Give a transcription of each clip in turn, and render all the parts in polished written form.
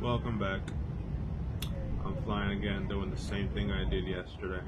Welcome back. I'm flying again, doing the same thing I did yesterday.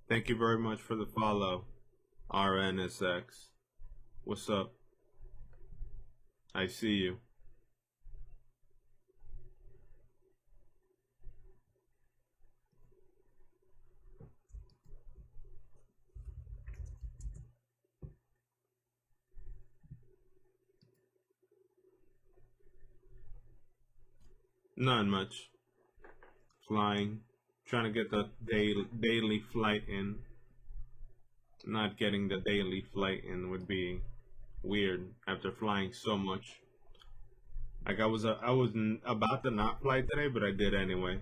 Thank you very much for the follow, RNSX. What's up? I see you. Not much. Flying. Trying to get the daily flight in. Not getting the daily flight in would be weird after flying so much. Like I was about to not fly today, but I did anyway.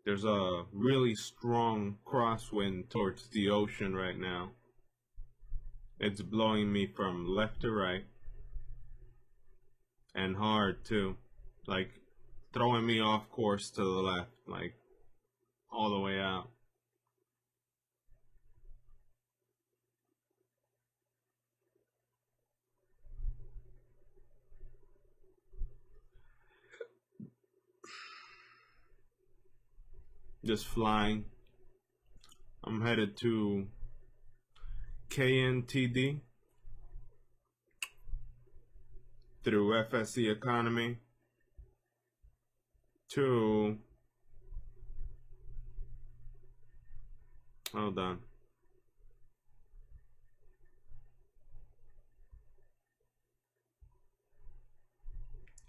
There's a really strong crosswind towards the ocean right now. It's blowing me from left to right. And hard too. Like throwing me off course to the left, like all the way out. Just flying. I'm headed to KNTD through FSE Economy to, hold on,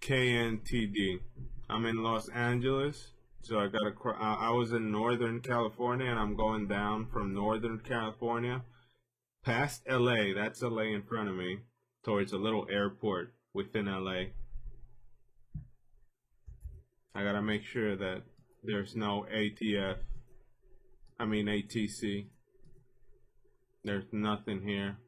KNTD. I'm in Los Angeles, so I was in Northern California, and I'm going down from Northern California past LA. That's LA in front of me, towards a little airport within LA. I gotta make sure that there's no ATC. There's nothing here.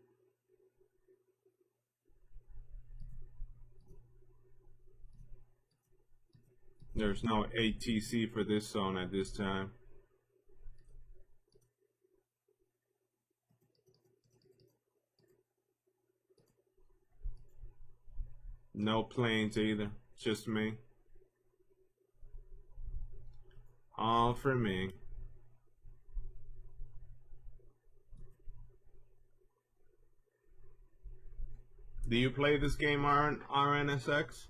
There's no ATC for this zone at this time. No planes either. Just me. All for me. Do you play this game, RNSX?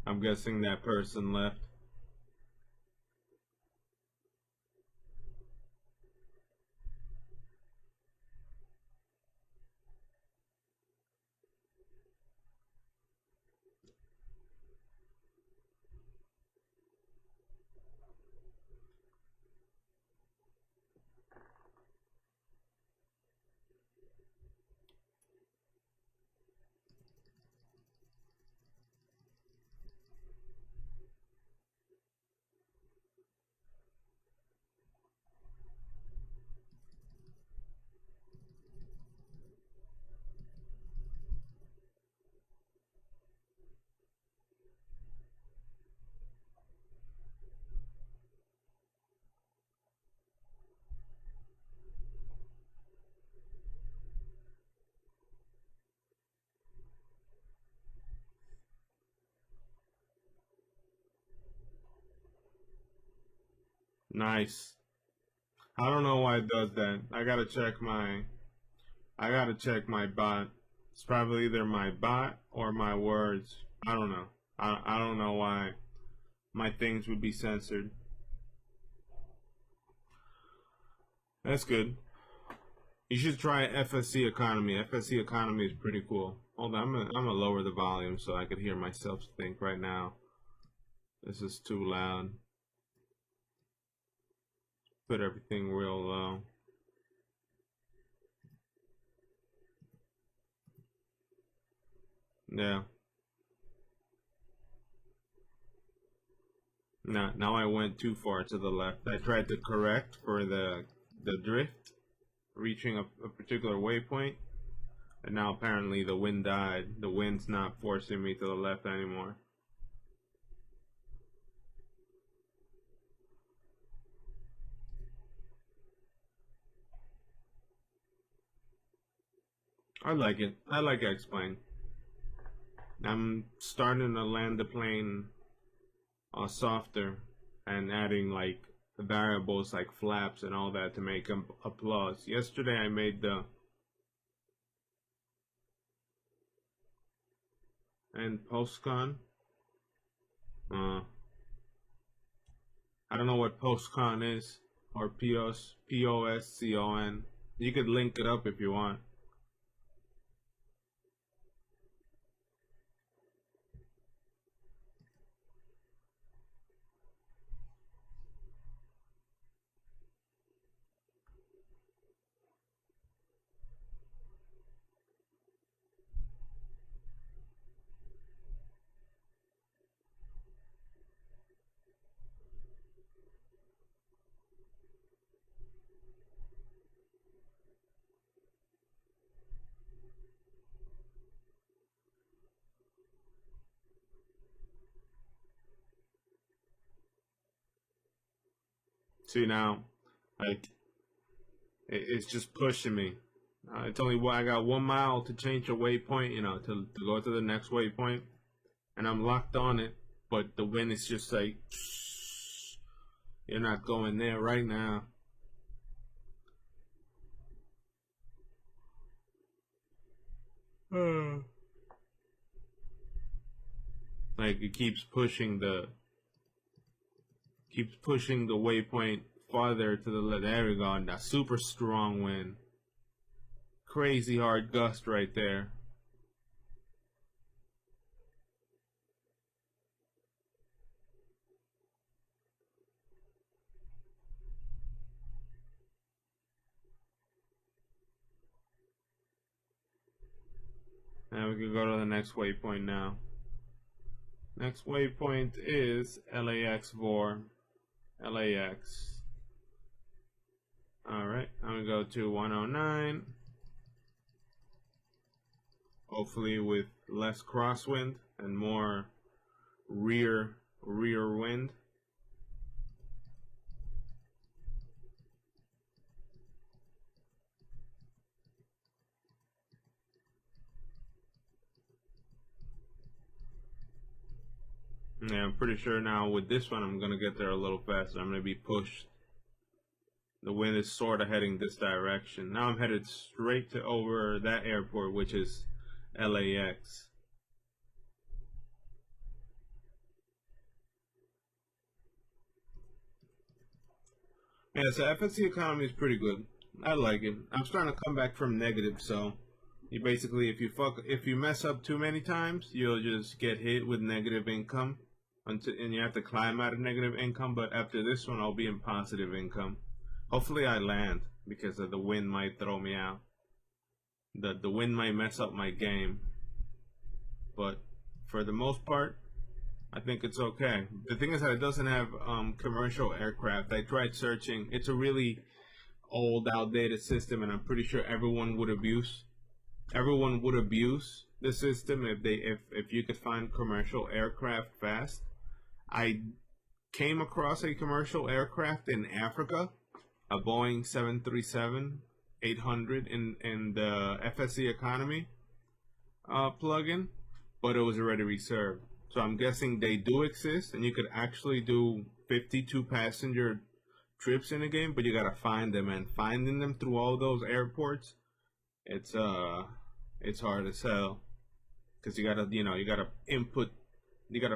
I'm guessing that person left. Nice. I don't know why it does that. I gotta check my bot. It's probably either my bot or my words. I don't know. I don't know why my things would be censored. That's good. You should try FSC Economy. FSC Economy is pretty cool. Hold on, I'm gonna lower the volume so I could hear myself think right now. This is too loud. Put everything real low. Yeah. Now I went too far to the left. I tried to correct for the drift, reaching a particular waypoint, and now apparently the wind died. The wind's not forcing me to the left anymore. I like it. I like X-Plane. I'm starting to land the plane softer and adding like variables like flaps and all that to make them applause. Yesterday I made the and postcon. Uh, I don't know what postcon is or POSCON. You could link it up if you want. See now, like it's just pushing me. It's only I got 1 mile to change a waypoint, to go to the next waypoint, and I'm locked on it. But the wind is just like, you're not going there right now. Like it keeps pushing the waypoint farther to the left. There we go. And that super strong wind, crazy hard gust right there. And we can go to the next waypoint now. Next waypoint is LAX 4. LAX. Alright, I'm gonna go to 109. Hopefully with less crosswind and more rear wind. Yeah, I'm pretty sure now with this one I'm gonna get there a little faster. I'm gonna be pushed. The wind is sort of heading this direction. Now I'm headed straight to over that airport, which is LAX. Yeah, so FSE Economy is pretty good. I like it. I'm starting to come back from negative, so you basically, if you mess up too many times, you'll just get hit with negative income, and you have to climb out of negative income. But after this one, I'll be in positive income. Hopefully, I land because the wind might throw me out. The wind might mess up my game, but for the most part, I think it's okay. The thing is that it doesn't have commercial aircraft. I tried searching. It's a really old, outdated system, and I'm pretty sure everyone would abuse the system if you could find commercial aircraft fast. I came across a commercial aircraft in Africa, a Boeing 737-800 in the FSE Economy plugin, but it was already reserved. So I'm guessing they do exist, and you could actually do 52 passenger trips in a game, but you gotta find them, and finding them through all those airports, it's hard to sell because you gotta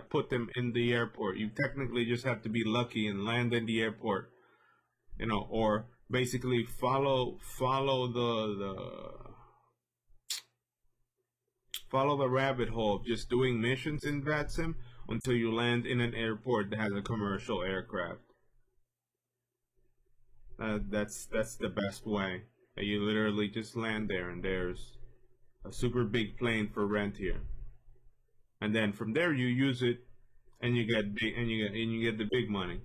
put them in the airport. You technically just have to be lucky and land in the airport, or basically follow the rabbit hole of just doing missions in VATSIM until you land in an airport that has a commercial aircraft. That's the best way. You literally just land there, and there's a super big plane for rent here, and then from there you use it, and you get the big money.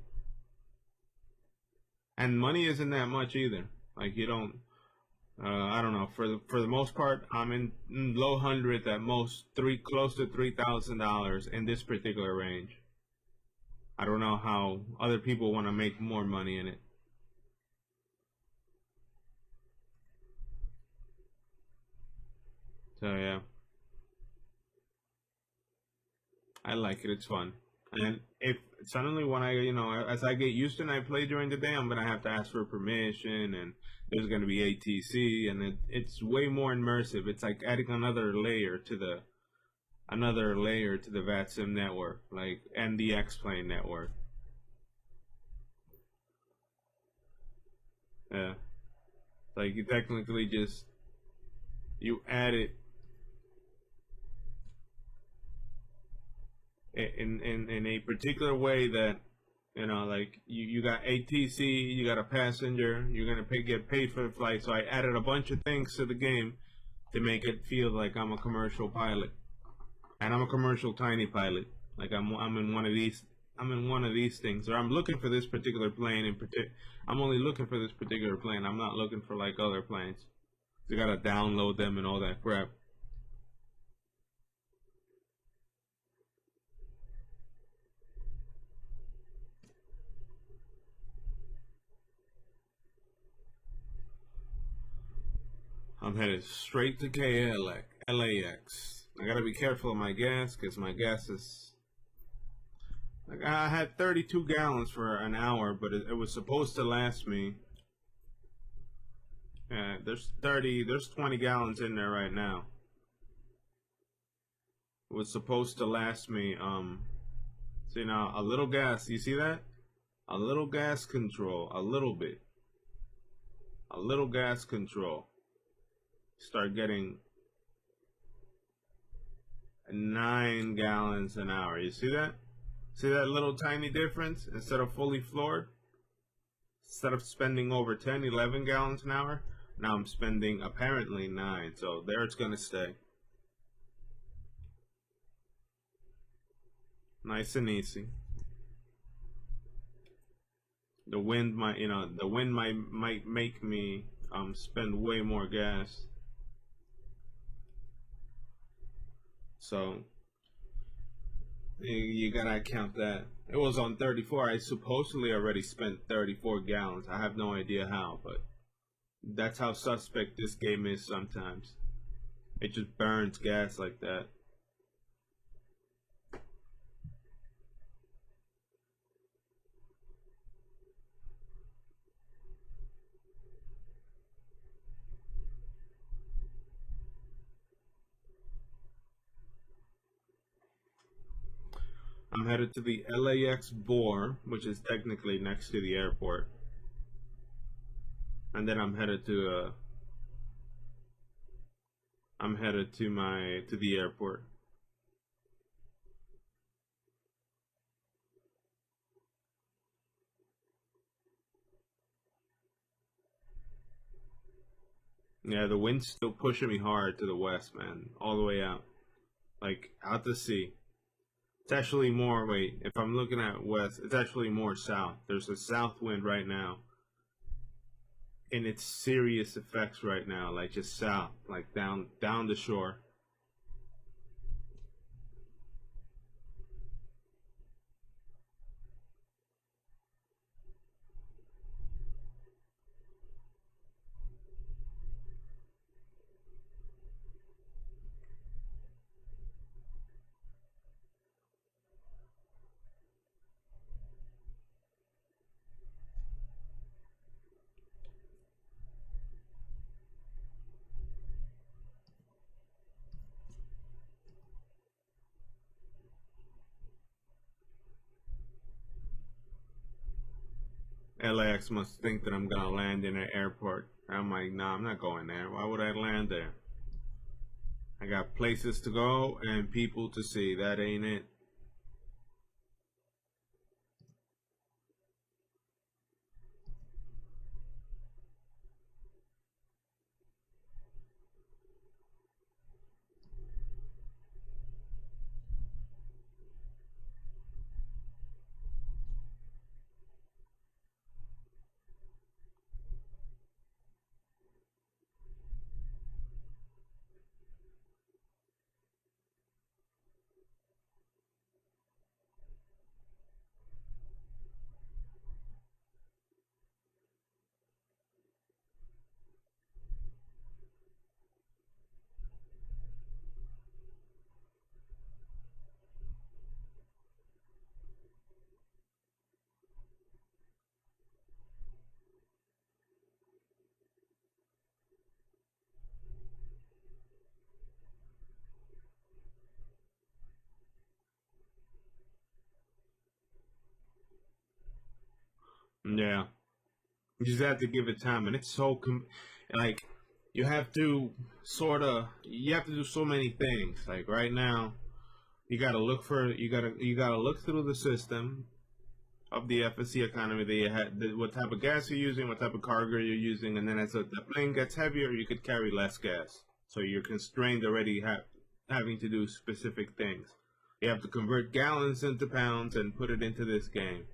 And money isn't that much either. Like you don't. I don't know. For the most part, I'm in low hundreds at most, close to $3,000 in this particular range. I don't know how other people want to make more money in it. So yeah, I like it. It's fun. And if suddenly when I, as I get used to it and I play during the day, I'm gonna have to ask for permission, and there's gonna be ATC, and it's way more immersive. It's like adding another layer to the VATSIM network, like and the X-Plane network. Yeah, like you technically just you add it in a particular way that like you got ATC, you got a passenger, you're gonna get paid for the flight. So I added a bunch of things to the game to make it feel like I'm a commercial pilot, and I'm a commercial tiny pilot. Like I'm in one of these. I'm in one of these things, or I'm looking for this particular plane in particular. I'm only looking for this particular plane. I'm not looking for like other planes. You gotta download them and all that crap. I'm headed straight to LAX. I gotta be careful of my gas because my gas is like I had 32 gallons for an hour, but it was supposed to last me. There's 20 gallons in there right now. It was supposed to last me. See now a little gas. You see that? A little gas control. A little bit. A little gas control. Start getting 9 gallons an hour. You see that? See that little tiny difference? Instead of fully floored, instead of spending over 10, 11 gallons an hour, now I'm spending apparently 9. So there it's going to stay. Nice and easy. The wind might make me spend way more gas. So you gotta count that. It was on 34. I supposedly already spent 34 gallons. I have no idea how, but that's how suspect this game is sometimes. It just burns gas like that. I'm headed to the LAX Bore, which is technically next to the airport. And then I'm headed to the airport. Yeah, the wind's still pushing me hard to the west, man, all the way out, like out to sea. It's actually more. Wait, if I'm looking at west, it's actually more south. There's a south wind right now, and it's serious effects right now, like just south, like down the shore. LAX must think that I'm gonna land in an airport. I'm like, nah, I'm not going there. Why would I land there? I got places to go and people to see. That ain't it. Yeah. You just have to give it time, and it's so like you have to you have to do so many things. Like right now, you gotta look through the system of the FSE economy that you had, what type of gas you're using, what type of cargo you're using, and then as the plane gets heavier, you could carry less gas. So you're constrained already having to do specific things. You have to convert gallons into pounds and put it into this game.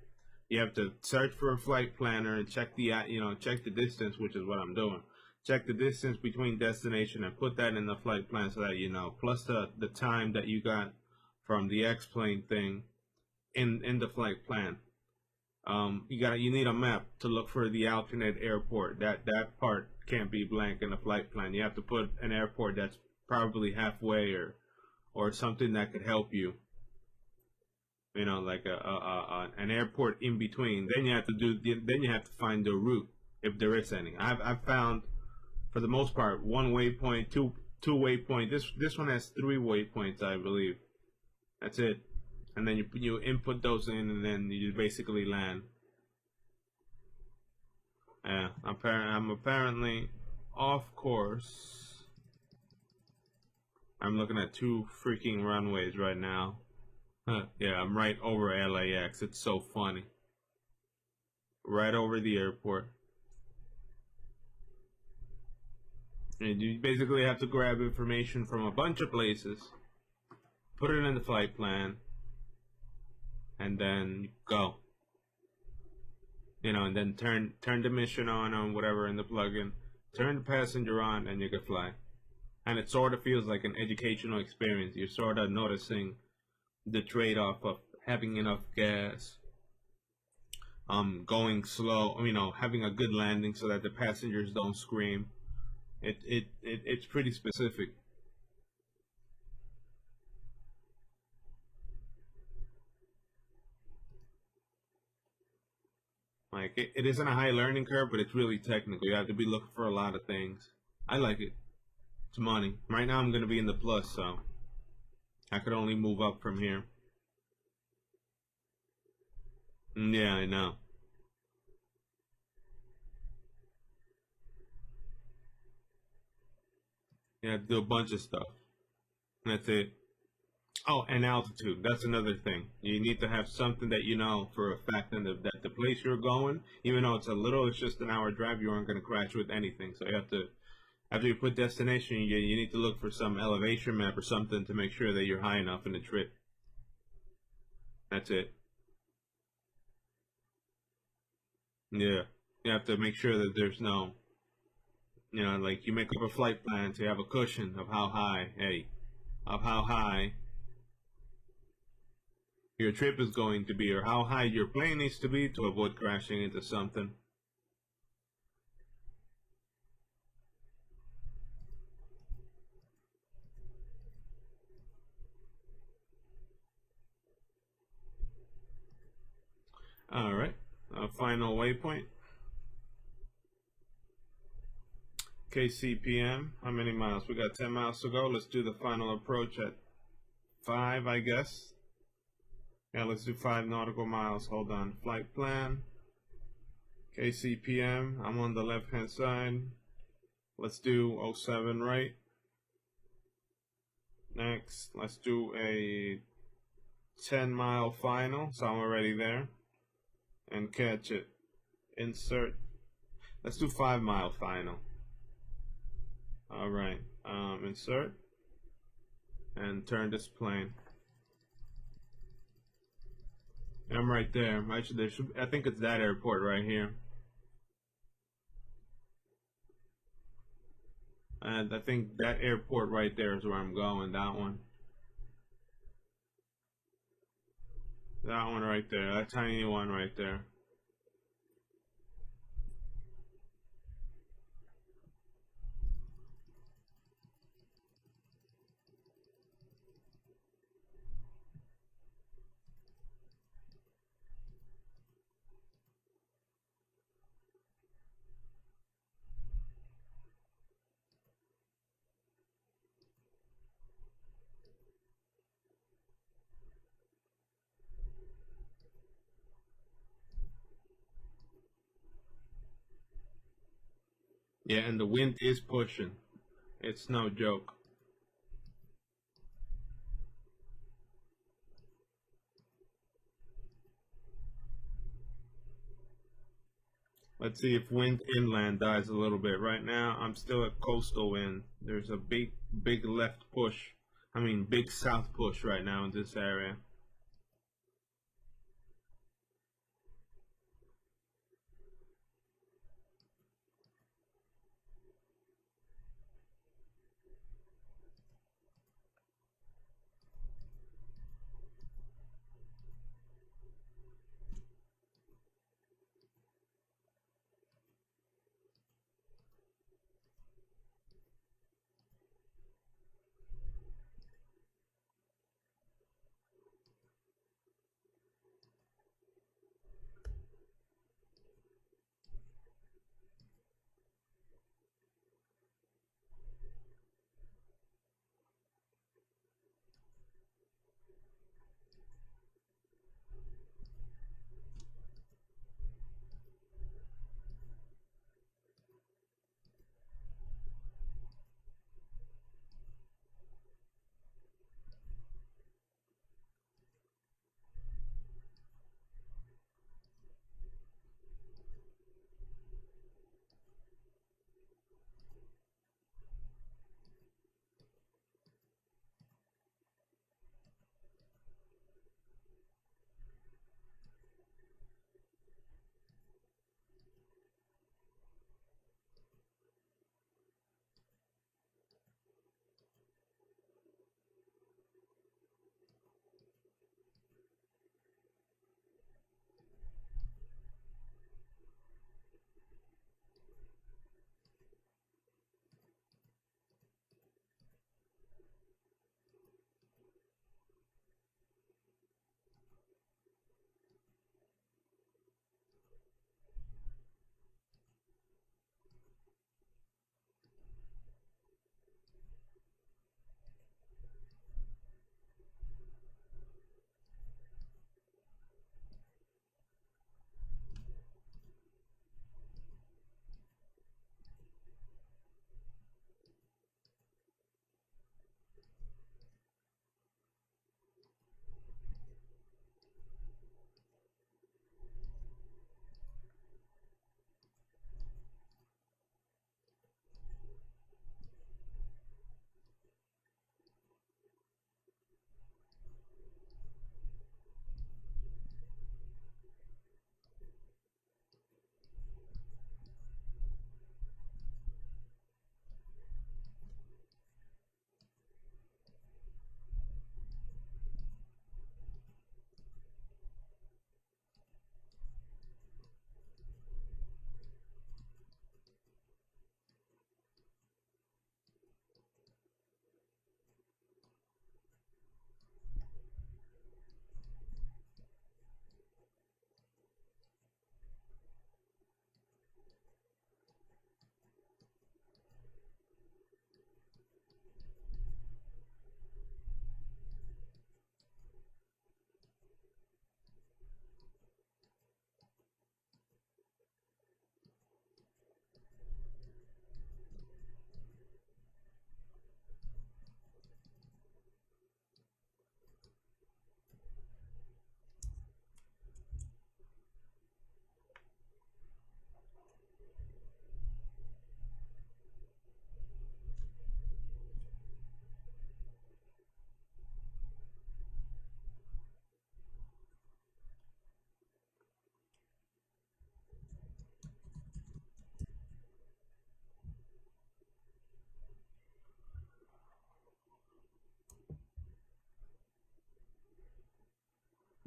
You have to search for a flight planner and check check the distance, which is what I'm doing. Check the distance between destination and put that in the flight plan so that you know. Plus the time that you got from the X plane thing in the flight plan. You need a map to look for the alternate airport. That part can't be blank in the flight plan. You have to put an airport that's probably halfway or something that could help you. You know, like an airport in between. Then you have to find the route if there is any. I've found for the most part one waypoint, two waypoint. This one has three waypoints, I believe. That's it. And then you input those in, and then you basically land. Yeah, I'm apparently off course. I'm looking at two freaking runways right now. Yeah, I'm right over LAX. It's so funny. Right over the airport. And you basically have to grab information from a bunch of places, put it in the flight plan, and then go. You know, and then turn the mission on whatever in the plugin, turn the passenger on, and you can fly. And it sort of feels like an educational experience. You're sort of noticing the trade-off of having enough gas, going slow, you know, having a good landing so that the passengers don't scream. It's pretty specific. Like it isn't a high learning curve, but it's really technical. You have to be looking for a lot of things. I like it. It's money. Right now I'm gonna be in the plus, so I could only move up from here. Yeah, I know. You have to do a bunch of stuff. That's it. Oh, and altitude. That's another thing. You need to have something that you know for a fact that the place you're going, even though it's just an hour drive, you aren't going to crash with anything. So you have to, after you put destination, you need to look for some elevation map or something to make sure that you're high enough in the trip. That's it. Yeah. You have to make sure that there's no, you know, like you make up a flight plan so you have a cushion of how high your trip is going to be or how high your plane needs to be to avoid crashing into something. All right. Final waypoint. KCPM. How many miles? We got 10 miles to go. Let's do the final approach at 5, I guess. Yeah, let's do 5 nautical miles. Hold on. Flight plan. KCPM. I'm on the left hand side. Let's do 07 right. Next, let's do a 10-mile final. So I'm already there. And catch it. Insert. Let's do 5-mile final. All right. Insert. And turn this plane. I'm right there. I think it's that airport right here. And I think that airport right there is where I'm going. That one. That one right there. That tiny one right there. Yeah, and the wind is pushing. It's no joke. Let's see if wind inland dies a little bit. Right now, I'm still at coastal wind. There's a big left push. I mean, big south push right now in this area.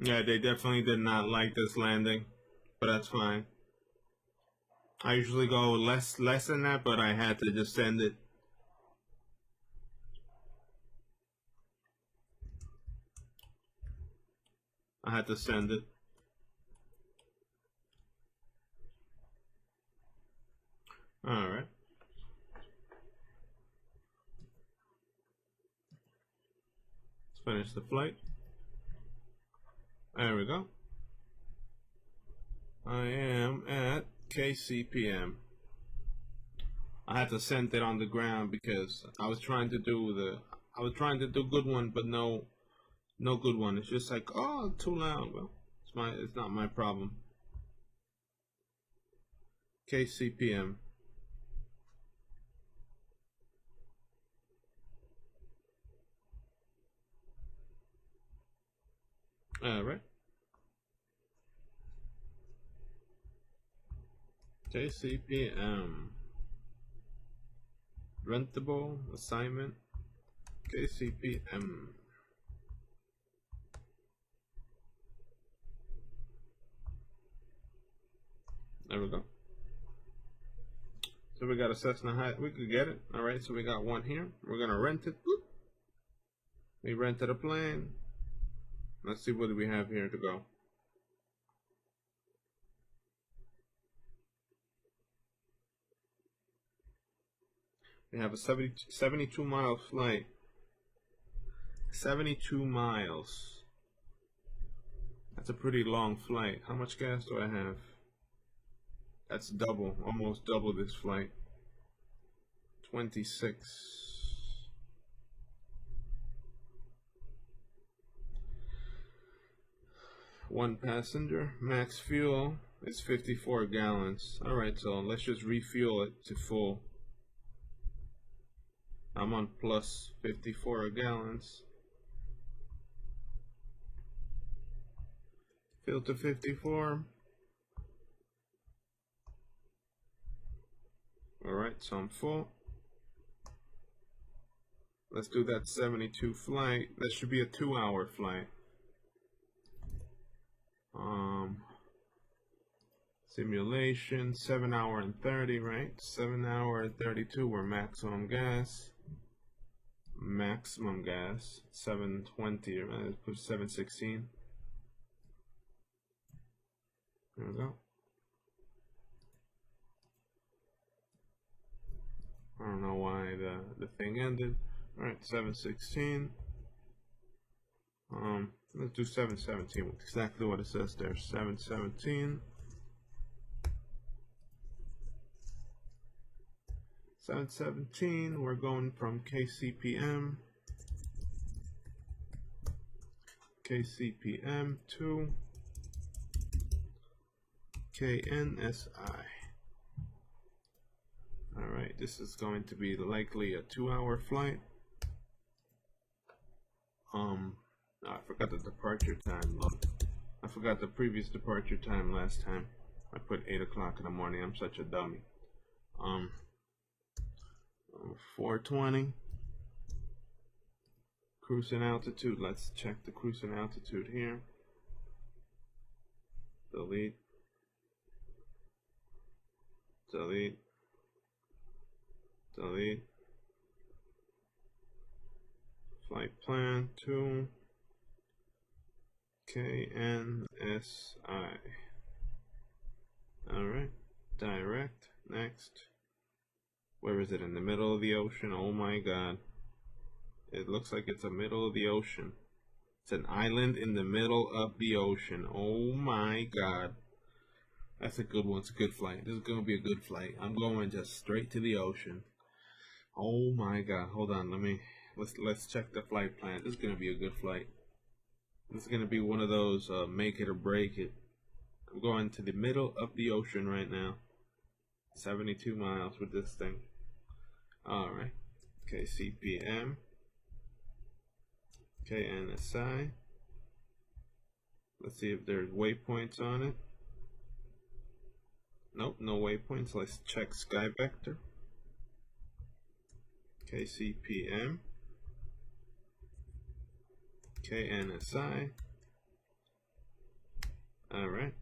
Yeah, they definitely did not like this landing, but that's fine. I usually go less than that, but I had to just send it. I had to send it. All right. Let's finish the flight. There we go. I am at KCPM. I had to send it on the ground because I was trying to do good one, but no good one. It's just like, oh, too loud. Well, it's not my problem. KCPM. All right. KCPM. Rentable assignment. KCPM. There we go. So we got a Cessna High. We could get it. All right. So we got one here. We're gonna rent it. Boop. We rented a plane. Let's see what do we have here to go. We have a 72-mile flight. 72 miles. That's a pretty long flight. How much gas do I have? That's double, almost double this flight. 26. One passenger. Max fuel is 54 gallons. Alright, so let's just refuel it to full. I'm on plus 54 gallons. Fill to 54. Alright, so I'm full. Let's do that 72 flight. That should be a 2-hour flight. Simulation, 7 hour and 30, right? 7 hour and 32 were maximum gas. Maximum gas, 720, right? Let's put 716. There we go. I don't know why the thing ended. Alright, 716. Let's do 717. Exactly what it says there. 717. 717. We're going from KCPM to KNSI. Alright, this is going to be likely a 2-hour flight. I forgot the departure time. Look, I forgot the previous departure time last time. I put 8 o'clock in the morning. I'm such a dummy. 420. Cruising altitude. Let's check the cruising altitude here. Delete. Delete. Delete. Flight plan to KNSI. Alright. Direct. Next. Where is it? In the middle of the ocean? Oh my god. It looks like it's the middle of the ocean. It's an island in the middle of the ocean. Oh my god. That's a good one. It's a good flight. This is going to be a good flight. I'm going just straight to the ocean. Oh my god. Hold on. Let's check the flight plan. This is going to be a good flight. This is going to be one of those make it or break it. I'm going to the middle of the ocean right now. 72 miles with this thing. Alright. KCPM. KNSI. Let's see if there's waypoints on it. Nope, no waypoints. Let's check sky vector. KCPM. KNSI. Alright.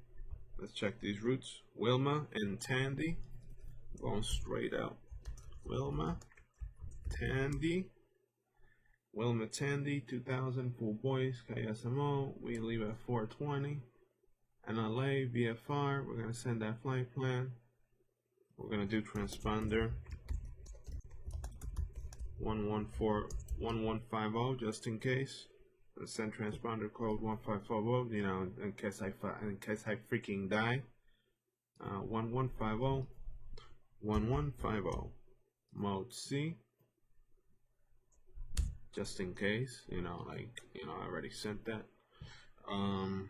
Let's check these routes. Wilma and Tandy. Going straight out. Wilma, Tandy. Wilma, Tandy, 2000, full boys, KSMO. We leave at 420. NLA, VFR. We're going to send that flight plan. We're going to do transponder 1150 just in case. Let's send transponder code 1550, you know, in case I freaking die. 1150. 1150. mode C, just in case, I already sent that. I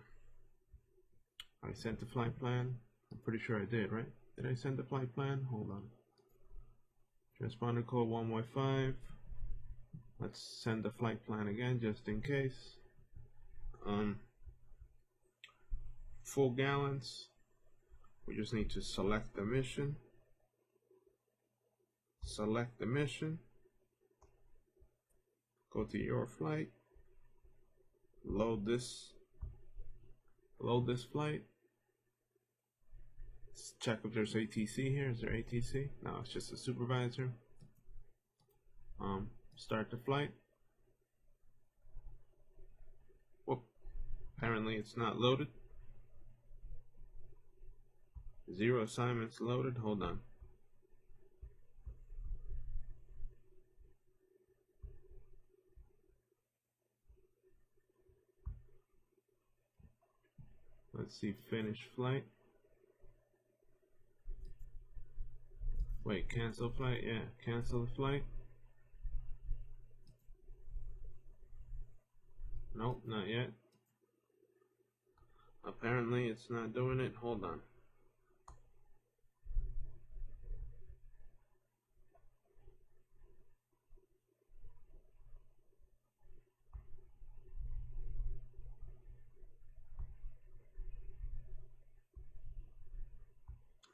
sent the flight plan. I'm pretty sure I did, right? Did I send the flight plan? Hold on. Transponder code 1Y5. Let's send the flight plan again, just in case. Full gallons. We just need to select the mission. Select the mission. Go to your flight. Load this flight. Let's check if there's ATC here. Is there ATC? No, it's just a supervisor. Start the flight. Whoop. Apparently it's not loaded. 0 assignments loaded. Hold on. Let's see, finish flight. Wait, cancel flight? Yeah, cancel the flight. Nope, not yet. Apparently it's not doing it. Hold on.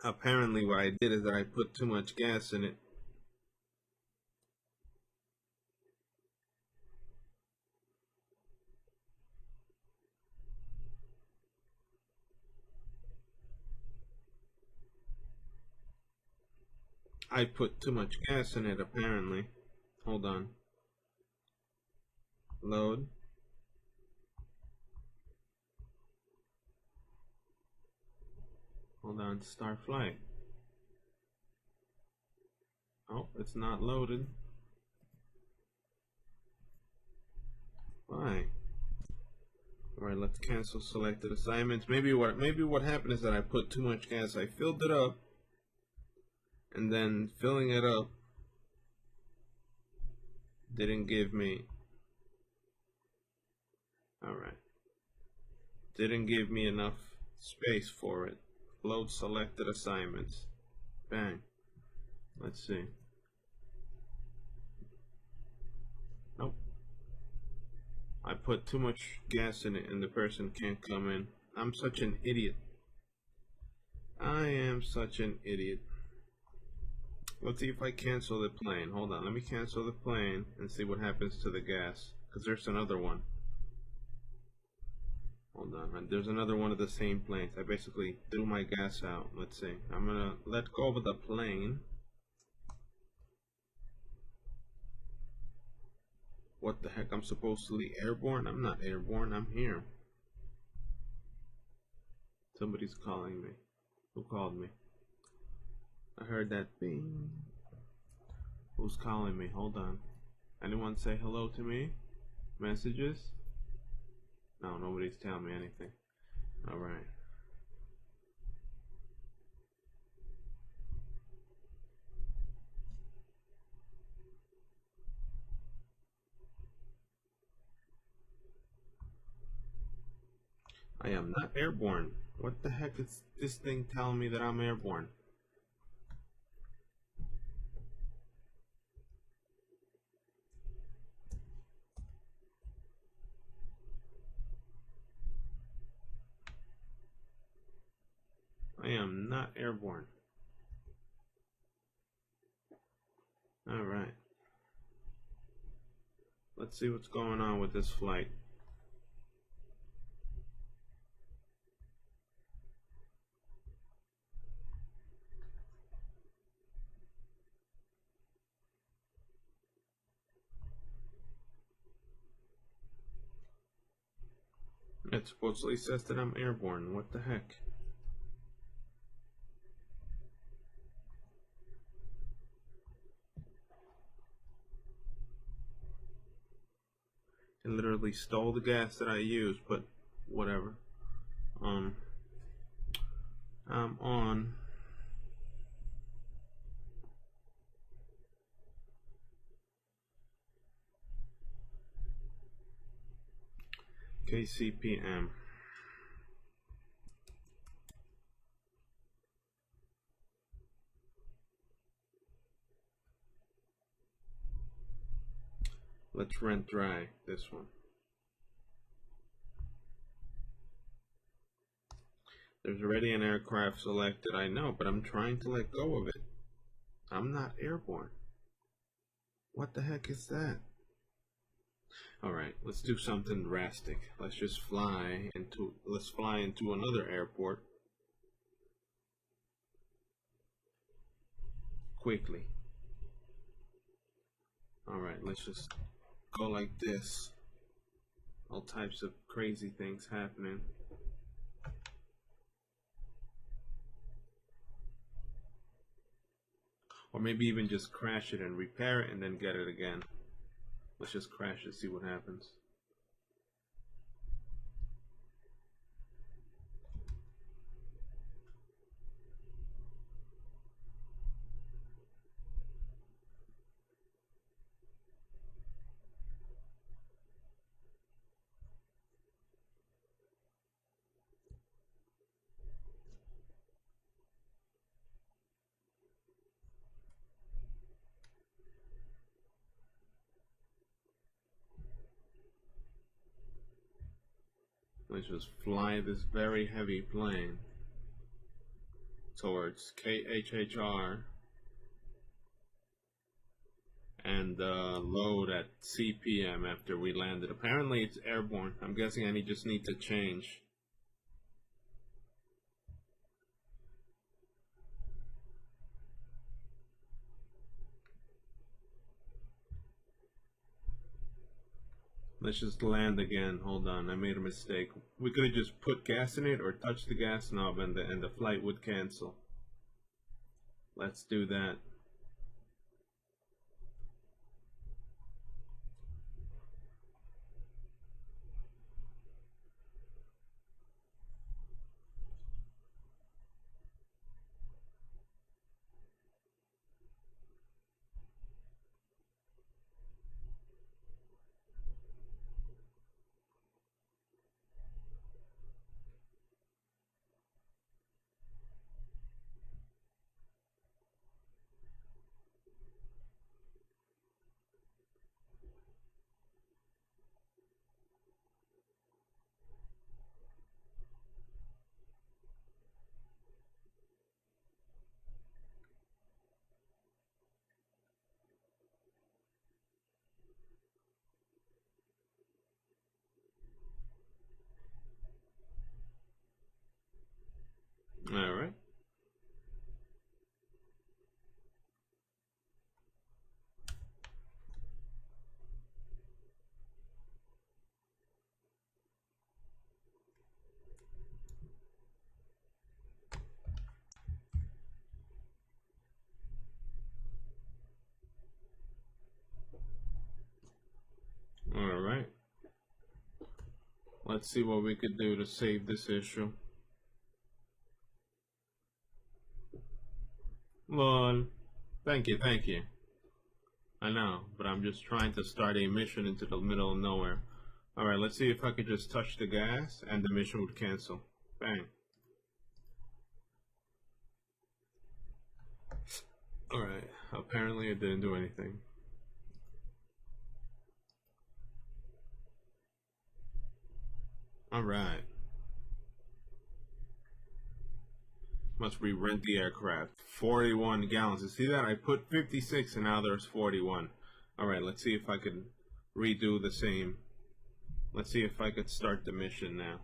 Apparently what I did is that I put too much gas in it. I put too much gas in it, apparently. Hold on. Load. Hold on, start flight. Oh, it's not loaded. Why? Alright, let's cancel selected assignments. Maybe what happened is that I put too much gas. I filled it up, and then filling it up didn't give me. Alright. Didn't give me enough space for it. Load selected assignments. Bang. Let's see. Nope. I put too much gas in it and the person can't come in. I'm such an idiot. I am such an idiot. Let's see if I cancel the plane. Hold on, let me cancel the plane and see what happens to the gas. Because there's another one. Hold on, there's another one of the same planes. I basically threw my gas out. Let's see. I'm gonna let go of the plane. What the heck? I'm supposed to be airborne? I'm not airborne. I'm here. Somebody's calling me. Who called me? I heard that bing. Who's calling me? Hold on. Anyone say hello to me? Messages? No, nobody's telling me anything. Alright. I am not airborne. What the heck is this thing telling me that I'm airborne? I am not airborne. Alright. Let's see what's going on with this flight. It supposedly says that I'm airborne. What the heck? It literally stole the gas that I used, but whatever. I'm on KCPM. Let's rent dry this one. There's already an aircraft selected, I know, but I'm trying to let go of it. I'm not airborne. What the heck is that? Alright, let's do something drastic. Let's fly into another airport quickly. Alright, let's just go like this. All types of crazy things happening. Or maybe even just crash it and repair it and then get it again. Let's just crash it, see what happens. Let's just fly this very heavy plane towards KHHR and load at CPM after we landed. Apparently it's airborne. I'm guessing I just need to change. Let's just land again. Hold on, I made a mistake. We could have just put gas in it or touched the gas knob and the flight would cancel. Let's do that. Alright. Alright. Let's see what we could do to save this issue. Lol. Thank you, thank you. I know, but I'm just trying to start a mission into the middle of nowhere. Alright, let's see if I could just touch the gas and the mission would cancel. Bang. Alright, apparently it didn't do anything. Alright. Must re-rent the aircraft. 41 gallons. You see that? I put 56 and now there's 41. Alright, let's see if I can redo the same. Let's see if I could start the mission now.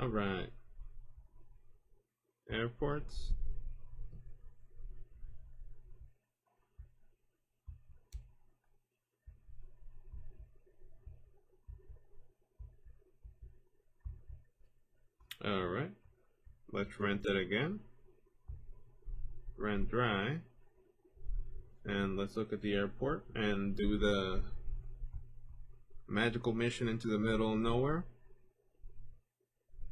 Alright. Airports. Alright. Let's rent it again. Rent dry. And let's look at the airport and do the magical mission into the middle of nowhere.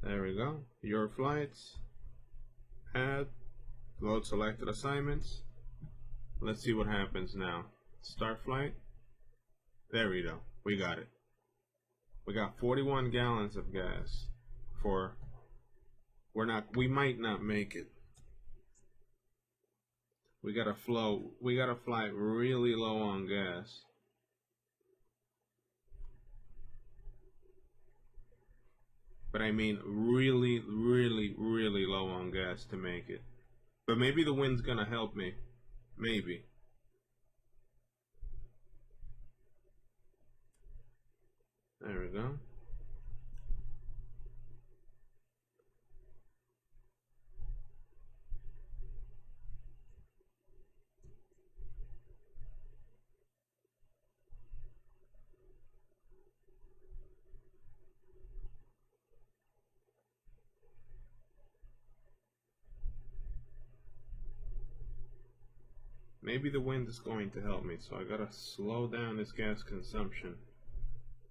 There we go. Your flights. Add. Load selected assignments. Let's see what happens now. Start flight. There we go. We got it. We got 41 gallons of gas for, we might not make it. We gotta fly really low on gas. But I mean really, really, really low on gas to make it. But maybe the wind's gonna help me. Maybe. There we go. Maybe the wind is going to help me, so I gotta slow down this gas consumption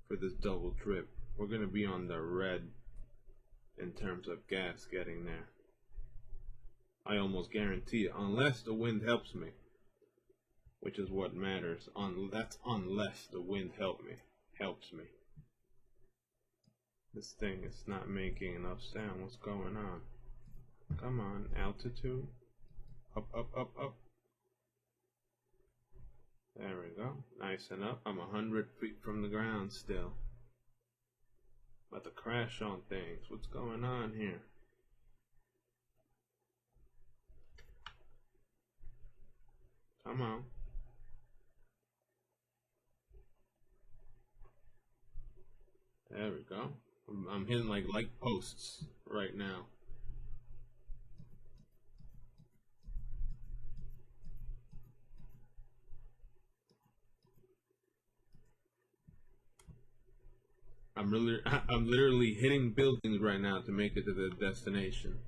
for this double trip. We're gonna be on the red in terms of gas getting there. I almost guarantee it, unless the wind helps me, which is what matters. That's unless the wind helps me. This thing is not making enough sound. What's going on? Come on, altitude. Up, up, up, up. There we go. Nice enough. I'm 100 feet from the ground still. About to crash on things. What's going on here? Come on. There we go. I'm hitting like light posts right now. I'm literally hitting buildings right now to make it to the destination.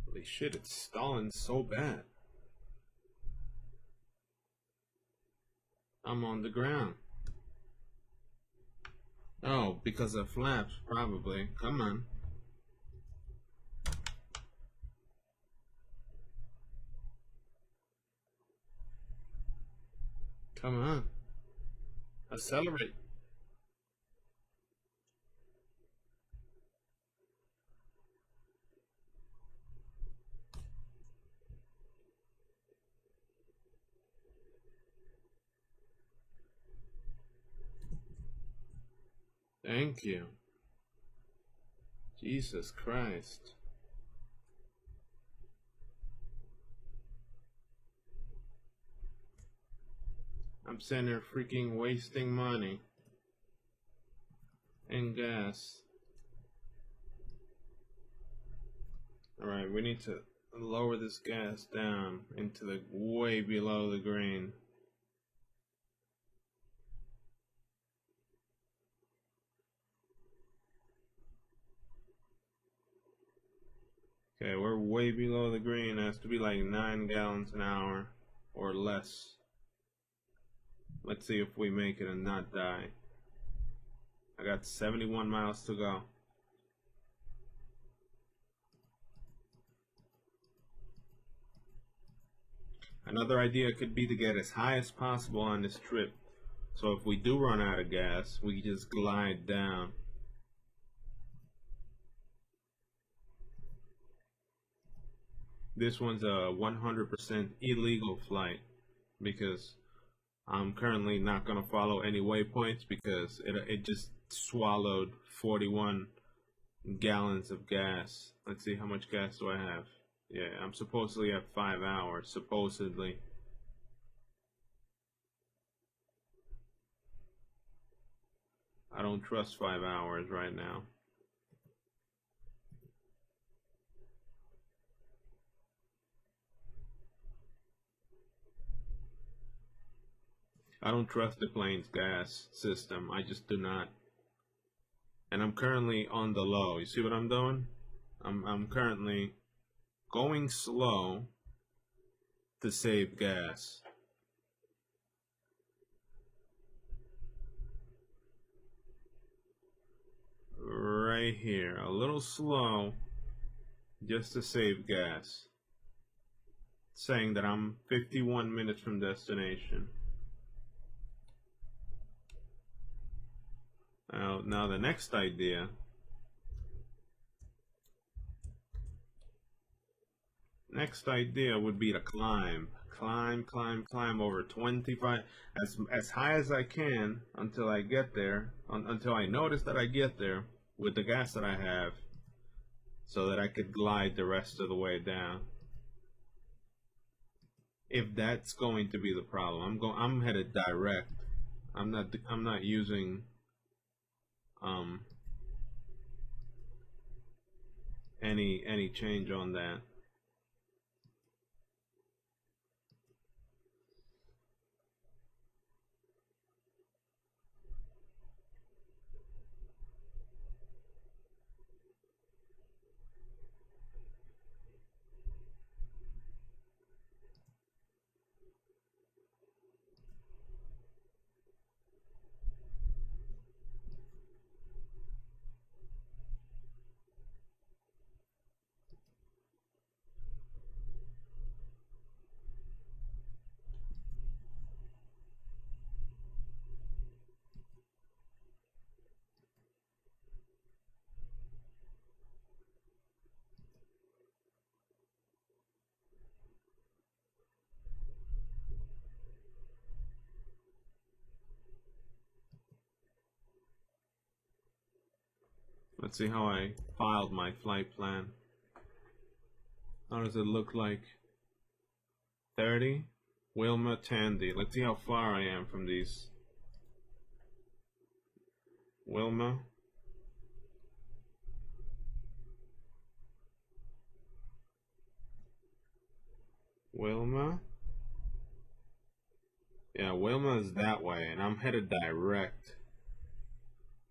Holy shit, it's stalling so bad. I'm on the ground. Oh, because of flaps, probably. Come on. Come on. Accelerate. Thank you. Jesus Christ. I'm sitting there freaking wasting money and gas. Alright, we need to lower this gas down into the way below the green. Okay, we're way below the green. It has to be like 9 gallons an hour or less. Let's see if we make it and not die. I got 71 miles to go. Another idea could be to get as high as possible on this trip. So if we do run out of gas, we just glide down. This one's a 100% illegal flight because I'm currently not going to follow any waypoints because it just swallowed 41 gallons of gas. Let's see, how much gas do I have? Yeah, I'm supposedly at 5 hours, supposedly. I don't trust 5 hours right now. I don't trust the plane's gas system. I just do not. And I'm currently on the low. You see what I'm doing? I'm currently going slow to save gas. Right here, a little slow just to save gas. Saying that I'm 51 minutes from destination. Now the next idea. Next idea would be to climb over 25 as high as I can until I get there, until I notice that I get there with the gas that I have, so that I could glide the rest of the way down. If that's going to be the problem, I'm headed direct. I'm not using um any change on that. Let's see how I filed my flight plan. How does it look like? 30, Wilma, Tandy. Let's see how far I am from these. Wilma, Wilma. Yeah, Wilma is that way, and I'm headed direct.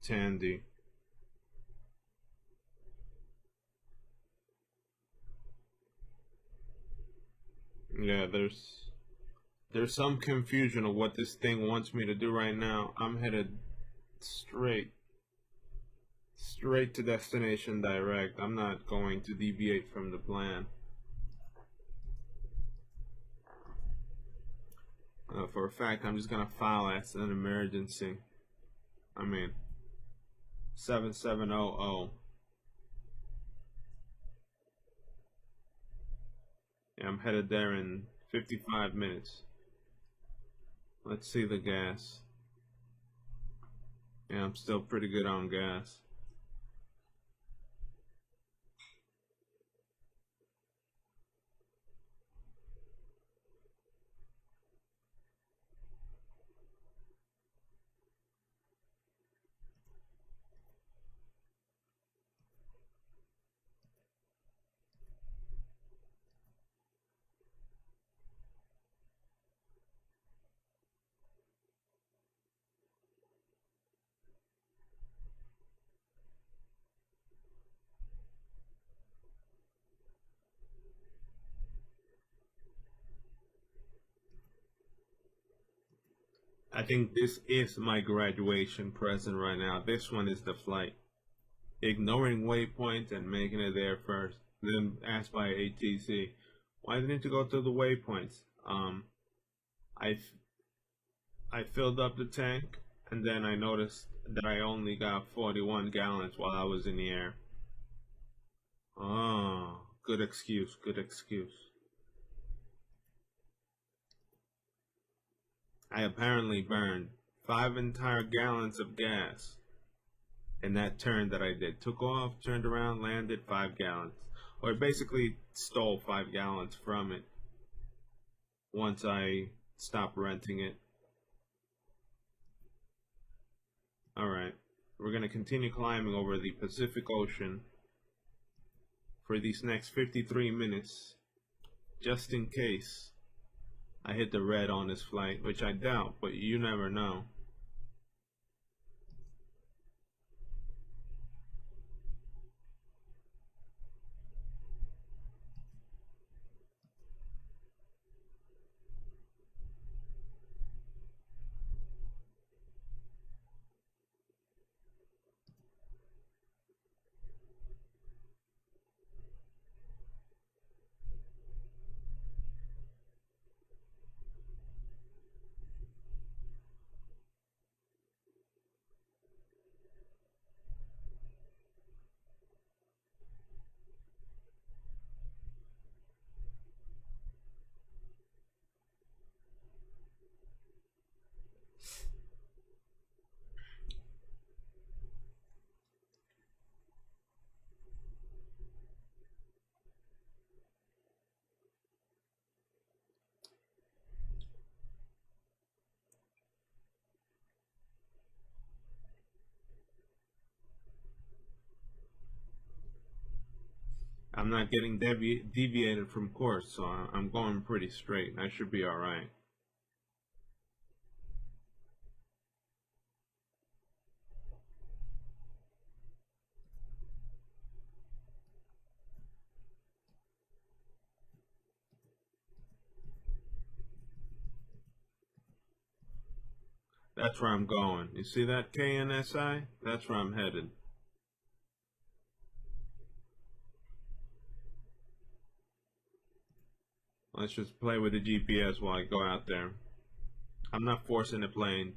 Tandy. Yeah, there's some confusion of what this thing wants me to do right now. I'm headed straight to destination direct. I'm not going to deviate from the plan. For a fact, I'm just gonna file as an emergency. I mean, 7700. Yeah, I'm headed there in 55 minutes. Let's see the gas. Yeah, I'm still pretty good on gas. I think this is my graduation present right now. This one is the flight. Ignoring waypoints and making it there first. Then asked by ATC, why didn't you go through the waypoints? I I filled up the tank, and then I noticed that I only got 41 gallons while I was in the air. Oh, good excuse, good excuse. I apparently burned 5 entire gallons of gas in that turn that I did. Took off, turned around, landed 5 gallons. Or basically stole 5 gallons from it once I stopped renting it. Alright, we're going to continue climbing over the Pacific Ocean for these next 53 minutes, just in case I hit the red on this flight, which I doubt, but you never know. I'm not getting deviated from course, so I'm going pretty straight. I should be all right. That's where I'm going. You see that KNSI? That's where I'm headed. Let's just play with the GPS while I go out there. I'm not forcing the plane.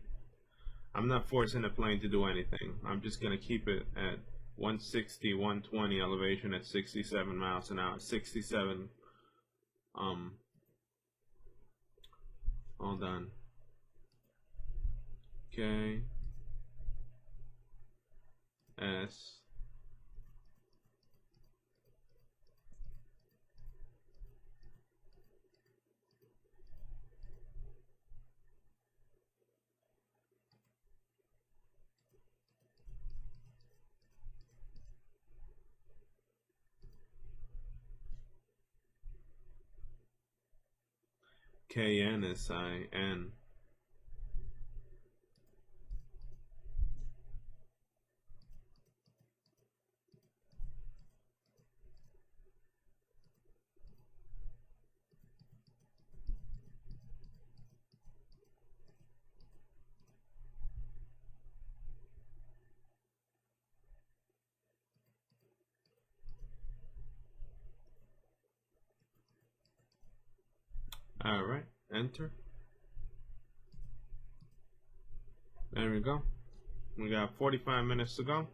I'm not forcing the plane to do anything. I'm just going to keep it at 160, 120 elevation at 67 miles an hour. 67. Hold on. K. S. KNSIN. All right, enter. There we go. We got 45 minutes to go.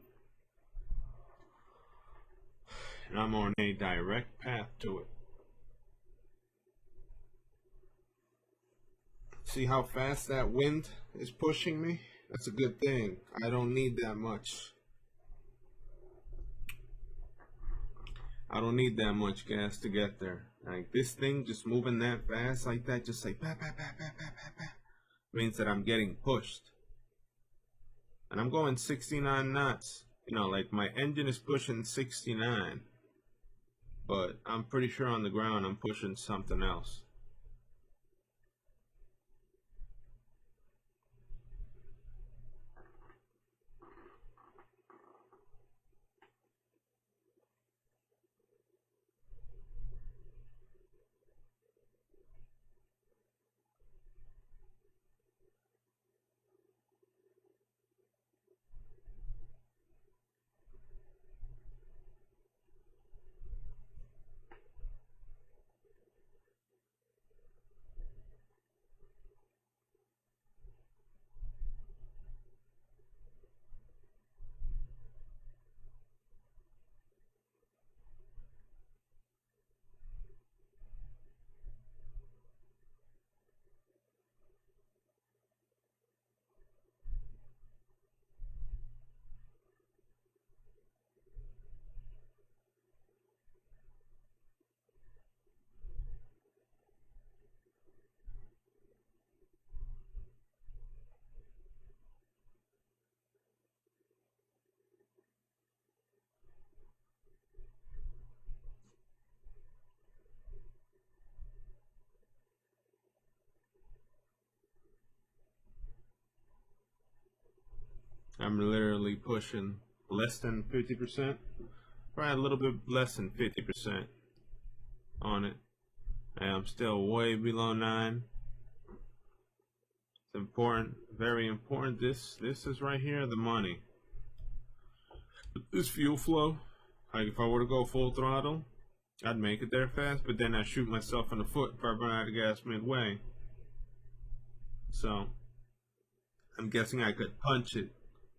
And I'm on a direct path to it. See how fast that wind is pushing me? That's a good thing. I don't need that much. I don't need that much gas to get there. Like this thing just moving that fast like that, just like bah, bah, bah, bah, bah, bah, bah, means that I'm getting pushed. And I'm going 69 knots. You know, like my engine is pushing 69. But I'm pretty sure on the ground I'm pushing something else. I'm literally pushing less than 50%. Probably a little bit less than 50% on it. And I'm still way below 9. It's important, very important. This is right here, the money. This fuel flow, like if I were to go full throttle, I'd make it there fast, but then I shoot myself in the foot if I run out of gas midway. So I'm guessing I could punch it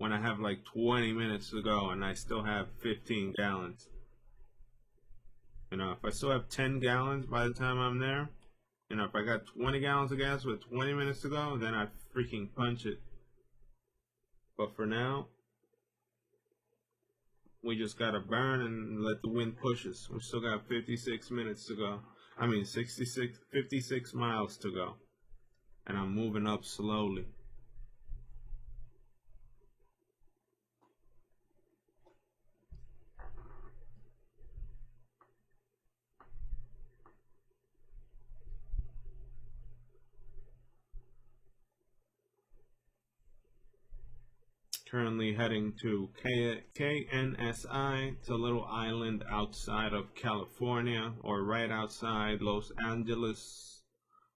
when I have like 20 minutes to go and I still have 15 gallons. You know, if I still have 10 gallons by the time I'm there, you know, if I got 20 gallons of gas with 20 minutes to go, then I freaking punch it. But for now, we just gotta burn and let the wind push us. We still got 56 minutes to go. I mean, 56 miles to go. And I'm moving up slowly. Currently heading to KNSI. It's a little island outside of California, or right outside Los Angeles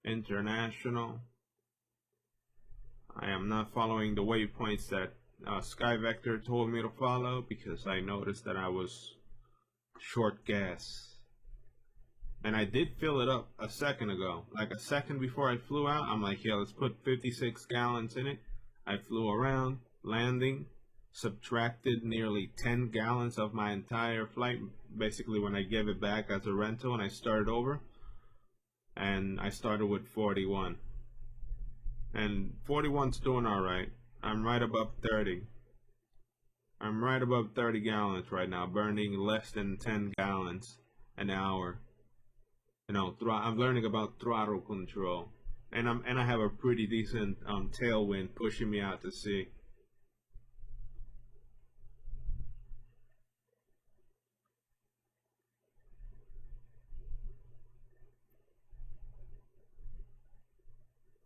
International. I am not following the waypoints that SkyVector told me to follow because I noticed that I was short gas. And I did fill it up a second ago. Like a second before I flew out, I'm like, yeah, let's put 56 gallons in it. I flew around, landing, subtracted nearly 10 gallons of my entire flight, basically when I gave it back as a rental and I started over. And I started with 41. And 41's doing alright. I'm right above 30. I'm right above 30 gallons right now, burning less than 10 gallons an hour. You know, I'm learning about throttle control, and I have a pretty decent tailwind pushing me out to sea.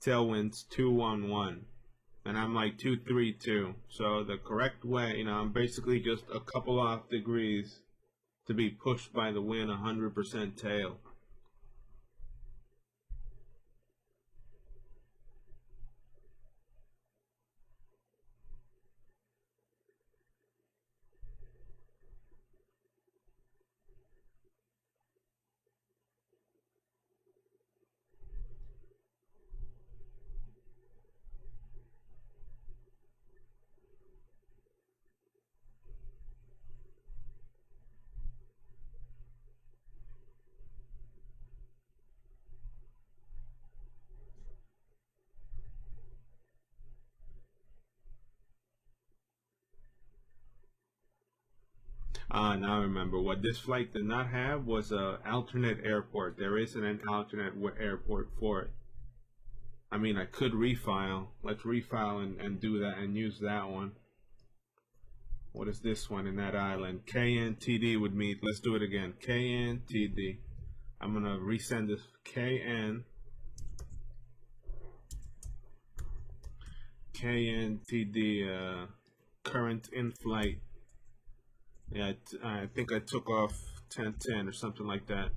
Tailwind's 211, and I'm like 232. So the correct way, you know, I'm basically just a couple off degrees to be pushed by the wind 100% tail. Now I remember what this flight did not have was a alternate airport. There isn't an alternate airport for it. I mean, I could refile. Let's refile and do that and use that one. What is this one in that island? KNTD would meet. Let's do it again. KNTD. I'm going to resend this. KNTD, current in flight. Yeah, I think I took off 1010 or something like that.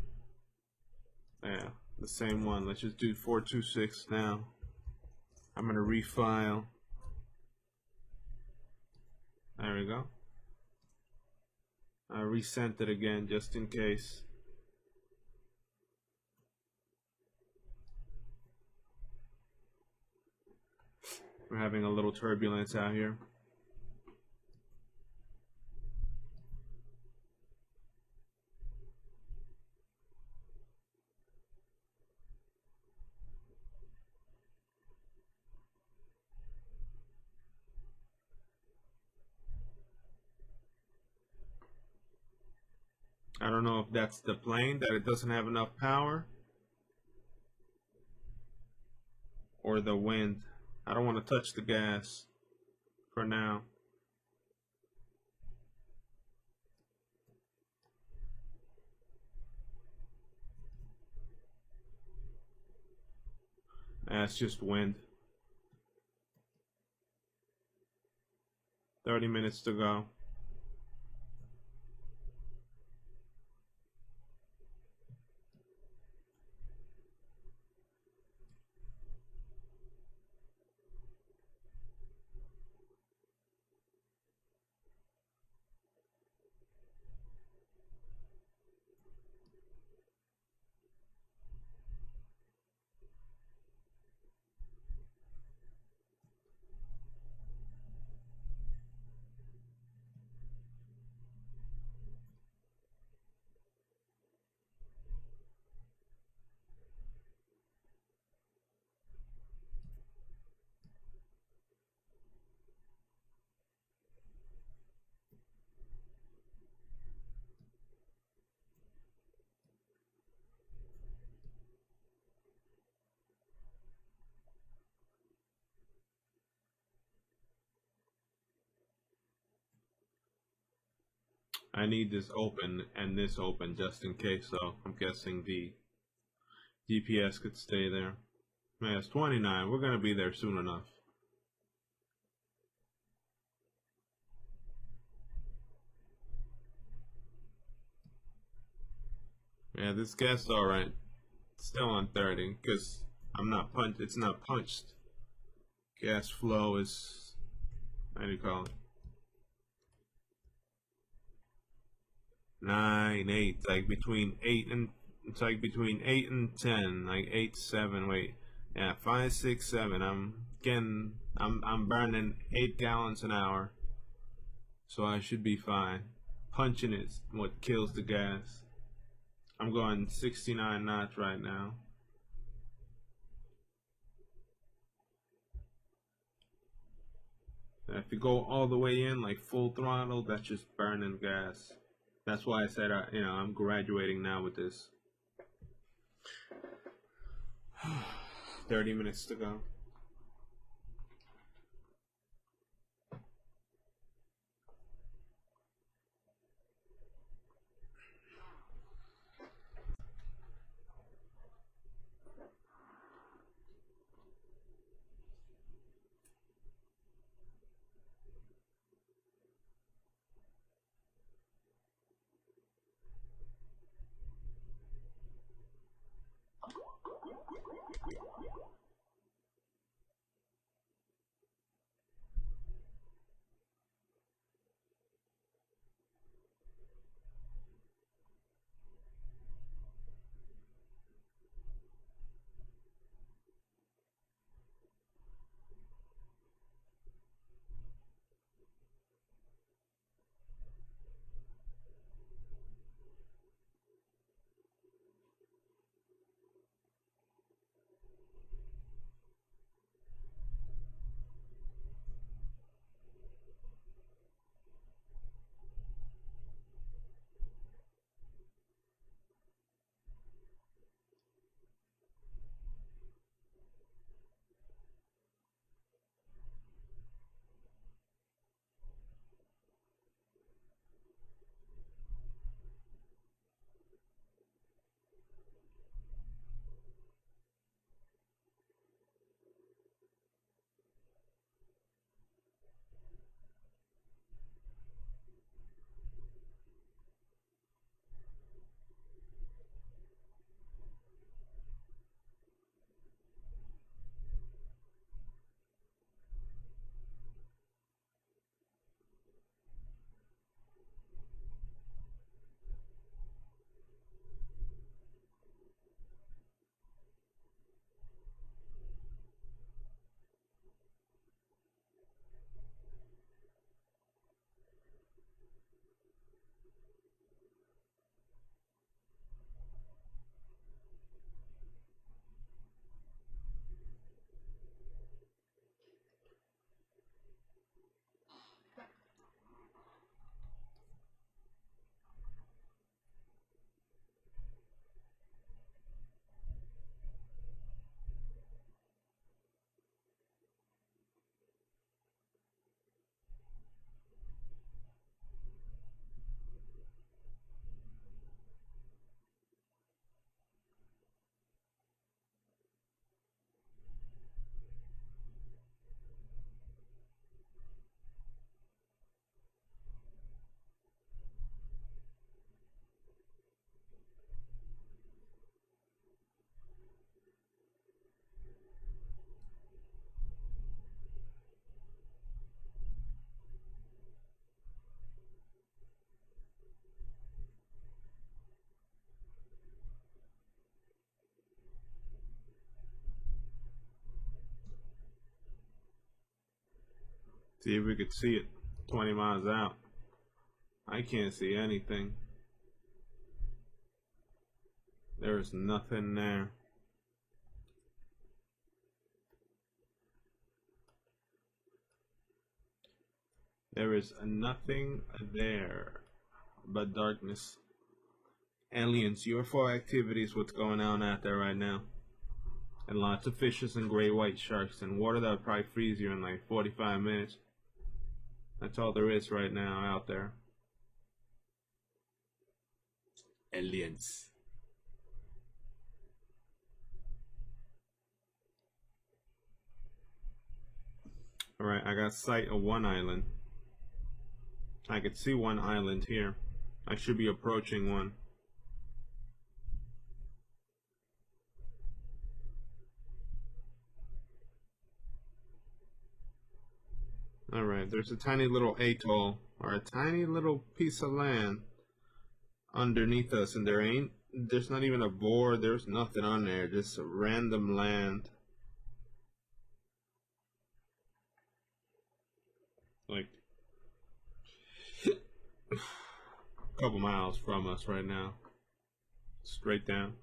Yeah, the same one. Let's just do 426 now. I'm going to refile. There we go. I resent it again just in case. We're having a little turbulence out here. I don't know if that's the plane, that it doesn't have enough power, or the wind. I don't want to touch the gas for now. That's just wind. 30 minutes to go. I need this open and this open just in case, so I'm guessing the GPS could stay there. Man, it's 29. We're going to be there soon enough. Yeah, this gas is alright. Still on 30 because I'm not punched. It's not punched. Gas flow is, how do you call it? 9, 8. Like between 8 and it's like between 8 and 10. Like 8, 7. Wait, yeah, 5, 6, 7. I'm burning 8 gallons an hour, so I should be fine. Punching is what kills the gas. I'm going 69 knots right now. If you go all the way in, like full throttle, that's just burning gas. That's why I said, I'm graduating now with this. 30 minutes to go. See if we could see it 20 miles out. I can't see anything. There's nothing there. There is nothing there but darkness. Aliens, UFO activity is what's going on out there right now. And lots of fishes and gray white sharks and water that would probably freeze you in like 45 minutes. That's all there is right now out there. Aliens. Alright, I got sight of one island. I could see one island here. I should be approaching one. All right, there's a tiny little atoll or a tiny little piece of land underneath us, and there's not even a board, there's nothing on there, just a random land. Like a couple miles from us right now. Straight down.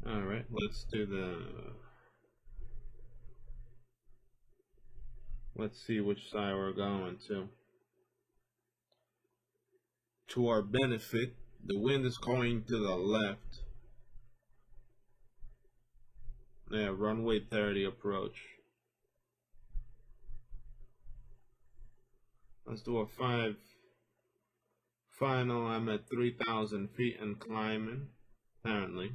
Alright, let's see which side we're going to. To our benefit, the wind is going to the left. Yeah, runway 30 approach. Let's do a 5 final. I'm at 3,000 feet and climbing, apparently.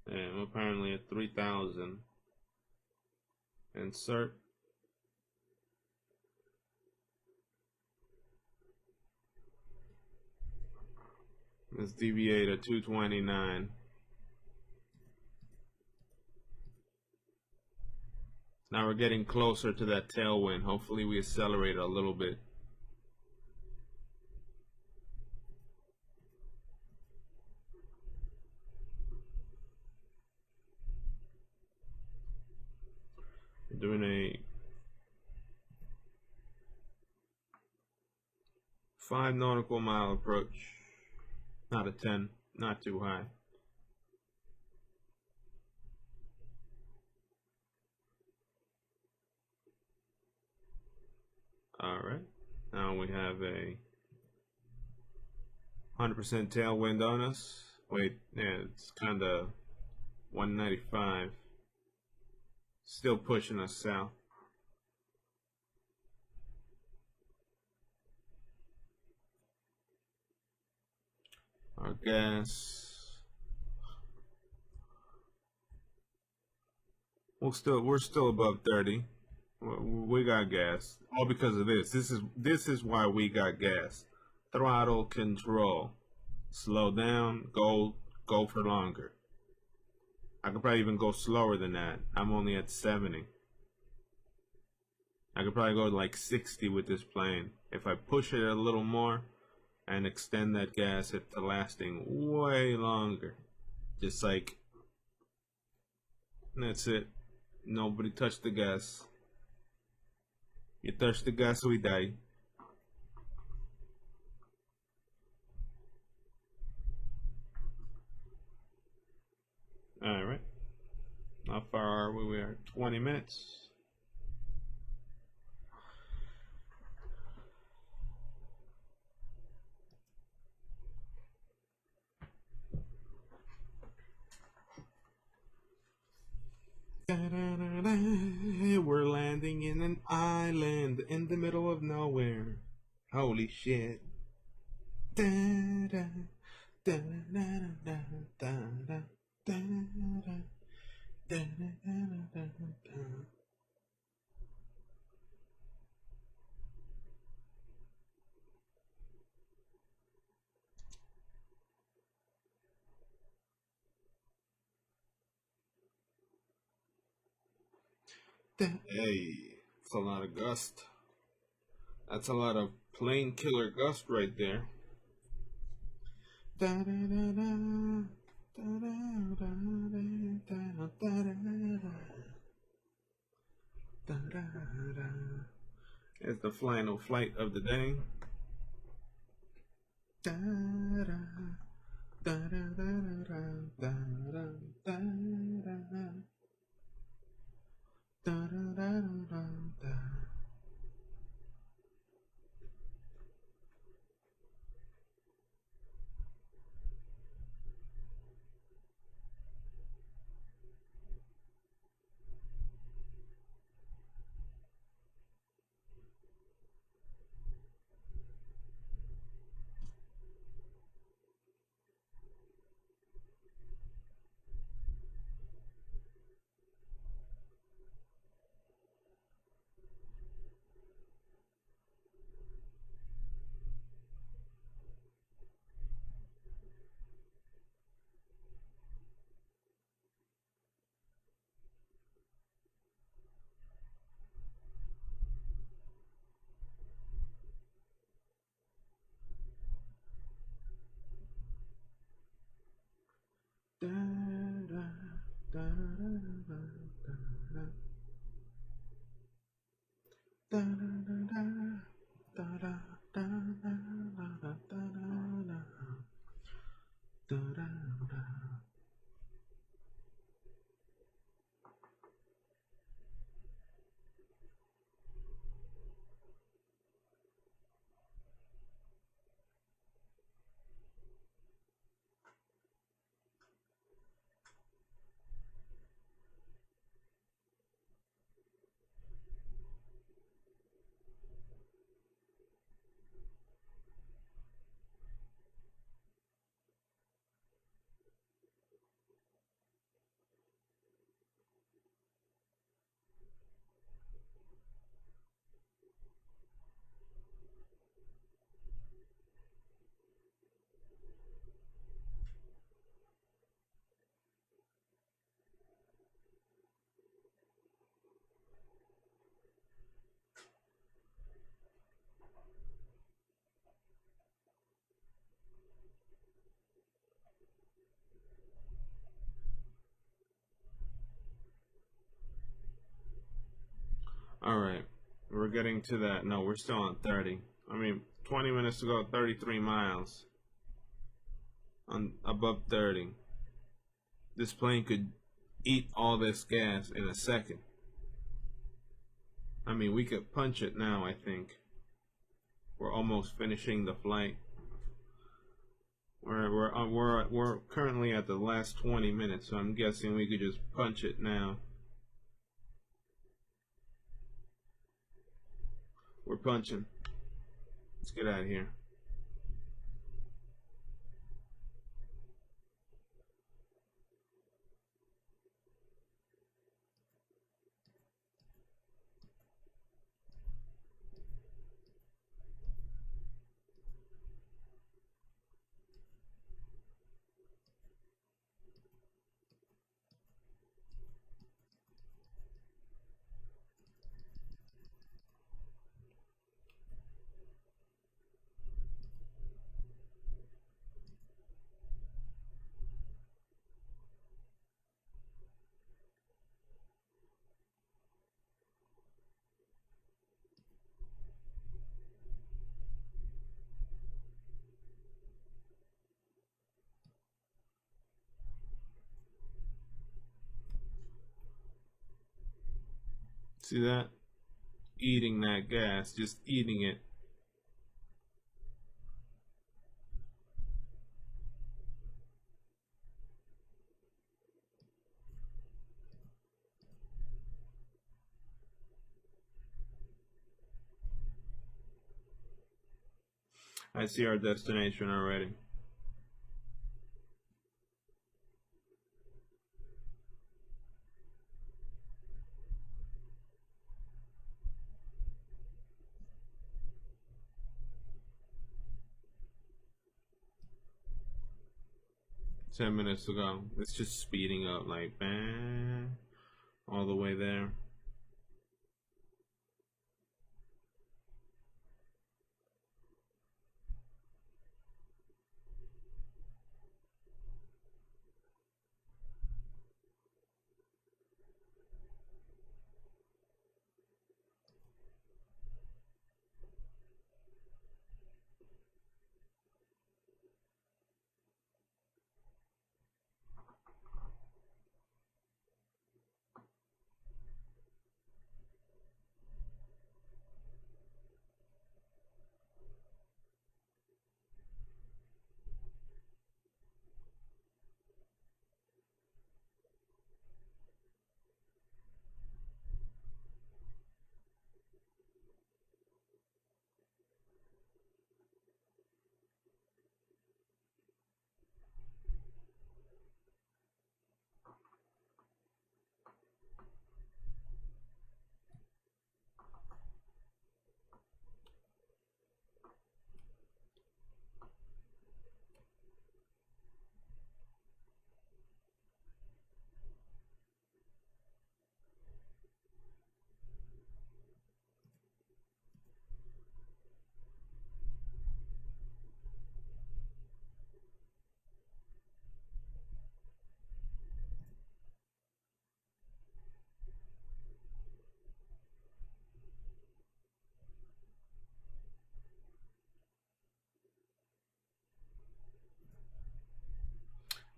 Yeah, I'm apparently at 3,000. Insert. Let's deviate at 229. Now we're getting closer to that tailwind. Hopefully we accelerate a little bit. We're doing a 5 nautical mile approach. Not a 10, not too high. Alright, now we have a 100% tailwind on us. Wait, yeah, it's kind of 195. Still pushing us south. Our gas. We're still above 30. We got gas. All because of this. This is why we got gas. Throttle control. Slow down, go for longer. I could probably even go slower than that. I'm only at 70. I could probably go like 60 with this plane. If I push it a little more and extend that gas to lasting way longer. Just like, that's it. Nobody touched the gas. You touch the gas, we die. Alright. How far are we? We are 20 minutes. We're landing in an island in the middle of nowhere. Holy shit. Hey, that's a lot of gust. That's a lot of plane killer gust right there. It's the final flight of the day. All right, we're getting to that. No, we're still on 30. I mean, 20 minutes to go, 33 miles on above 30. This plane could eat all this gas in a second. I mean, we could punch it now, I think. We're almost finishing the flight. We're currently at the last 20 minutes, so I'm guessing we could just punch it now. We're punching. Let's get out of here. See that? Eating that gas, just eating it. I see our destination already. Ten minutes to go. It's just speeding up like bang, all the way there.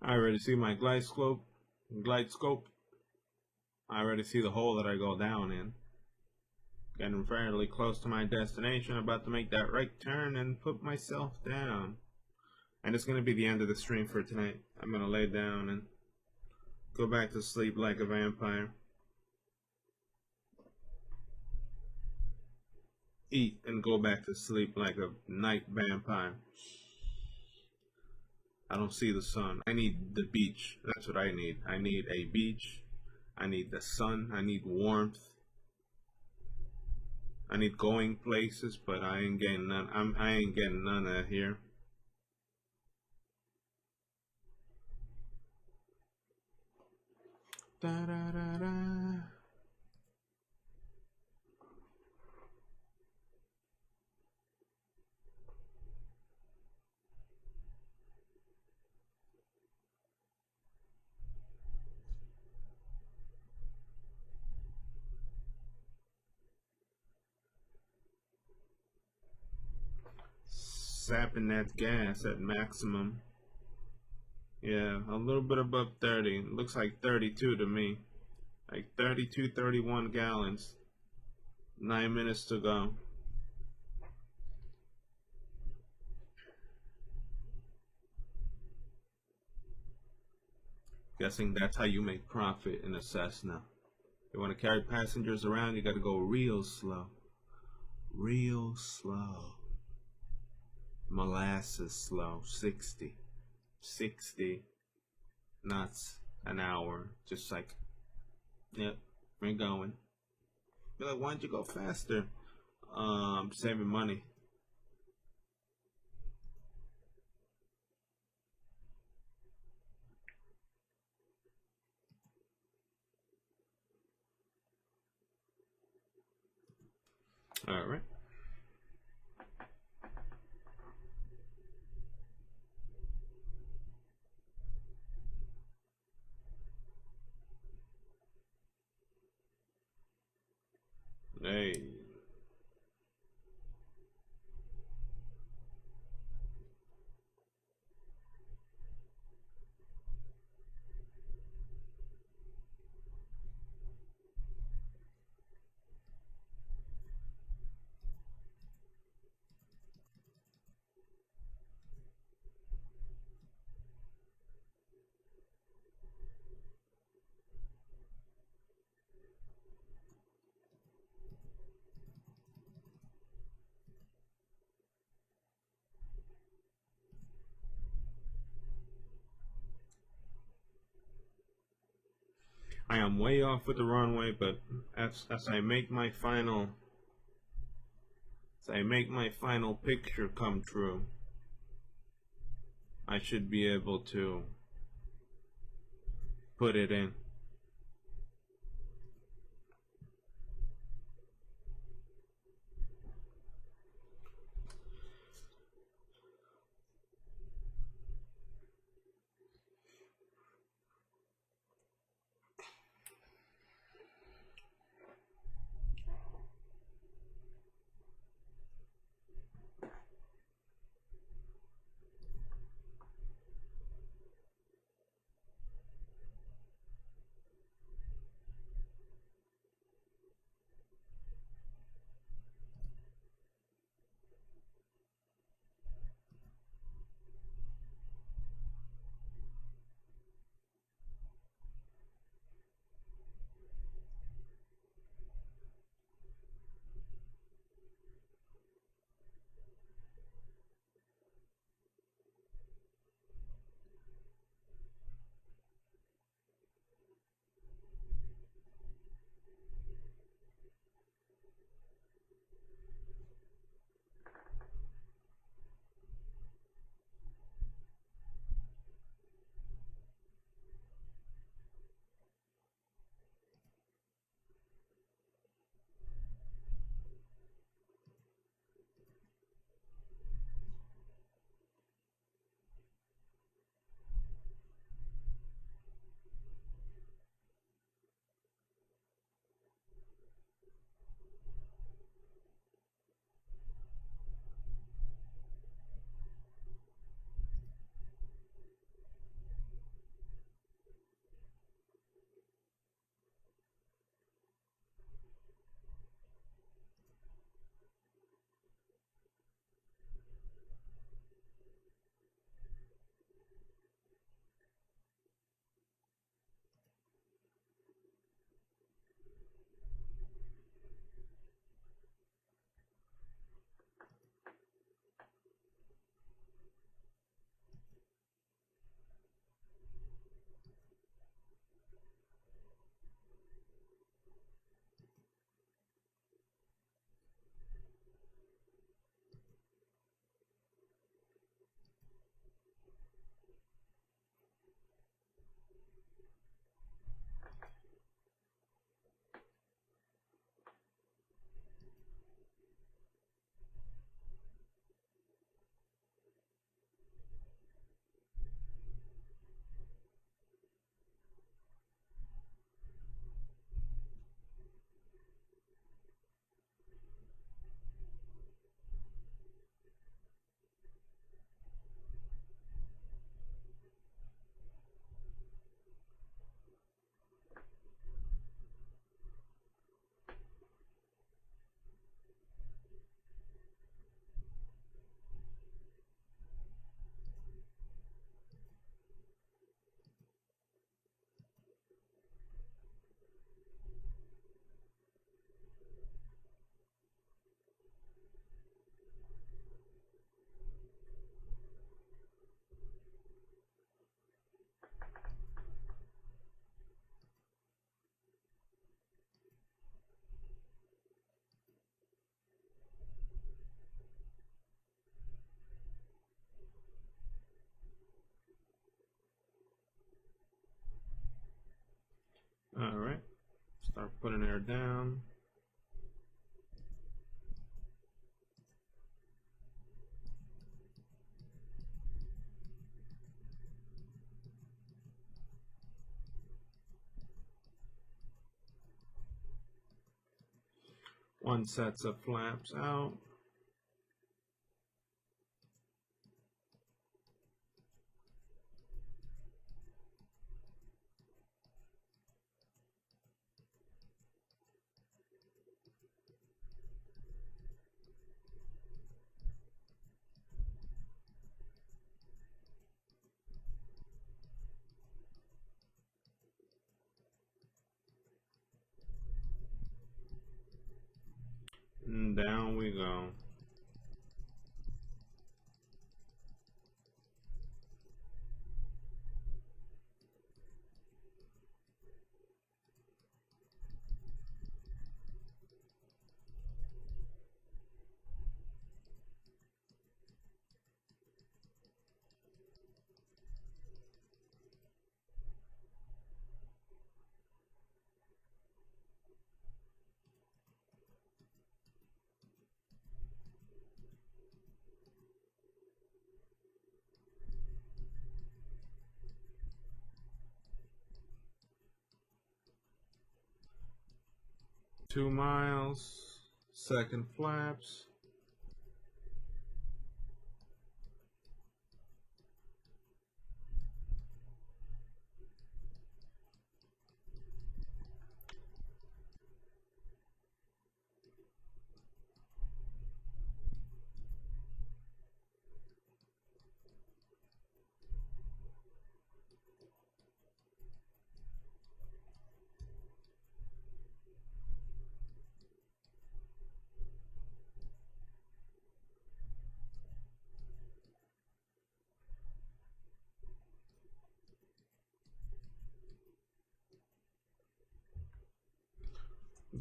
I already see my glide scope. I already see the hole that I go down in. Getting fairly close to my destination, about to make that right turn and put myself down. And it's going to be the end of the stream for tonight. I'm going to lay down and go back to sleep like a vampire. Eat and go back to sleep like a night vampire. I don't see the sun. I need the beach. That's what I need. I need a beach. I need the sun. I need warmth. I need going places, but I ain't getting none. I ain't getting none of here. Da da da da. Sapping that gas at maximum. Yeah, a little bit above 30. It looks like 32 to me. Like 32, 31 gallons. 9 minutes to go. Guessing that's how you make profit in a Cessna. You want to carry passengers around, you got to go real slow. Real slow. Molasses slow. 60 knots an hour. Just like, yep, we're going. You're like, why don't you go faster? Saving money. All right. Hey. I am way off with the runway, but as I make my final picture come true, I should be able to put it in. putting her down. One sets of flaps out. And down we go. Two miles, second flaps.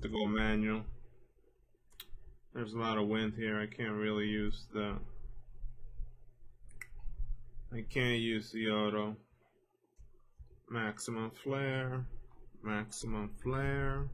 To go manual. There's a lot of wind here. I can't really use the auto. Maximum flare, maximum flare.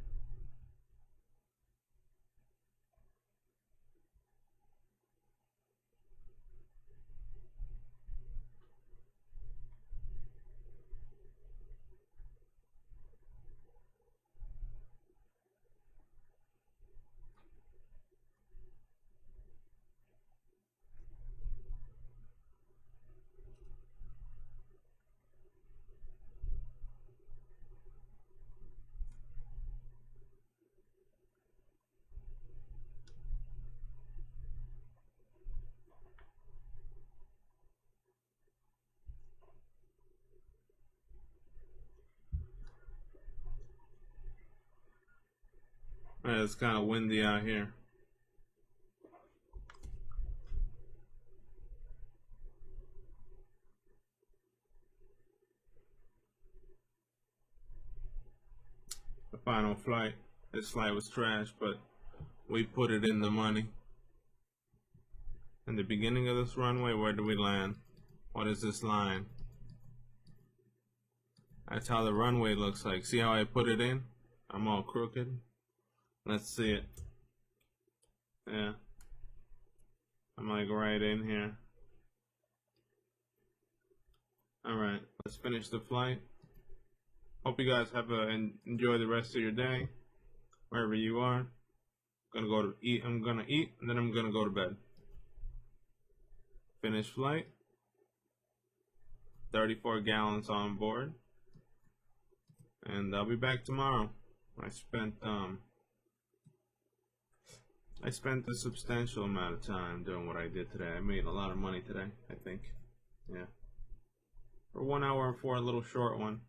It's kind of windy out here. The final flight. This flight was trash, but we put it in the money. In the beginning of this runway, where do we land? What is this line? That's how the runway looks like. See how I put it in? I'm all crooked. Let's see it. Yeah. I'm like right in here. Alright, let's finish the flight. Hope you guys have enjoy the rest of your day, wherever you are. I'm gonna eat, and then I'm gonna go to bed. Finish flight. 34 gallons on board. And I'll be back tomorrow. I spent a substantial amount of time doing what I did today. I made a lot of money today, I think. Yeah. For 1 hour and 4, a little short one.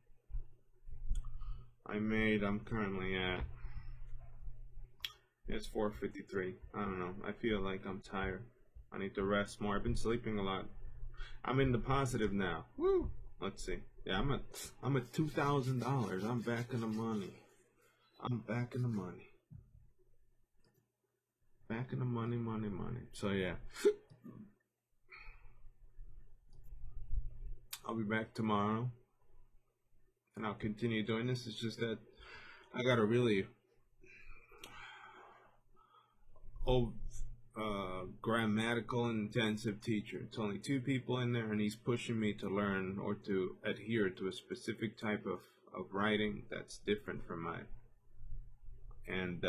I'm currently at, it's 4:53. I don't know. I feel like I'm tired. I need to rest more. I've been sleeping a lot. I'm in the positive now. Woo! Let's see. Yeah, I'm at $2,000. I'm back in the money. I'm back in the money. Back in the money. So yeah. I'll be back tomorrow. And I'll continue doing this. It's just that I gotta really oh, grammatical intensive teacher. It's only two people in there, and he's pushing me to learn or to adhere to a specific type of writing that's different from mine. And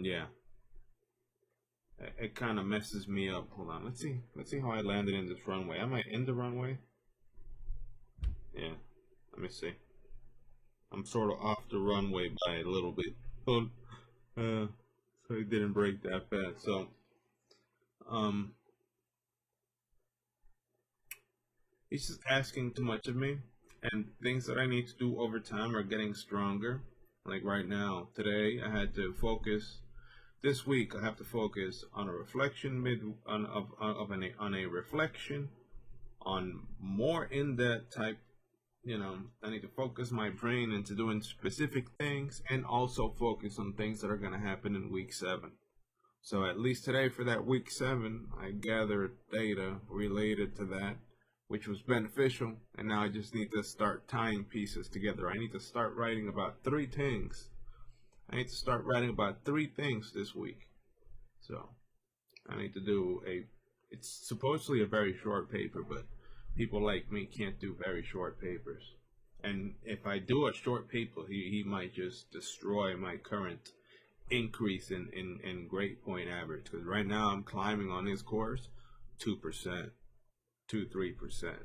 yeah, it kind of messes me up. Hold on, let's see. Let's see how I landed in this runway. Am I in the runway? Yeah. Let me see. I'm sort of off the runway by a little bit. So, so it didn't break that fast. So, um, he's just asking too much of me, and things that I need to do over time are getting stronger. Like right now, today I had to focus. This week I have to focus on a reflection on a reflection on more in that type. I need to focus my brain into doing specific things and also focus on things that are going to happen in week 7. So at least today for that week 7, I gathered data related to that, which was beneficial. And now I just need to start tying pieces together. I need to start writing about 3 things. I need to start writing about 3 things this week. So I need to do it's supposedly a very short paper, but people like me can't do very short papers. And if I do a short paper, he might just destroy my current increase in grade point average. Because right now I'm climbing on his course 2%, 2-3%.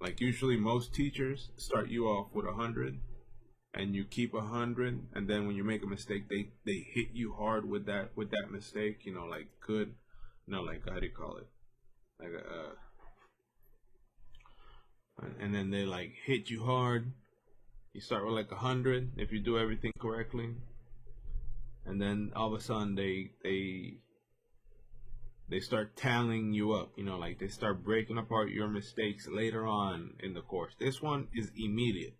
Like usually most teachers start you off with 100 and you keep 100, and then when you make a mistake, they hit you hard with that mistake. Like how do you call it? Like and then they like hit you hard. You start with like 100 if you do everything correctly, and then all of a sudden they start tallying you up. Like they start breaking apart your mistakes later on in the course. This one is immediate.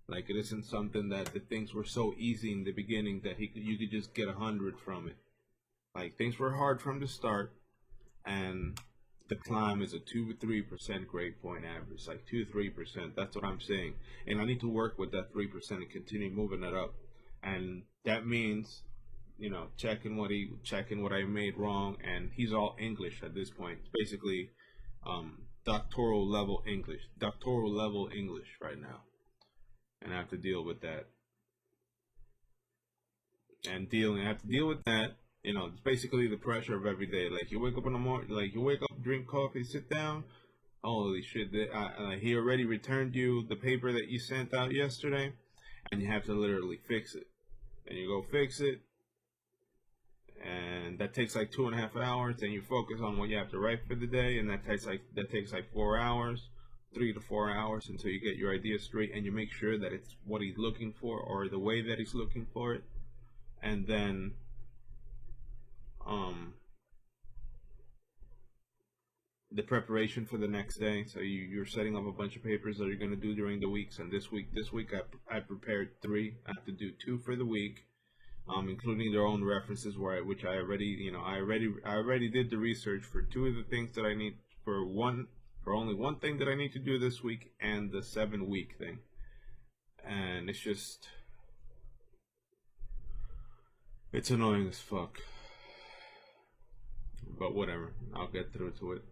Like it isn't something that the things were so easy in the beginning that you could just get 100 from it. Like things were hard from the start, and the climb is a 2-3% grade point average, like 2-3%. That's what I'm saying, and I need to work with that 3% and continue moving it up. And that means, checking what I made wrong. And he's all English at this point. It's basically doctoral level English right now, and I have to deal with that. I have to deal with that. It's basically the pressure of every day. Like you wake up in the morning, like you wake up, drink coffee, sit down. Holy shit! He already returned you the paper that you sent out yesterday, and you have to literally fix it. And you go fix it, and that takes like 2.5 hours. And you focus on what you have to write for the day, and that takes like 4 hours, 3 to 4 hours until you get your idea straight, and you make sure that it's what he's looking for or the way that he's looking for it, and then the preparation for the next day. So you're setting up a bunch of papers that you're going to do during the weeks. And this week I prepared 3. I have to do 2 for the week, including their own references, which I already did the research for 2 of the things that I need for only one thing that I need to do this week, and the 7-week thing. And it's annoying as fuck. But whatever, I'll get through to it.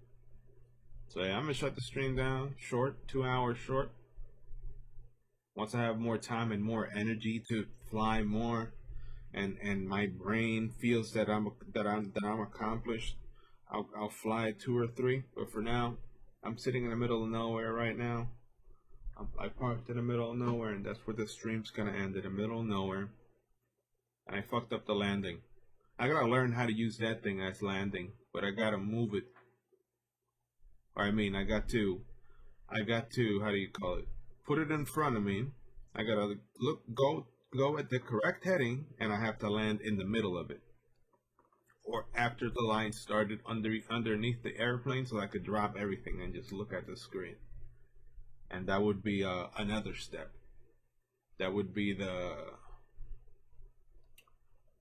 So yeah, I'm gonna shut the stream down. Short, 2 hours short. Once I have more time and more energy to fly more, and my brain feels that I'm accomplished, I'll fly 2 or 3. But for now, I'm sitting in the middle of nowhere right now. I parked in the middle of nowhere, and that's where the stream's gonna end, in the middle of nowhere. And I fucked up the landing. I gotta learn how to use that thing as landing, but I gotta move it. Or I got to, how do you call it? Put it in front of me. I gotta go at the correct heading, and I have to land in the middle of it, or after the line started underneath the airplane, so I could drop everything and just look at the screen. And that would be another step. That would be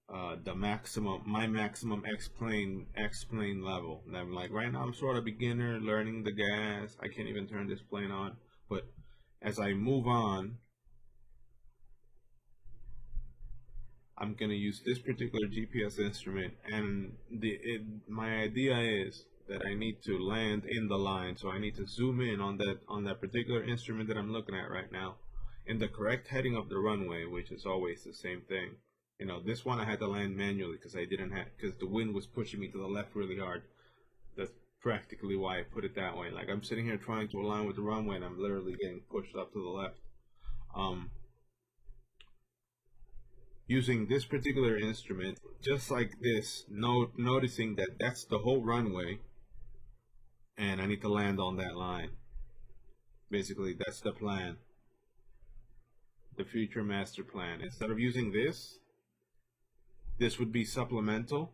my maximum X-plane level. And I'm like, right now I'm sort of beginner, learning the gas. I can't even turn this plane on. But as I move on, I'm gonna use this particular GPS instrument, and my idea is that I need to land in the line, so I need to zoom in on that particular instrument that I'm looking at right now, in the correct heading of the runway, which is always the same thing. You know, this one I had to land manually because because the wind was pushing me to the left really hard. That's practically why I put it that way. Like I'm sitting here trying to align with the runway, and I'm literally getting pushed up to the left. Using this particular instrument, just like this, noticing that that's the whole runway, and I need to land on that line. Basically, that's the plan, the future master plan. Instead of using this would be supplemental.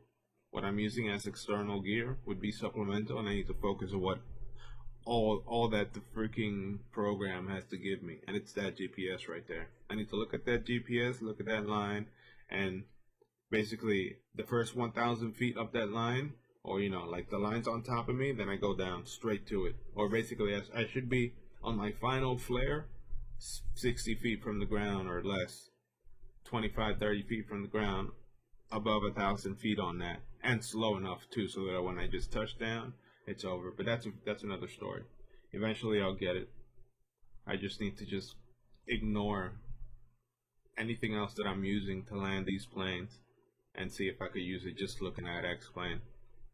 What I'm using as external gear would be supplemental, and I need to focus on what all that the freaking program has to give me, and it's that GPS right there. I need to look at that GPS, look at that line, and basically the first 1,000 feet up that line, or you know, like the line's on top of me, then I go down straight to it. Or basically, I should be on my final flare 60 feet from the ground or less, 25, 30 feet from the ground, above 1,000 feet on that, and slow enough too, so that when I just touch down, it's over. But that's another story. Eventually I'll get it. I just need to just ignore anything else that I'm using to land these planes and see if I could use it just looking at X-plane,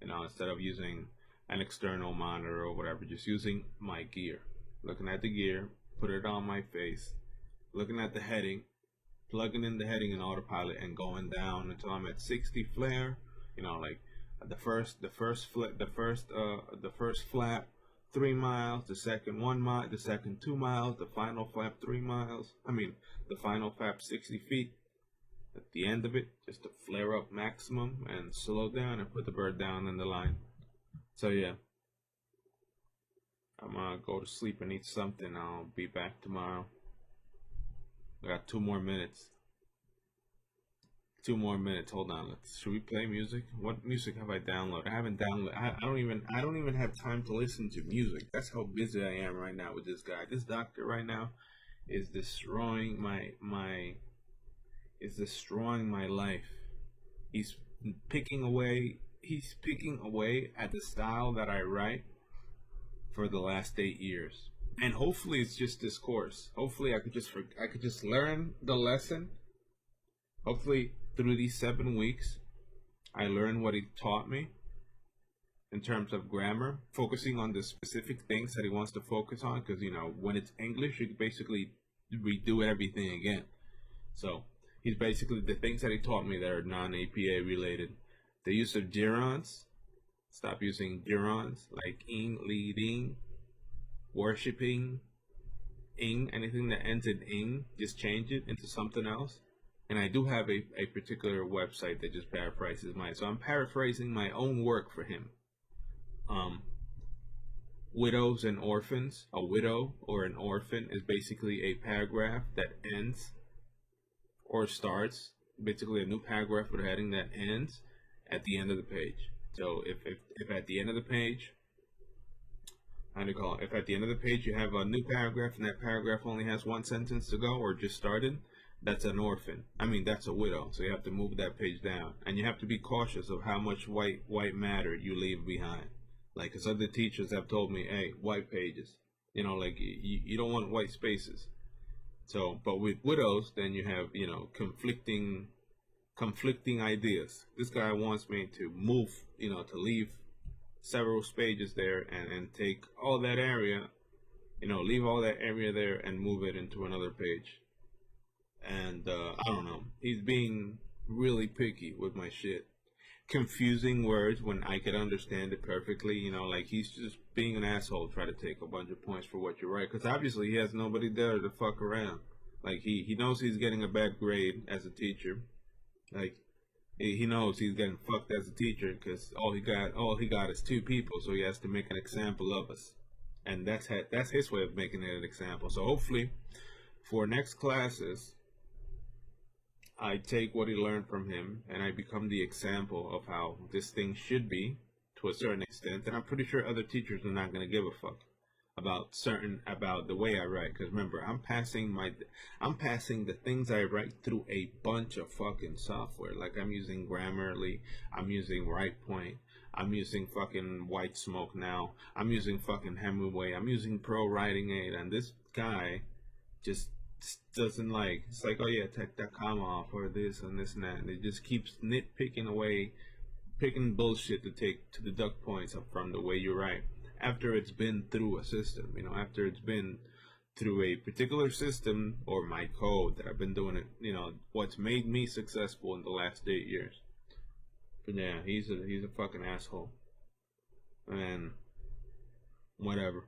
you know, instead of using an external monitor or whatever, just using my gear, looking at the gear, put it on my face, looking at the heading, plugging in the heading in autopilot, and going down until I'm at 60 flare. You know, like the first flap 3 miles, the second 1 mile, the second 2 miles, the final flap 3 miles. I mean, the final flap 60 feet. At the end of it, just to flare up maximum and slow down and put the bird down in the line. So yeah, I'm gonna go to sleep and eat something. I'll be back tomorrow. I got 2 more minutes. 2 more minutes. Hold on. Should we play music? What music have I downloaded? I haven't downloaded. I don't even have time to listen to music. That's how busy I am right now with this guy. This doctor right now is destroying my life. He's picking away at the style that I write for the last 8 years. And hopefully it's just this course. Hopefully I could just learn the lesson. Hopefully through these 7 weeks I learn what he taught me in terms of grammar, focusing on the specific things that he wants to focus on, because you know, when it's English you basically redo everything again. So he's basically the things that he taught me that are non-APA related. The use of gerunds. Stop using gerunds like ing, leading, worshipping, ing, anything that ends in ing, just change it into something else. And I do have a particular website that just paraphrases mine. So I'm paraphrasing my own work for him. Widows and orphans. A widow or an orphan is basically a paragraph that ends or starts, basically a new paragraph with a heading that ends at the end of the page. So if at the end of the page, how do you call it? If at the end of the page you have a new paragraph and that paragraph only has 1 sentence to go or just started, that's an orphan. I mean, that's a widow. So you have to move that page down, and you have to be cautious of how much white matter you leave behind. Like, because other teachers have told me, hey, white pages. You know, like you don't want white spaces. So, but with widows, then you have, you know, conflicting ideas. This guy wants me to move, you know, to leave several pages there and take all that area, you know, leave all that area there and move it into another page. And I don't know, he's being really picky with my shit, confusing words when I could understand it perfectly. You know, like he's just being an asshole, try to take a bunch of points for what you write, because obviously he has nobody there to fuck around. Like he knows he's getting a bad grade as a teacher. Like he knows he's getting fucked as a teacher because all he got is 2 people, so he has to make an example of us, and that's his way of making it an example. So hopefully for next classes I take what he learned from him and I become the example of how this thing should be to a certain extent. And I'm pretty sure other teachers are not going to give a fuck. about the way I write. Because remember, I'm passing the things I write through a bunch of fucking software. Like I'm using Grammarly, I'm using WritePoint, I'm using fucking White Smoke now, I'm using fucking Hemingway, I'm using Pro Writing Aid, and this guy just doesn't like. It's like, oh yeah, take that comma off or this and this and that, and it just keeps nitpicking away, picking bullshit to take to deduct points up from the way you write after it's been through a system, after it's been through a particular system or my code that I've been doing it, what's made me successful in the last 8 years. But yeah, he's a fucking asshole. And whatever.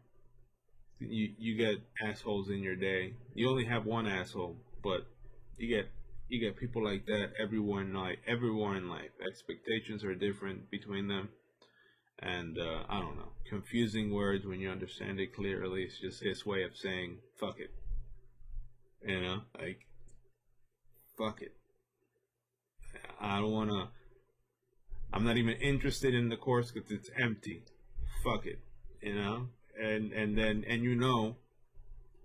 You get assholes in your day. You only have one asshole, but you get people like that everywhere in life. Expectations are different between them, and I don't know, confusing words when you understand it clearly. It's just his way of saying fuck it, like fuck it. I don't wanna. I'm not even interested in the course because it's empty. Fuck it, and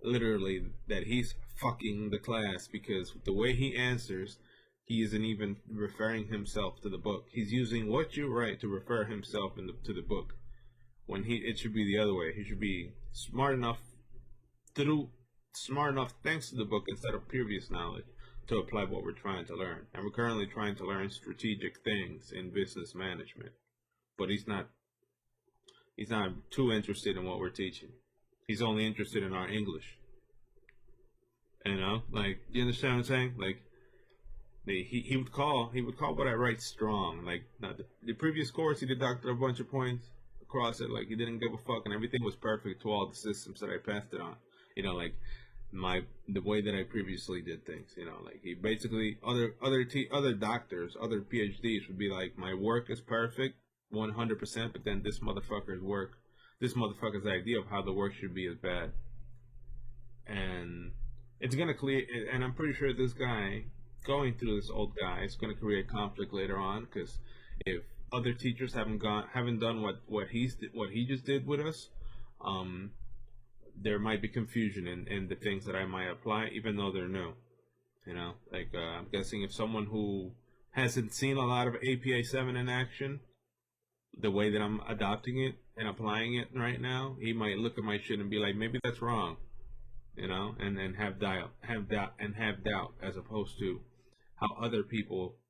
literally that he's fucking the class because the way he answers, he isn't even referring himself to the book. He's using what you write to refer himself to the book. When it should be the other way. He should be smart enough thanks to the book instead of previous knowledge to apply what we're trying to learn. And we're currently trying to learn strategic things in business management. But he's not too interested in what we're teaching. He's only interested in our English. Like, you understand what I'm saying? Like, he would call what I write strong. Like, the previous course, he deducted a bunch of points across it. Like, he didn't give a fuck, and everything was perfect to all the systems that I passed it on. Like the way that I previously did things. Like he basically other doctors, other PhDs would be like, my work is perfect, 100%, but then this motherfucker's idea of how the work should be is bad, and it's gonna clear. And I'm pretty sure this guy going through this old guy is gonna create conflict later on because if other teachers haven't done what he just did with us, there might be confusion in the things that I might apply, even though they're new. Like I'm guessing if someone who hasn't seen a lot of APA 7 in action, the way that I'm adopting it and applying it right now, he might look at my shit and be like, maybe that's wrong, and then have doubt as opposed to how other people,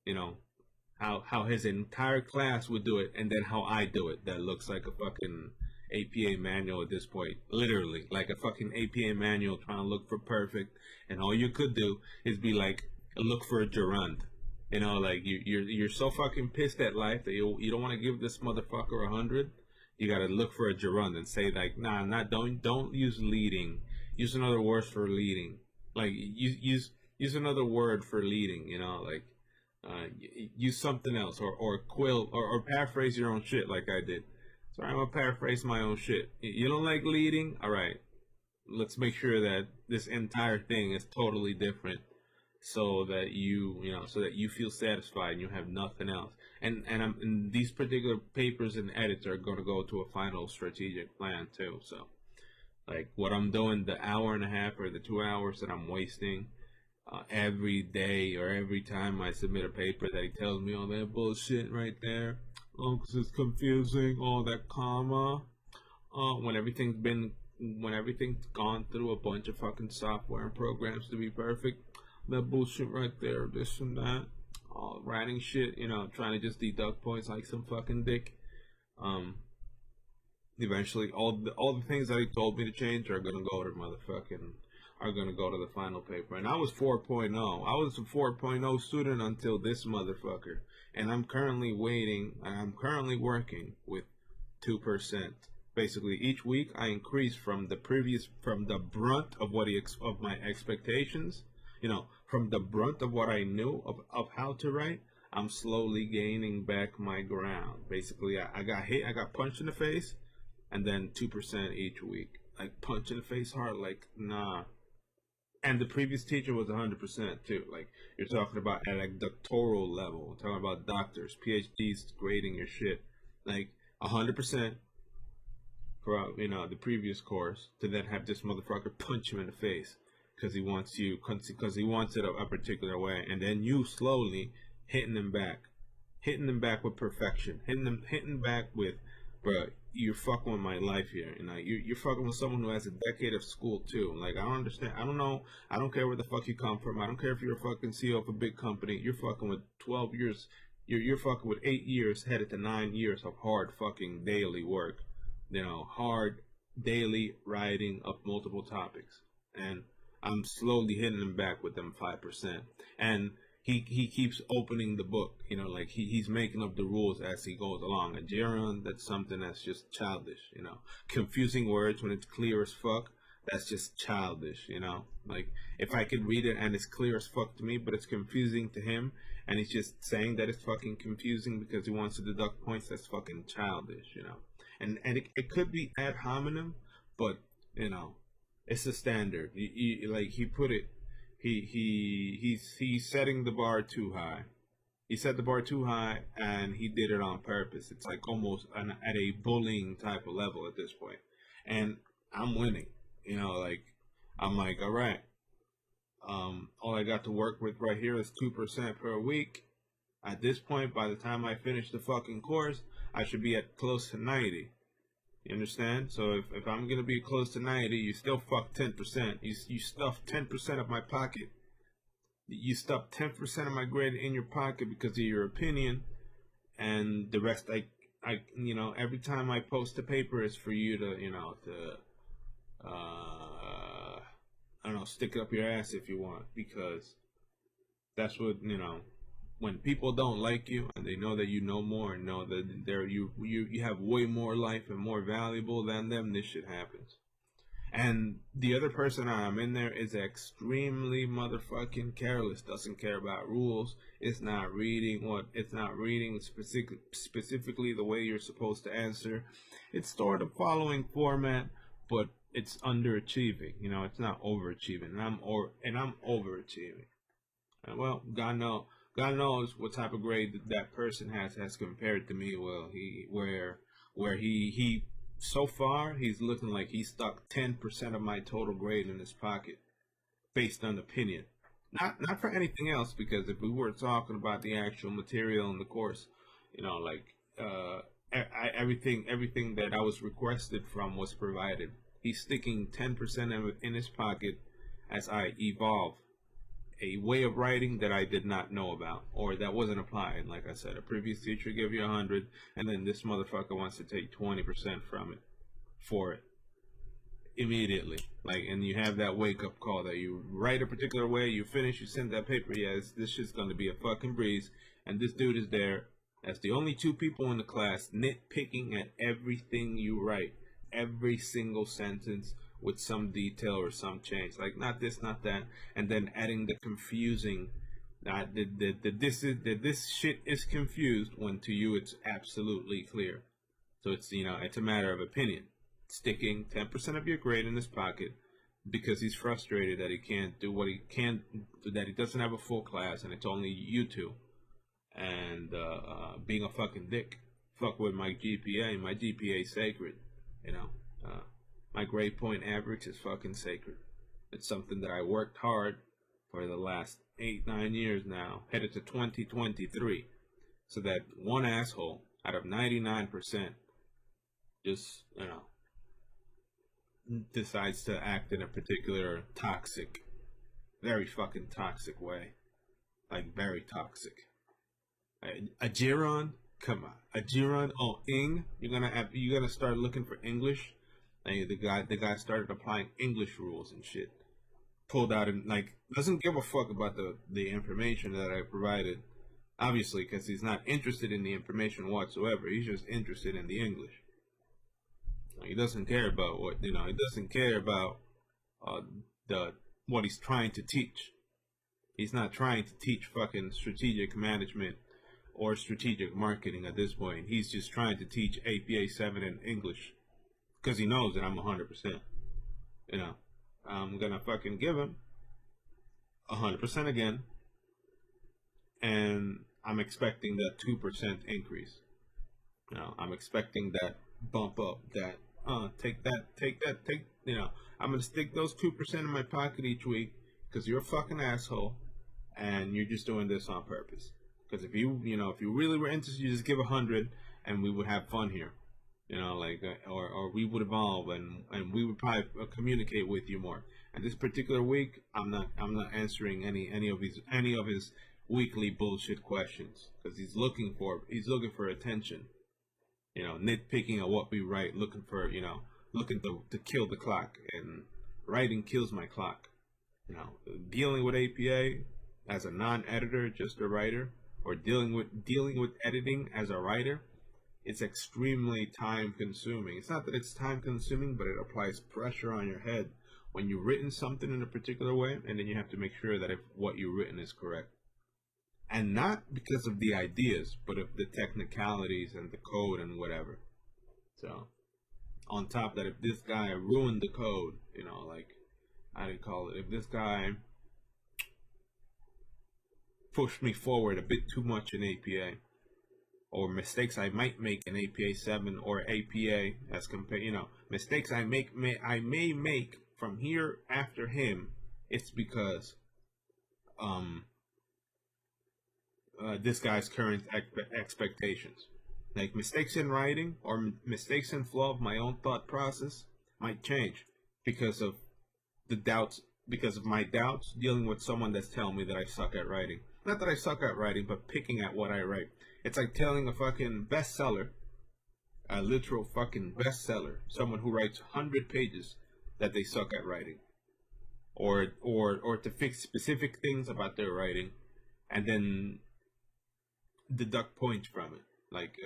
how his entire class would do it, and then how I do it. That looks like a fucking APA manual at this point, literally like a fucking APA manual trying to look for perfect, and all you could do is be like, look for a gerund. Like you're so fucking pissed at life that you don't want to give this motherfucker 100. You gotta look for a gerund and say like, nah, don't use leading. Use another word for leading. Like use another word for leading. Like use something else or quill or paraphrase your own shit like I did. So I'm gonna paraphrase my own shit. You don't like leading? All right, let's make sure that this entire thing is totally different, so that you feel satisfied and you have nothing else. And these particular papers and edits are gonna go to a final strategic plan too. So, like what I'm doing, the hour and a half or the 2 hours that I'm wasting every day or every time I submit a paper that he tells me all that bullshit right there. Oh, 'cause it's confusing, all that comma. When everything's gone through a bunch of fucking software and programs to be perfect, that bullshit right there, this and that, writing shit, trying to just deduct points like some fucking dick. Eventually, all the things that he told me to change are gonna go to the final paper. And I was 4.0. I was a 4.0 student until this motherfucker. And I'm currently working with 2%. Basically, each week I increase from the brunt of of my expectations, from the brunt of what I knew of how to write. I'm slowly gaining back my ground. Basically, I got hit, I got punched in the face, and then 2% each week. Like, punch in the face hard, like, nah. And the previous teacher was 100% too. Like, you're talking about at a doctoral level. We're talking about doctors, PhDs grading your shit. Like, 100%. for the previous course to then have this motherfucker punch you in the face because he wants it a particular way, and then you slowly hitting them back with perfection, hitting back with, bro, you're fucking with my life here, you're fucking with someone who has a decade of school too. Like, I don't understand. I don't know. I don't care where the fuck you come from. I don't care if you're a fucking CEO of a big company. You're fucking with 12 years. You're fucking with 8 years headed to 9 years of hard fucking daily work. Hard daily writing of multiple topics, and I'm slowly hitting him back with them 5%. And he keeps opening the book, like he's making up the rules as he goes along. And Jiron, that's something that's just childish, confusing words when it's clear as fuck. That's just childish, like, if I could read it and it's clear as fuck to me, but it's confusing to him, and he's just saying that it's fucking confusing because he wants to deduct points, that's fucking childish, and it could be ad hominem, but it's a standard. Like he put it, he's setting the bar too high. He set the bar too high, and he did it on purpose. It's like almost at a bullying type of level at this point, and I'm winning. Like, I'm like, all right. All I got to work with right here is 2% per week. At this point, by the time I finish the fucking course, I should be at close to 90. You understand? So if I'm gonna be close to 90, you still fuck 10%. You stuff 10% of my pocket. You stuff 10% of my grade in your pocket because of your opinion, and the rest, I every time I post a paper is for you to I don't know, stick it up your ass if you want, because that's what, when people don't like you and they know that you know more and know that you have way more life and more valuable than them, this shit happens. And the other person I'm in there is extremely motherfucking careless, doesn't care about rules, it's not reading specifically the way you're supposed to answer. It's sort of following format, but it's underachieving, it's not overachieving, and I'm overachieving. And well, God knows what type of grade that person has compared to me. Well, he so far he's looking like he stuck 10% of my total grade in his pocket, based on opinion, not for anything else. Because if we were talking about the actual material in the course, everything that I was requested from was provided. He's sticking 10% of it in his pocket as I evolve a way of writing that I did not know about, or that wasn't applied. Like I said, a previous teacher gave you 100, and then this motherfucker wants to take 20% from it for it immediately. Like, and you have that wake up call that you write a particular way, you finish, you send that paper. Yes, this shit's gonna be a fucking breeze, and this dude is there as the only two people in the class nitpicking at everything you write. Every single sentence with some detail or some change, like not this, not that, and then adding the confusing. This shit is confused, when to you it's absolutely clear. So it's it's a matter of opinion. Sticking 10% of your grade in his pocket because he's frustrated that he can't do what he can, that he doesn't have a full class and it's only you two, and being a fucking dick. Fuck with my GPA. My GPA is sacred. My grade point average is fucking sacred. It's something that I worked hard for the last 8-9 years now, headed to 2023, so that one asshole out of 99% just, decides to act in a particular toxic, very fucking toxic way. Like, very toxic. A Jiron? Come on, a Jiron? Oh, you're gonna start looking for English. And the guy started applying English rules and shit. Pulled out and doesn't give a fuck about the information that I provided. Obviously, because he's not interested in the information whatsoever. He's just interested in the English. He doesn't care about what He doesn't care about what he's trying to teach. He's not trying to teach fucking strategic management or strategic marketing at this point. He's just trying to teach APA 7 in English, because he knows that I'm 100%. I'm gonna fucking give him 100% again, and I'm expecting that 2% increase. I'm expecting that bump up, that take that, I'm gonna stick those 2% in my pocket each week because you're a fucking asshole and you're just doing this on purpose. Because if you really were interested, you just give 100 and we would have fun here. Or we would evolve and we would probably communicate with you more. And this particular week, I'm not answering any of his weekly bullshit questions because he's looking for attention. Nitpicking at what we write, looking to kill the clock, and writing kills my clock. Dealing with APA as a non-editor, just a writer, or dealing with editing as a writer. It's extremely time consuming. It's not that it's time consuming, but it applies pressure on your head when you've written something in a particular way, and then you have to make sure that if what you've written is correct. And not because of the ideas, but of the technicalities and the code and whatever. So, on top of that, if this guy ruined the code, if this guy pushed me forward a bit too much in APA, or mistakes I might make in APA 7 or APA as compared, mistakes I may make from here after him, it's because this guy's current expectations. Like mistakes in writing or mistakes in flow of my own thought process might change because of my doubts dealing with someone that's telling me that I suck at writing. Not that I suck at writing, but picking at what I write. It's like telling a fucking bestseller, a literal fucking bestseller, someone who writes 100 pages, that they suck at writing, or to fix specific things about their writing, and then deduct points from it, like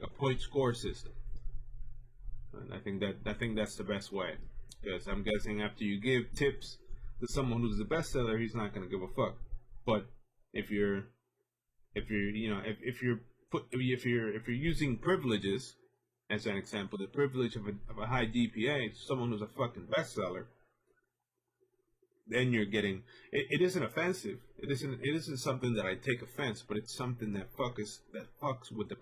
a point score system. And I think that's the best way, because I'm guessing after you give tips to someone who's the bestseller, he's not gonna give a fuck. But if you're using privileges as an example, the privilege of a high GPA to someone who's a fucking bestseller, then you're getting it isn't offensive. It isn't something that I take offense, but it's something that fucks with the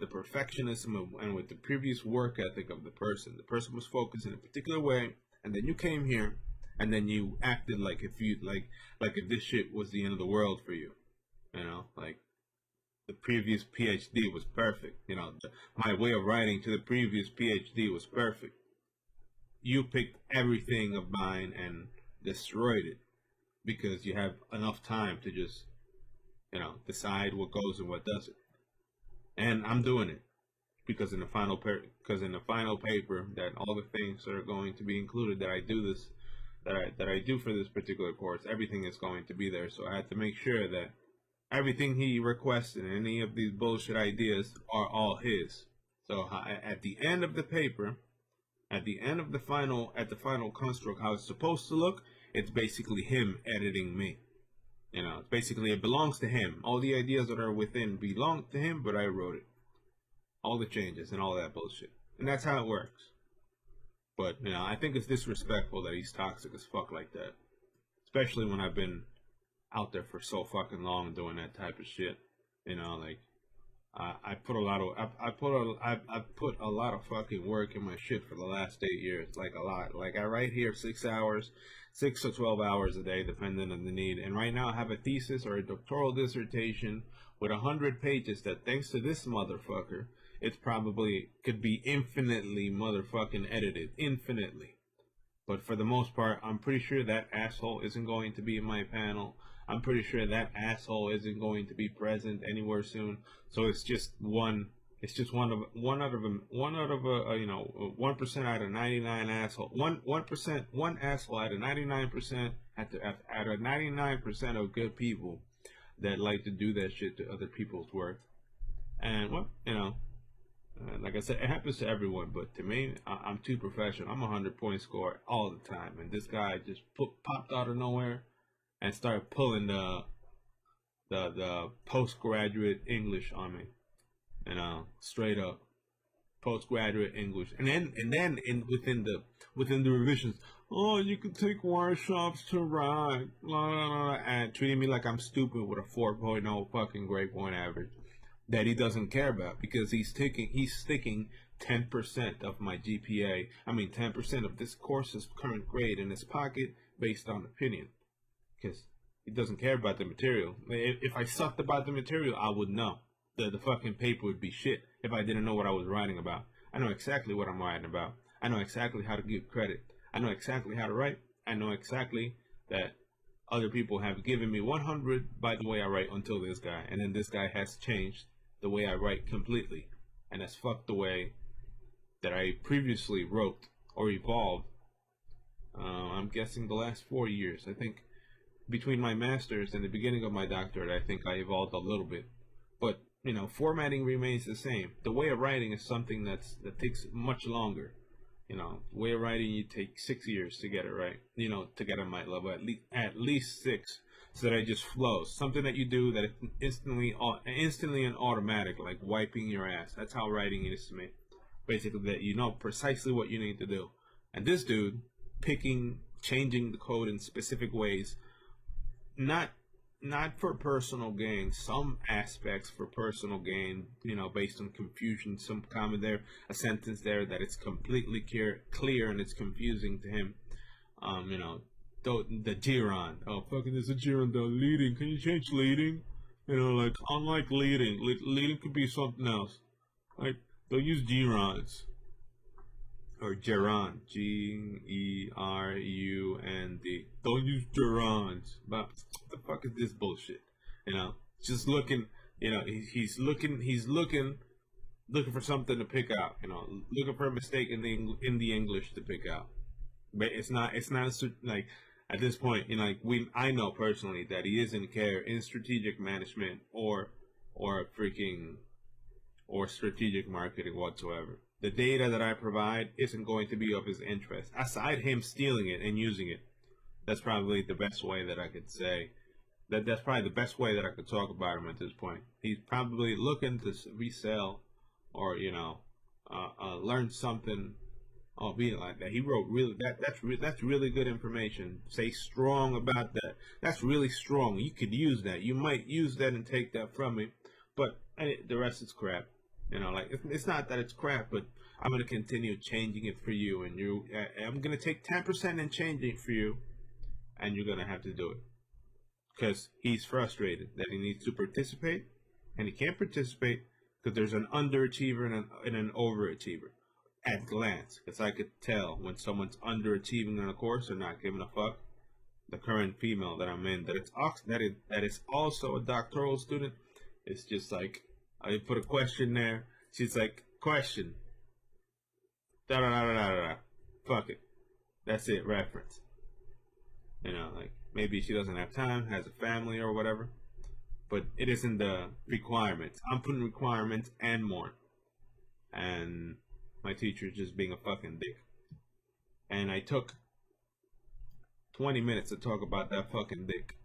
perfectionism and with the previous work ethic of the person. The person was focused in a particular way, and then you came here and then you acted like if this shit was the end of the world for you. Like the previous PhD was perfect. My way of writing to the previous PhD was perfect. You picked everything of mine and destroyed it because you have enough time to just, decide what goes and what doesn't. And I'm doing it because in the final paper, that all the things that are going to be included that I do for this particular course, everything is going to be there. So I had to make sure that everything he requested, any of these bullshit ideas, are all his. So at the end of the paper, at the final construct, how it's supposed to look, it's basically him editing me. It's basically, it belongs to him. All the ideas that are within belong to him, but I wrote it. All the changes and all that bullshit. And that's how it works. But, I think it's disrespectful that he's toxic as fuck like that. Especially when I've been out there for so fucking long doing that type of shit. I put a lot of fucking work in my shit for the last 8 years. Like a lot. Like I write here 6 to 12 hours a day, depending on the need. And right now I have a thesis or a doctoral dissertation with 100 pages that, thanks to this motherfucker, it probably could be infinitely motherfucking edited. Infinitely. But for the most part, I'm pretty sure that asshole isn't going to be in my panel. I'm pretty sure that asshole isn't going to be present anywhere soon. So it's just one out of 1% out of 99 asshole. 1% one asshole out of 99% out of 99% of good people that like to do that shit to other people's work. And like I said, it happens to everyone, but to me, I'm too professional. I'm a 100-point scorer all the time, and this guy just popped out of nowhere and started pulling the postgraduate English on me, straight up postgraduate English, and then within the revisions, you can take workshops to write, blah, blah, blah, and treating me like I'm stupid with a 4.0 fucking grade point average that he doesn't care about because he's sticking 10% of my GPA, 10% of this course's current grade in his pocket based on opinion. Because he doesn't care about the material. If I sucked about the material, I would know. The fucking paper would be shit if I didn't know what I was writing about. I know exactly what I'm writing about. I know exactly how to give credit. I know exactly how to write. I know exactly that other people have given me 100 by the way I write until this guy. And then this guy has changed the way I write completely. And has fucked the way that I previously wrote or evolved. I'm guessing the last 4 years. I think between my master's and the beginning of my doctorate, I think I evolved a little bit. But, formatting remains the same. The way of writing is something that takes much longer. The way of writing, you take 6 years to get it right. To get on my level, at least 6, so that it just flows. Something that you do that is instantly and automatic, like wiping your ass. That's how writing is to me. Basically, that you know precisely what you need to do. And this dude, changing the code in specific ways, not for personal gain, some aspects for personal gain, based on confusion, some comment there, a sentence there that it's completely clear and it's confusing to him. The gerund. Oh, fucking, there's a gerund though. Leading. Can you change leading? Unlike leading. Leading could be something else. Like, they'll use gerunds. Or gerund. Gerund. Don't use gerunds. But what the fuck is this bullshit? Just looking, he's looking for something to pick out, looking for a mistake in the English to pick out. But it's not like, at this point, I know personally that he doesn't care in strategic management or strategic marketing whatsoever. The data that I provide isn't going to be of his interest. Aside him stealing it and using it, that's probably the best way that I could say. That's probably the best way that I could talk about him at this point. He's probably looking to resell or, learn something. Oh, be like that. He wrote that's really good information. Say strong about that. That's really strong. You could use that. You might use that and take that from me. But the rest is crap. It's not that it's crap, but I'm going to continue changing it for you, and I'm going to take 10% and change it for you, and you're going to have to do it. Because he's frustrated that he needs to participate, and he can't participate because there's an underachiever and an overachiever at glance. Because I could tell when someone's underachieving on a course or not giving a fuck. The current female that I'm in, that is also a doctoral student, it's just like, I put a question there. She's like, question. Da da da da da da. Fuck it. That's it. Reference. Maybe she doesn't have time, has a family or whatever. But it isn't the requirements. I'm putting requirements and more. And my teacher's just being a fucking dick. And I took 20 minutes to talk about that fucking dick.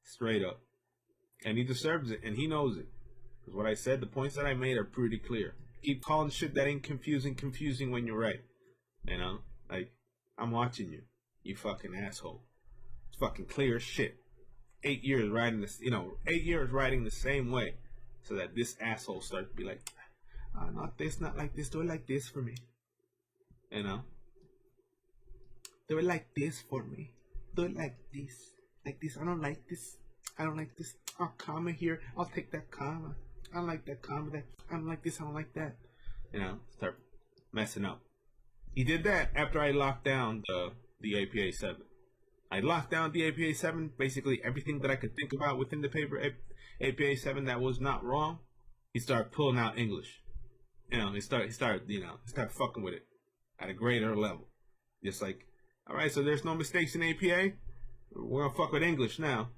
Straight up. And he deserves it, and he knows it. Because what I said, the points that I made are pretty clear. Keep calling shit that ain't confusing when you're right. I'm watching you, you fucking asshole. It's fucking clear as shit. 8 years writing this, 8 years writing the same way. So that this asshole starts to be like, not this, not like this, do it like this for me. Do it like this for me. Do it like this. Like this, I don't like this. I don't like this. I'll comma here. I'll take that comma. I don't like that comma. I don't like this. I don't like that. Start messing up. He did that after I locked down the APA 7. I locked down the APA 7. Basically, everything that I could think about within the paper APA 7 that was not wrong. He started pulling out English. He started fucking with it at a greater level. Just like, all right, so there's no mistakes in APA. We're gonna fuck with English now.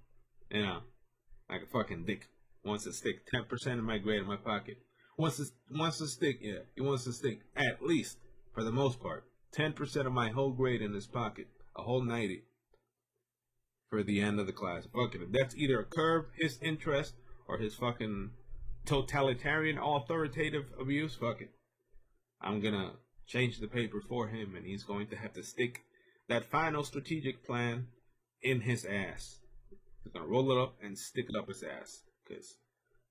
Like a fucking dick. Wants to stick 10% of my grade in my pocket. Wants to stick, yeah. He wants to stick at least, for the most part, 10% of my whole grade in his pocket. A whole 90 for the end of the class. Fuck it. If that's either a curb his interest or his fucking totalitarian authoritative abuse, fuck it. I'm gonna change the paper for him, and he's going to have to stick that final strategic plan in his ass. He's gonna roll it up and stick it up his ass, because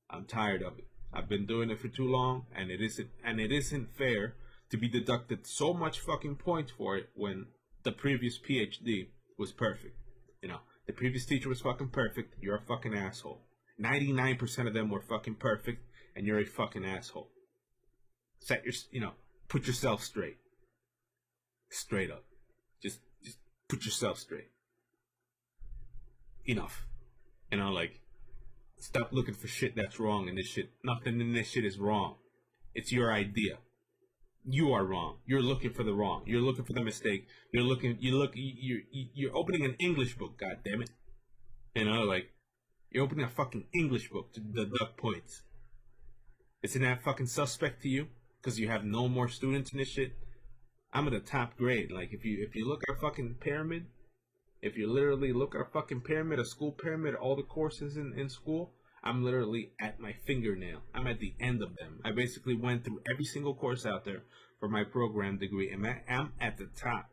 I'm tired of it. I've been doing it for too long, and it isn't fair to be deducted so much fucking points for it when the previous PhD was perfect. You know, the previous teacher was fucking perfect. You're a fucking asshole. 99% of them were fucking perfect, and you're a fucking asshole. Put yourself straight. Straight up. Just put yourself straight. Enough. Stop looking for shit that's wrong in this shit. Nothing in this shit is wrong. It's your idea. You are wrong. You're looking for the wrong. You're looking for the mistake. You're opening an English book, god damn it. You're opening a fucking English book to deduct points. Isn't that fucking suspect to you? Because you have no more students in this shit? I'm at the top grade. Like, if you look at a fucking pyramid, if you literally look at a fucking pyramid, a school pyramid, all the courses in school, I'm literally at my fingernail. I'm at the end of them. I basically went through every single course out there for my program degree, and I'm at the top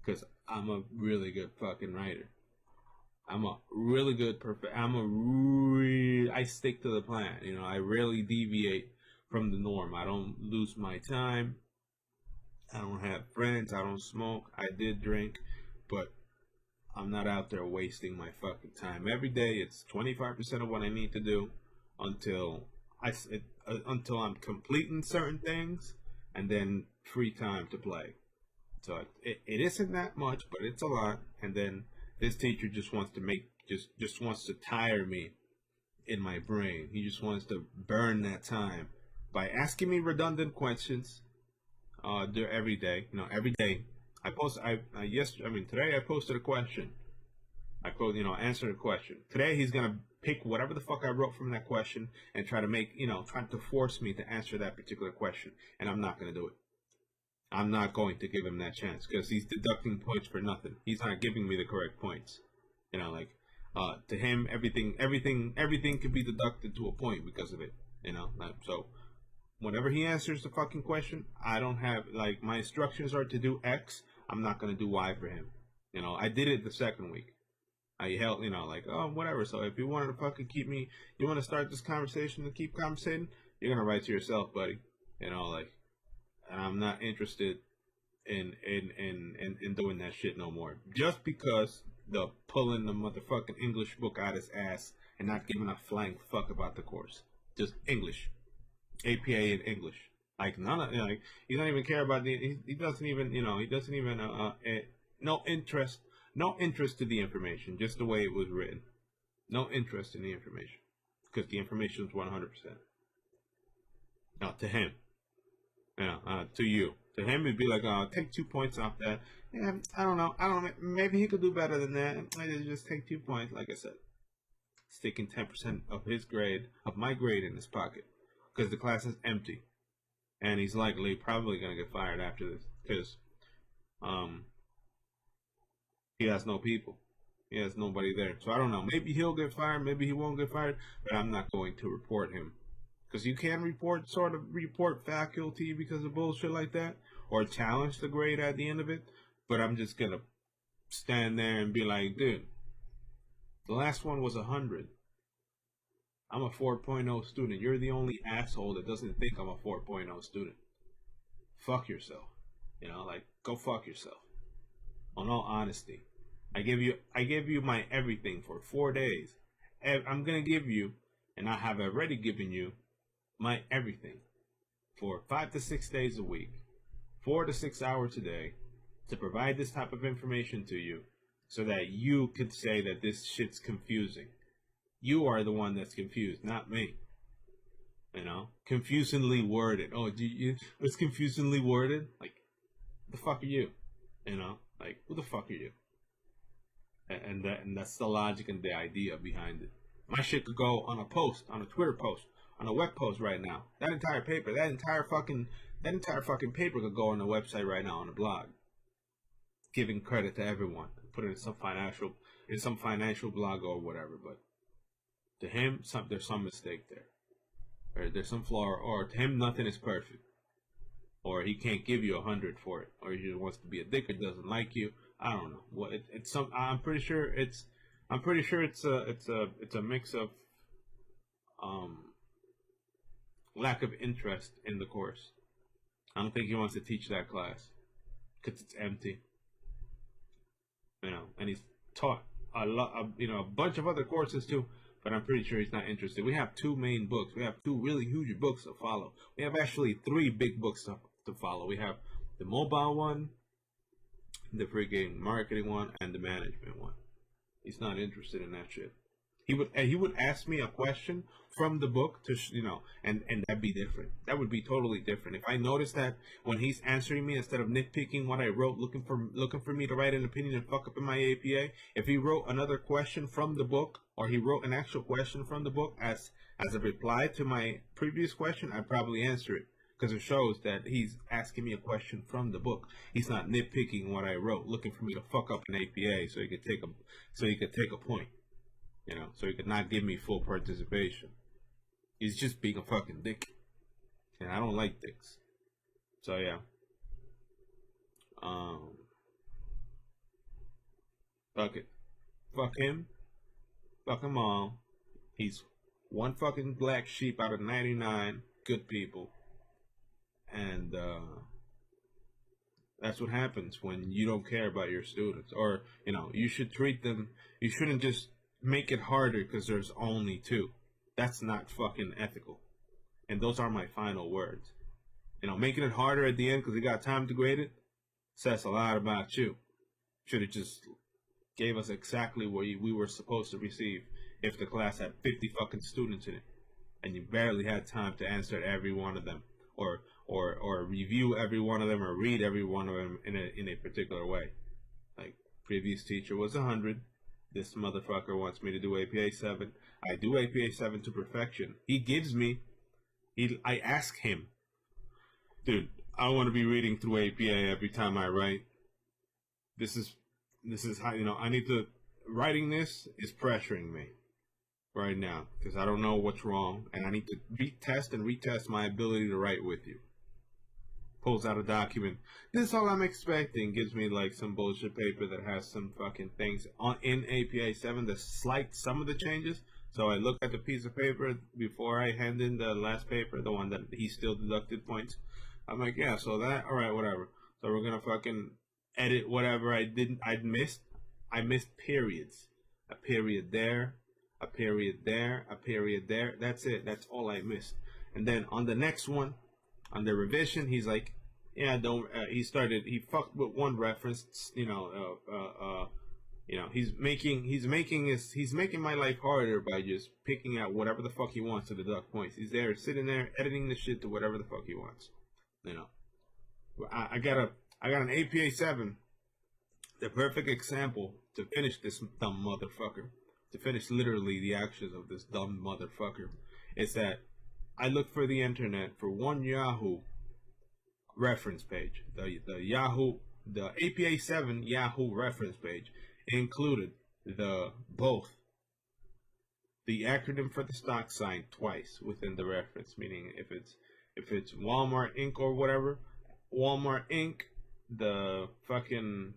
because I'm a really good fucking writer. I'm a really good I stick to the plan. I rarely deviate from the norm. I don't lose my time. I don't have friends. I don't smoke. I did drink, but I'm not out there wasting my fucking time. Every day, it's 25% of what I need to do until I'm completing certain things, and then free time to play. So it isn't that much, but it's a lot. And then this teacher just wants to tire me in my brain. He just wants to burn that time by asking me redundant questions. Every day. Every day. Today I posted a question. Answered a question. Today he's gonna pick whatever the fuck I wrote from that question and try to force me to answer that particular question. And I'm not gonna do it. I'm not going to give him that chance because he's deducting points for nothing. He's not giving me the correct points. To him, everything could be deducted to a point because of it. So whenever he answers the fucking question, I don't have, my instructions are to do X. I'm not going to do Y for him. I did it the second week. I held, whatever. So if you wanted to fucking you want to start this conversation to keep conversating, you're going to write to yourself, buddy. And I'm not interested in doing that shit no more. Just because the pulling the motherfucking English book out his ass and not giving a flying fuck about the course. Just English. APA in English. None of, he doesn't even care about he doesn't even, no interest to the information, just the way it was written. No interest in the information. Because the information is 100%. Now, to him. To you. To him, it'd be like, take 2 points off that. Yeah, I don't know. Maybe he could do better than that. I just take 2 points, like I said. Sticking 10% of my grade in his pocket. Because the class is empty. And he's probably going to get fired after this. Because, he has no people. He has nobody there. So I don't know. Maybe he'll get fired. Maybe he won't get fired. But I'm not going to report him. Because you can report faculty because of bullshit like that, or challenge the grade at the end of it. But I'm just going to stand there and be like, dude, the last one was 100. I'm a 4.0 student. You're the only asshole that doesn't think I'm a 4.0 student. Fuck yourself. Go fuck yourself. On all honesty. I gave you my everything for 4 days. I'm going to give you, and I have already given you, my everything for 5 to 6 days a week, 4 to 6 hours a day, to provide this type of information to you so that you could say that this shit's confusing. You are the one that's confused, not me. Confusingly worded. Oh, it's confusingly worded? The fuck are you? Who the fuck are you? And that's the logic and the idea behind it. My shit could go on a post, on a Twitter post, on a web post right now. That entire fucking paper could go on the website right now, on the blog. Giving credit to everyone. Put it in some financial blog or whatever, but to him, there's some mistake there. Or there's some flaw, or to him nothing is perfect. Or he can't give you 100 for it. Or he just wants to be a dick or doesn't like you. I don't know. I'm pretty sure it's a mix of lack of interest in the course. I don't think he wants to teach that class because it's empty, and he's taught a lot, a bunch of other courses too. But I'm pretty sure he's not interested. We have two main books. We have two really huge books to follow. We have actually three big books to follow. We have the mobile one, the freaking marketing one, and the management one. He's not interested in that shit. He would ask me a question from the book to and that'd be different. That would be totally different. If I notice that when he's answering me, instead of nitpicking what I wrote, looking for me to write an opinion and fuck up in my APA, if he wrote another question from the book, or he wrote an actual question from the book as a reply to my previous question, I'd probably answer it, because it shows that he's asking me a question from the book. He's not nitpicking what I wrote, looking for me to fuck up an APA so he could take a point. So he could not give me full participation. He's just being a fucking dick. And I don't like dicks. So yeah. Fuck it. Fuck him. Fuck them all. He's one fucking black sheep out of 99 good people. And that's what happens when you don't care about your students. Or, you should treat them, you shouldn't just make it harder because there's only two. That's not fucking ethical. And those are my final words. Making it harder at the end because you got time to grade it says a lot about you. Should have just gave us exactly what we were supposed to receive if the class had 50 fucking students in it, and you barely had time to answer every one of them, or review every one of them, or read every one of them in a particular way. Like, previous teacher was 100. This motherfucker wants me to do APA 7. I do APA 7 to perfection. I ask him, dude, I want to be reading through APA every time I write. This is how, I need to, writing this is pressuring me right now, because I don't know what's wrong, and I need to retest my ability to write with you. Pulls out a document. This is all I'm expecting. Gives me like some bullshit paper that has some fucking things in APA 7 that slight some of the changes. So I look at the piece of paper before I hand in the last paper, the one that he still deducted points. I'm like, yeah, so that, alright, whatever. So we're gonna fucking edit whatever I missed. I missed periods. A period there, a period there, a period there. That's it. That's all I missed. And then on the next one, on the revision, he's like, yeah, don't. He fucked with one reference. He's making my life harder by just picking out whatever the fuck he wants to deduct points. He's there, sitting there, editing the shit to whatever the fuck he wants. I got an APA 7, the perfect example to finish this dumb motherfucker. To finish literally the actions of this dumb motherfucker, is that I looked for the internet for one Yahoo reference page. The APA 7 Yahoo reference page included both the acronym for the stock sign twice within the reference, meaning if it's Walmart Inc. or whatever, Walmart Inc., the fucking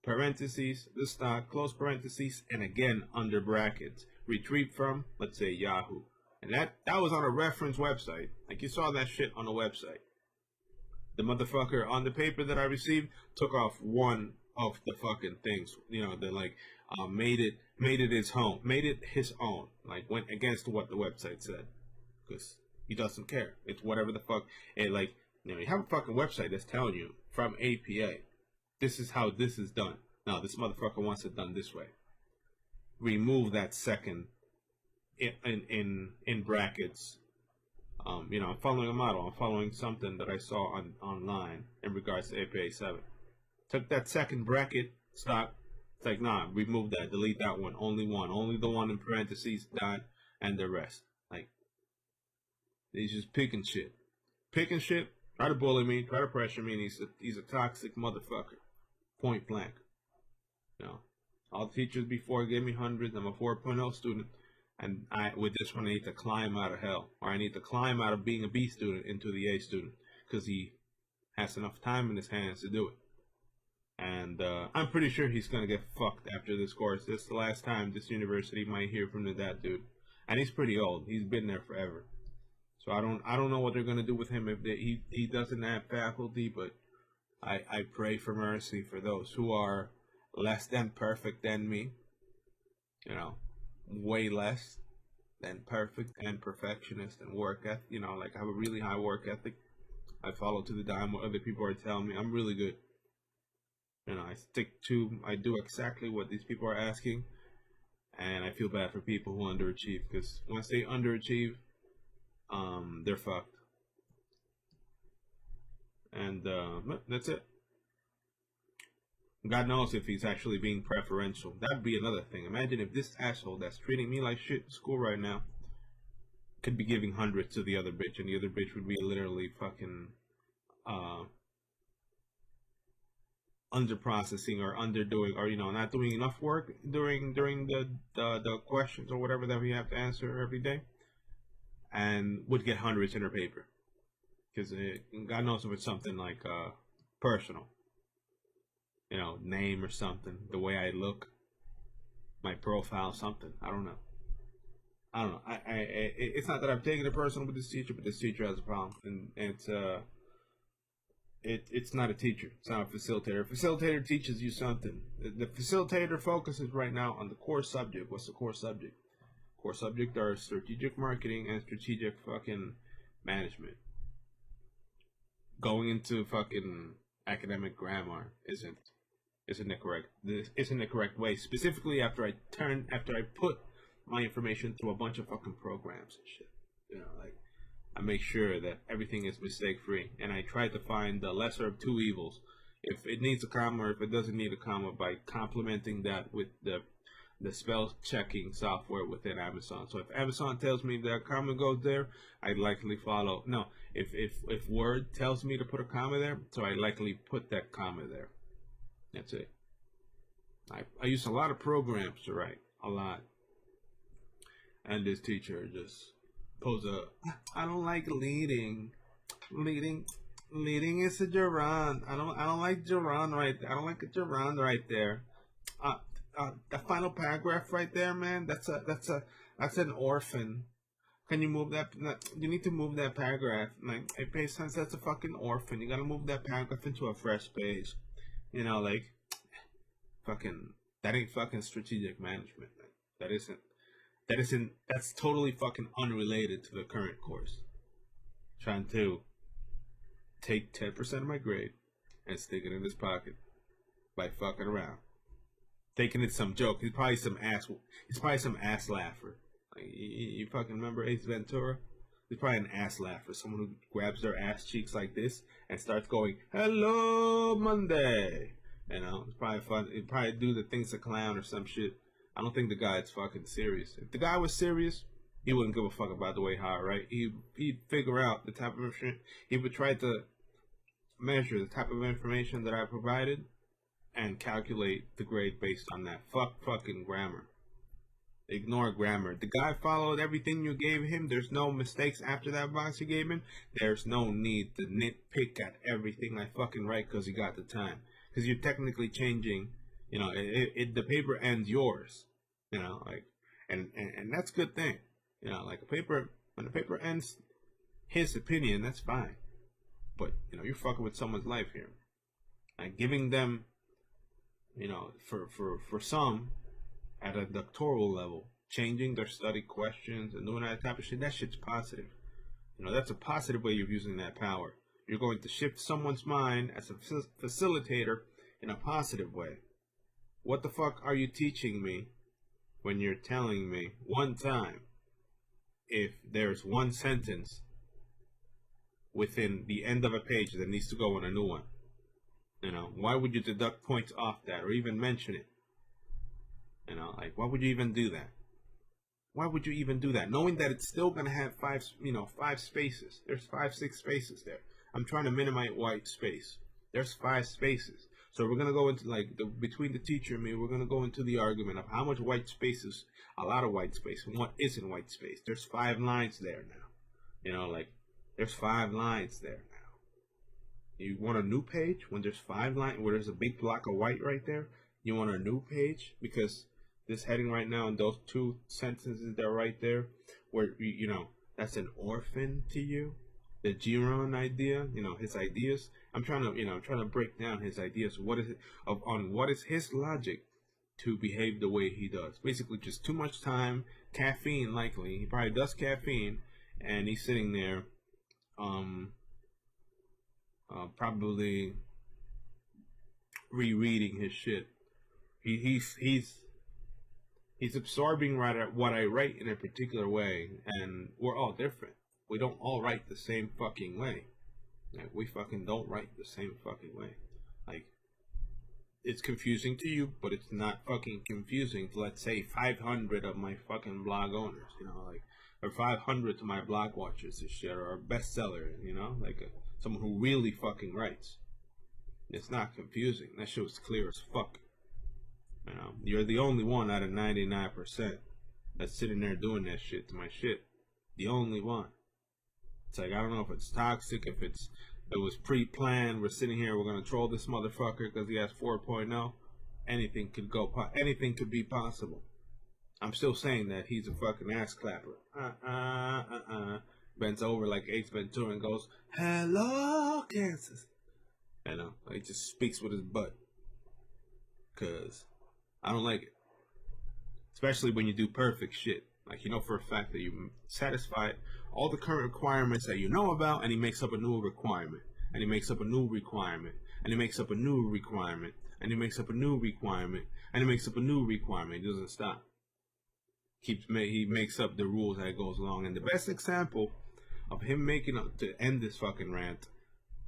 parentheses, the stock, close parentheses, and again under brackets, retrieved from, let's say, Yahoo. And that was on a reference website. Like, you saw that shit on a website. The motherfucker on the paper that I received took off one of the fucking things. Made it his own. Like, went against what the website said. Because he doesn't care. It's whatever the fuck. And you have a fucking website that's telling you from APA, this is how this is done. Now, this motherfucker wants it done this way. Remove that second in brackets. I'm following a model. I'm following something that I saw online in regards to APA 7. Took that second bracket, stop. It's like, nah, remove that, delete that one. Only the one in parentheses, dot, and the rest. Like, he's just picking shit. Try to bully me, try to pressure me, and he's a toxic motherfucker. Point blank. All the teachers before gave me hundreds. I'm a 4.0 student. And with this one, I need to climb out of hell. Or I need to climb out of being a B student into the A student. Because he has enough time in his hands to do it. And I'm pretty sure he's going to get fucked after this course. This is the last time this university might hear from that dude. And he's pretty old. He's been there forever. So I don't know what they're gonna do with him if he doesn't have faculty, but I pray for mercy for those who are less than perfect than me, you know, way less than perfect and perfectionist and work ethic. Like I have a really high work ethic. I follow to the dime what other people are telling me. I'm really good. I do exactly what these people are asking, and I feel bad for people who underachieve because once they underachieve, they're fucked. And that's it. God knows if he's actually being preferential. That'd be another thing. Imagine if this asshole that's treating me like shit in school right now could be giving hundreds to the other bitch, and the other bitch would be literally fucking uh, under processing or underdoing, or not doing enough work during the questions or whatever that we have to answer every day, and would get hundreds in her paper because God knows if it's something like personal, name or something, the way I look, my profile, something. I don't know. It's not that I'm taking it personal with this teacher, but this teacher has a problem, and it's not a teacher. It's not a facilitator. A facilitator teaches you something. The facilitator focuses right now on the core subject. What's the core subject? Core subject are strategic marketing and strategic fucking management. Going into fucking academic grammar isn't the correct. This isn't the correct way. Specifically, after I put my information through a bunch of fucking programs and shit. Like I make sure that everything is mistake free, and I try to find the lesser of two evils. If it needs a comma or if it doesn't need a comma, by complementing that with the spell checking software within Amazon. So if Amazon tells me that a comma goes there, I likely follow. No, if Word tells me to put a comma there, so I likely put that comma there. That's it. I use a lot of programs to write, a lot. And this teacher just pulls up. I don't like leading. Leading is a gerund. I don't like gerund right there. I don't like a gerund right there. The final paragraph right there, man. That's an orphan. Can you move that? You need to move that paragraph. Like, hey, page sense, that's a fucking orphan. You gotta move that paragraph into a fresh page. Like, fucking, that ain't fucking strategic management. That isn't. That's totally fucking unrelated to the current course. Trying to take 10% of my grade and stick it in his pocket by fucking around. Thinking it's some joke. He's probably some ass laugher. Like, you fucking remember Ace Ventura? He's probably an ass laugher. Someone who grabs their ass cheeks like this and starts going, "Hello, Monday." It's probably fun. He'd probably do the things a clown or some shit. I don't think the guy's fucking serious. If the guy was serious, he wouldn't give a fuck about the way high, right? He'd figure out the type of information. He would try to measure the type of information that I provided and calculate the grade based on that. Fuck fucking grammar. Ignore grammar. The guy followed everything you gave him. There's no mistakes after that box you gave him. There's no need to nitpick at everything I fucking write because you got the time. Because you're technically changing. The paper ends yours. And that's a good thing. Like when the paper ends his opinion, that's fine. But you're fucking with someone's life here. Like giving them, for some at a doctoral level, changing their study questions and doing that type of shit, that shit's positive. That's a positive way of using that power. You're going to shift someone's mind as a facilitator in a positive way. What the fuck are you teaching me when you're telling me one time if there's one sentence within the end of a page that needs to go in a new one? Why would you deduct points off that or even mention it? Like, why would you even do that? Why would you even do that? Knowing that it's still going to have five spaces. There's 5-6 spaces there. I'm trying to minimize white space. There's 5 spaces. So we're going to go into, between the teacher and me, we're going to go into the argument of how much white space is a lot of white space and what isn't white space. There's 5 lines there now. There's 5 lines there now. You want a new page when there's 5 lines, where there's a big block of white right there? You want a new page? Because this heading right now and those 2 sentences that are right there, where, that's an orphan to you. The Giron idea, his ideas. I'm trying to break down his ideas. What is his logic to behave the way he does? Basically, just too much time, caffeine. Likely, he probably does caffeine, and he's sitting there, probably rereading his shit. He's absorbing what I write in a particular way, and we're all different. We don't all write the same fucking way. Like, we fucking don't write the same fucking way. Like, it's confusing to you, but it's not fucking confusing to, let's say, 500 of my fucking blog owners, or 500 to my blog watchers and shit, or a bestseller, someone who really fucking writes. It's not confusing. That shit was clear as fuck. You're the only one out of 99% that's sitting there doing that shit to my shit. The only one. It's like, I don't know if it's toxic, if it was pre-planned. We're sitting here, we're gonna troll this motherfucker because he has 4.0. Anything could be possible. I'm still saying that he's a fucking ass clapper. Bends over like Ace Ventura and goes, "Hello, Kansas." He just speaks with his butt. Cause I don't like it. Especially when you do perfect shit. Like, for a fact that you satisfied all the current requirements that you know about, and he makes up a new requirement. And he makes up a new requirement. And he makes up a new requirement. And he makes up a new requirement. And he makes up a new requirement. He doesn't stop. He makes up the rules as it goes along. And the best example of him making up, to end this fucking rant,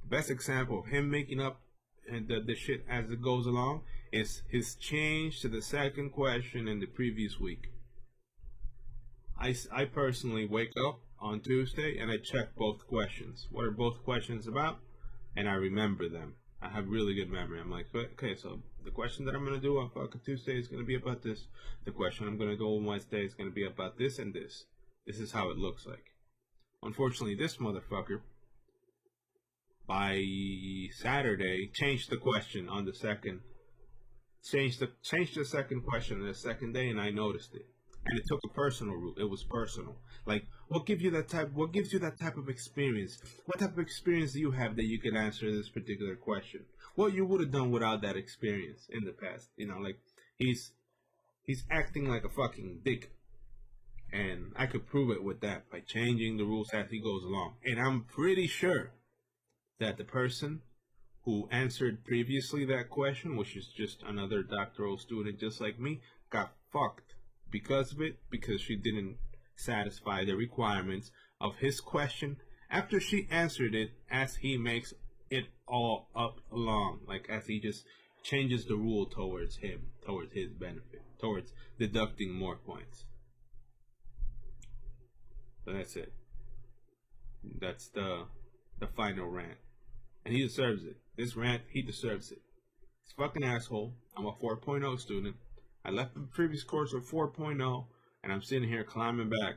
the best example of him making up the shit as it goes along is his change to the second question in the previous week. I personally wake up on Tuesday and I check both questions. What are both questions about? And I remember them. I have really good memory. I'm like, okay, so the question that I'm going to do on fucking Tuesday is going to be about this. The question I'm going to do on Wednesday is going to be about this and this. This is how it looks like. Unfortunately, this motherfucker, by Saturday, changed the question on the second. Changed the second question on the second day, and I noticed it. And it took a personal route. It was personal. Like, what gives you that type of experience? What type of experience do you have that you can answer this particular question? What you would have done without that experience in the past? He's acting like a fucking dick. And I could prove it with that by changing the rules as he goes along. And I'm pretty sure that the person who answered previously that question, which is just another doctoral student just like me, got fucked because of it, because she didn't satisfy the requirements of his question after she answered it as he makes it all up along, like as he just changes the rule towards his benefit, towards deducting more points. So that's it. That's the final rant. And he deserves it. This rant, he deserves it. He's a fucking asshole. I'm a 4.0 student. I left the previous course with 4.0, and I'm sitting here climbing back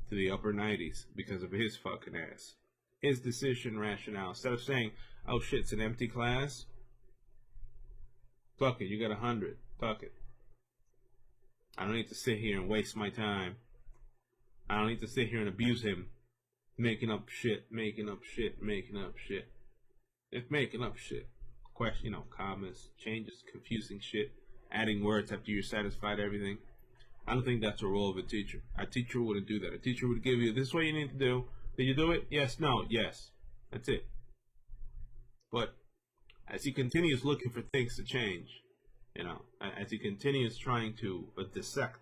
to the upper 90s because of his fucking ass. His decision rationale. Instead of saying, oh shit, it's an empty class, fuck it, you got 100. Fuck it. I don't need to sit here and waste my time. I don't need to sit here and abuse him. Making up shit. It's making up shit. Question, commas, changes, confusing shit, adding words after you're satisfied everything. I don't think that's a role of a teacher. A teacher wouldn't do that. A teacher would give you, this is what you need to do. Did you do it? Yes, no, yes. That's it. But as he continues looking for things to change, as he continues trying to dissect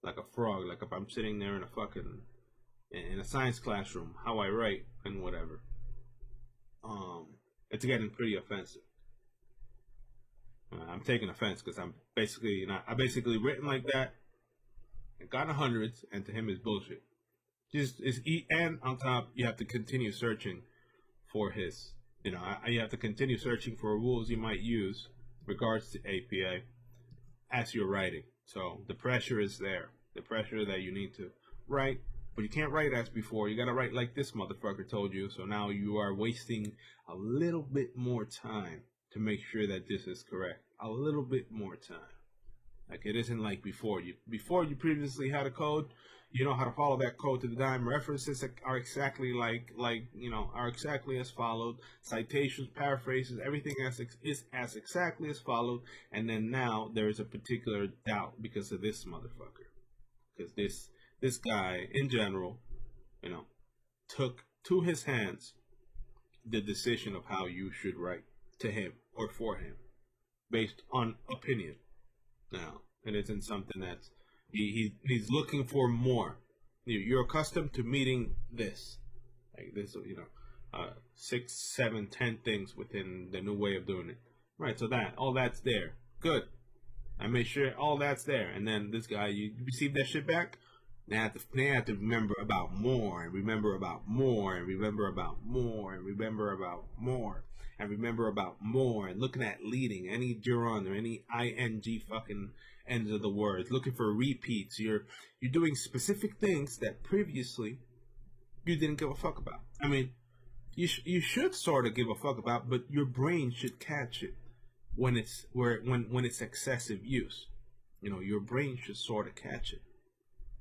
like a frog, like if I'm sitting there in a science classroom, how I write and whatever, it's getting pretty offensive. I'm taking offense because I basically written like that and got hundreds, and to him is bullshit. And on top, you have to continue searching for his, you have to continue searching for rules you might use regards to APA as you're writing. So the pressure is there. The pressure that you need to write, but you can't write as before. You gotta write like this motherfucker told you. So now you are wasting a little bit more time to make sure that this is correct. A little bit more time. Like it isn't like before. You previously had a code, you know how to follow that code to the dime. References are exactly are exactly as followed. Citations, paraphrases, everything is as exactly as followed. And then now there is a particular doubt because of this motherfucker. Because this guy in general, you know, took to his hands the decision of how you should write to him or for him based on opinion. Now, it isn't something that's he's looking for more. You're accustomed to meeting this, like this, 6, 7, 10 things within the new way of doing it. Right. So that all that's there. Good. I made sure all that's there, and then this guy, you receive that shit back. They have to remember about more, and remember about more, and remember about more, and remember about more, and remember about more, and looking at leading any gerund or any ing fucking ends of the words, looking for repeats. You're doing specific things that previously you didn't give a fuck about. I mean, you should sort of give a fuck about, but your brain should catch it when it's excessive use. Your brain should sort of catch it.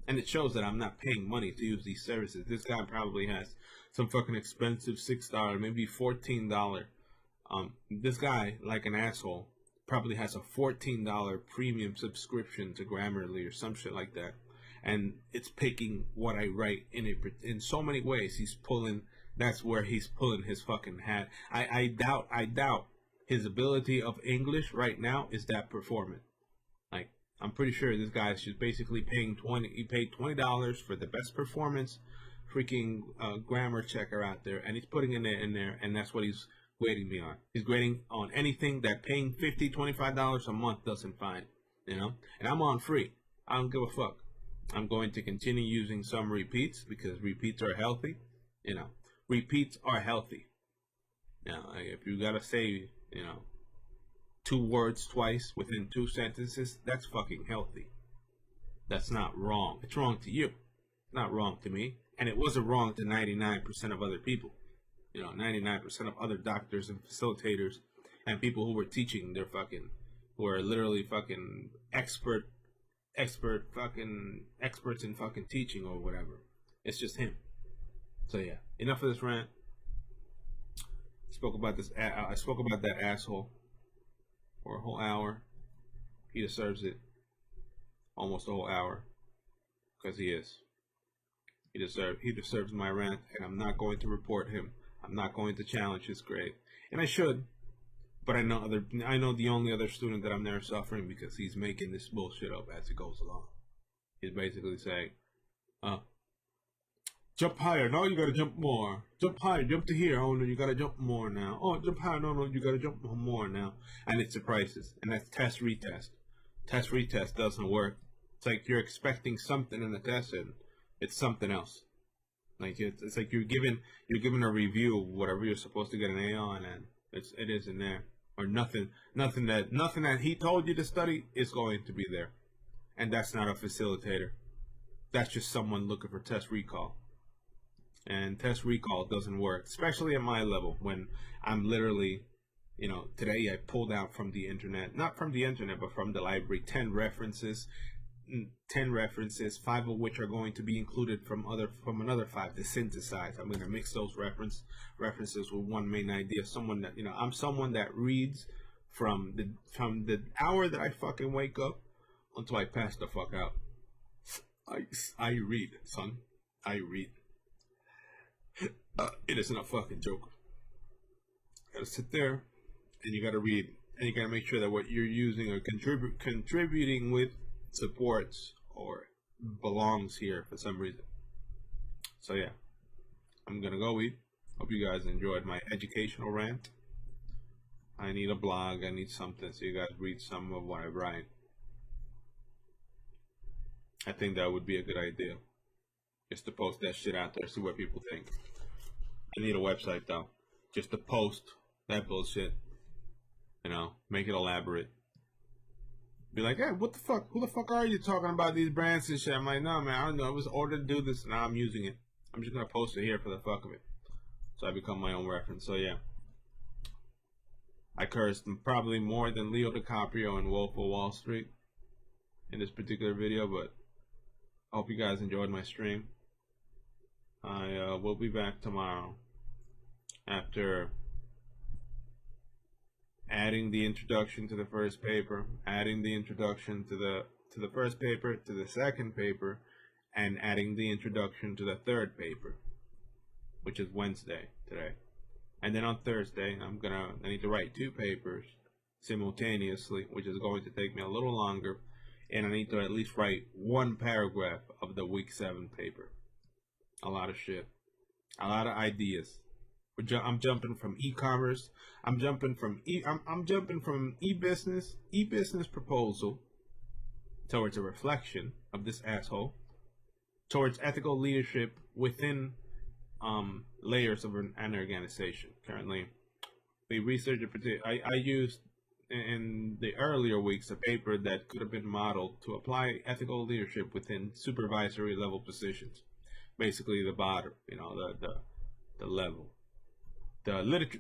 And it shows that I'm not paying money to use these services. This guy probably has some fucking expensive $6, maybe $14. This guy, like an asshole, probably has a $14 premium subscription to Grammarly or some shit like that. And it's picking what I write in so many ways. That's where he's pulling his fucking hat. I doubt his ability of English right now is that performant. Like, I'm pretty sure this guy is basically paying he paid $20 for the best performance freaking grammar checker out there, and he's putting in there, and that's what he's grading me on. He's grading on anything that paying $50, $25 a month doesn't find, and I'm on free. I don't give a fuck. I'm going to continue using some repeats because repeats are healthy. Repeats are healthy. Now, if you gotta say, 2 words twice within 2 sentences, that's fucking healthy. That's not wrong. It's wrong to you. Not wrong to me. And it wasn't wrong to 99% of other people. 99% of other doctors and facilitators and people who were teaching who are literally fucking experts in fucking teaching or whatever. It's just him. So yeah, enough of this rant. I spoke about that asshole for a whole hour. He deserves it. Almost a whole hour. Because he is. He deserves my rant, and I'm not going to report him. I'm not going to challenge his grade. And I should. But I know the only other student that I'm there suffering because he's making this bullshit up as it goes along. He's basically saying, jump higher. No, you gotta jump more. Jump higher. Jump to here. Oh, no, you gotta jump more now. Oh, jump higher. No, you gotta jump more now. And it surprises. And that's test retest. Test retest doesn't work. It's like you're expecting something in the test and it's something else. Like it's like you're given a review of whatever you're supposed to get an A on, and it isn't there. Or nothing that he told you to study is going to be there. And that's not a facilitator. That's just someone looking for test recall. And test recall doesn't work, especially at my level when I'm literally, today I pulled out from the internet, not from the internet, but from the library, 10 references, 5 of which are going to be included from another 5 to synthesize. I'm going to mix those references with one main idea. I'm someone that reads from the hour that I fucking wake up until I pass the fuck out. I read, son. I read. It isn't a fucking joke. You gotta sit there and you gotta read, and you gotta make sure that what you're using or contributing with supports or belongs here for some reason. So yeah, I'm gonna go eat. Hope you guys enjoyed my educational rant. I need a blog. I need something so you guys read some of what I write. I think that would be a good idea. Just to post that shit out there, see what people think. I need a website though, just to post that bullshit. Make it elaborate. Be like, hey, what the fuck? Who the fuck are you talking about these brands and shit? I'm like, no, man, I don't know. I was ordered to do this, and now I'm using it. I'm just gonna post it here for the fuck of it, so I become my own reference. So yeah, I cursed probably more than Leo DiCaprio in Wolf of Wall Street. in this particular video, but I hope you guys enjoyed my stream. I will be back tomorrow after adding the introduction to the first paper, adding the introduction to the first paper, to the second paper, and adding the introduction to the third paper, which is Wednesday today. And then on Thursday, I need to write 2 papers simultaneously, which is going to take me a little longer, and I need to at least write 1 paragraph of the week 7 paper. A lot of shit, a lot of ideas. I'm jumping from e-commerce. I'm jumping from e-business proposal towards a reflection of this asshole, towards ethical leadership within layers of an organization. Currently, we researched I used in the earlier weeks a paper that could have been modeled to apply ethical leadership within supervisory level positions. Basically, the bottom, the level. The lit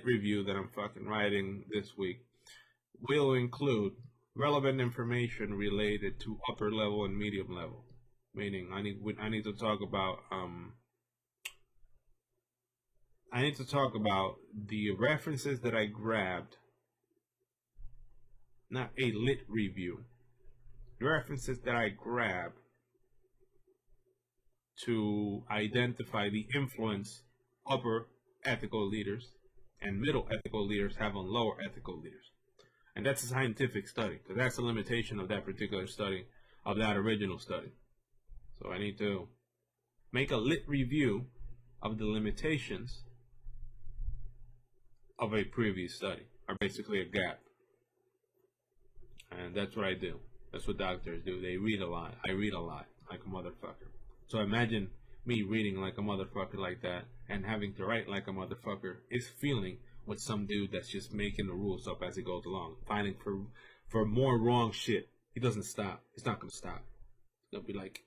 review that I'm fucking writing this week will include relevant information related to upper level and medium level. Meaning, I need to talk about the references that I grabbed. Not a lit review. The references that I grabbed to identify the influence upper ethical leaders and middle ethical leaders have on lower ethical leaders. And that's a scientific study. So that's the limitation of that particular study, of that original study. So I need to make a lit review of the limitations of a previous study, or basically a gap. And that's what I do. That's what doctors do. They read a lot. I read a lot, like a motherfucker. So imagine me reading like a motherfucker like that and having to write like a motherfucker is feeling with some dude that's just making the rules up as he goes along, finding for more wrong shit. He doesn't stop. He's not going to stop. He'll be like,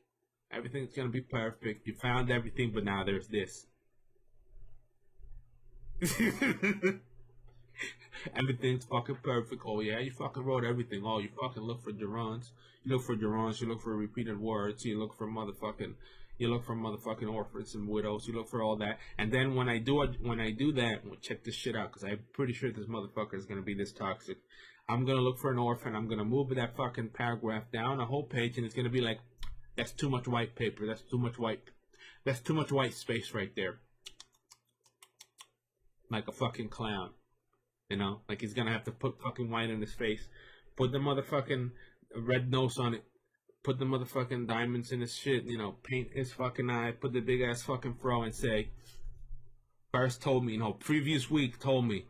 everything's going to be perfect. You found everything, but now there's this. Everything's fucking perfect. Oh yeah, you fucking wrote everything. Oh, you fucking look for gerunds. You look for gerunds. You look for repeated words. You look for motherfucking orphans and widows. You look for all that. And then when I do that, check this shit out, because I'm pretty sure this motherfucker is gonna be this toxic. I'm gonna look for an orphan. I'm gonna move that fucking paragraph down a whole page, and it's gonna be like, that's too much white paper. That's too much white space right there. Like a fucking clown. Like he's gonna have to put fucking white in his face, put the motherfucking red nose on it, put the motherfucking diamonds in his shit, paint his fucking eye, put the big ass fucking fro and say, previous week told me,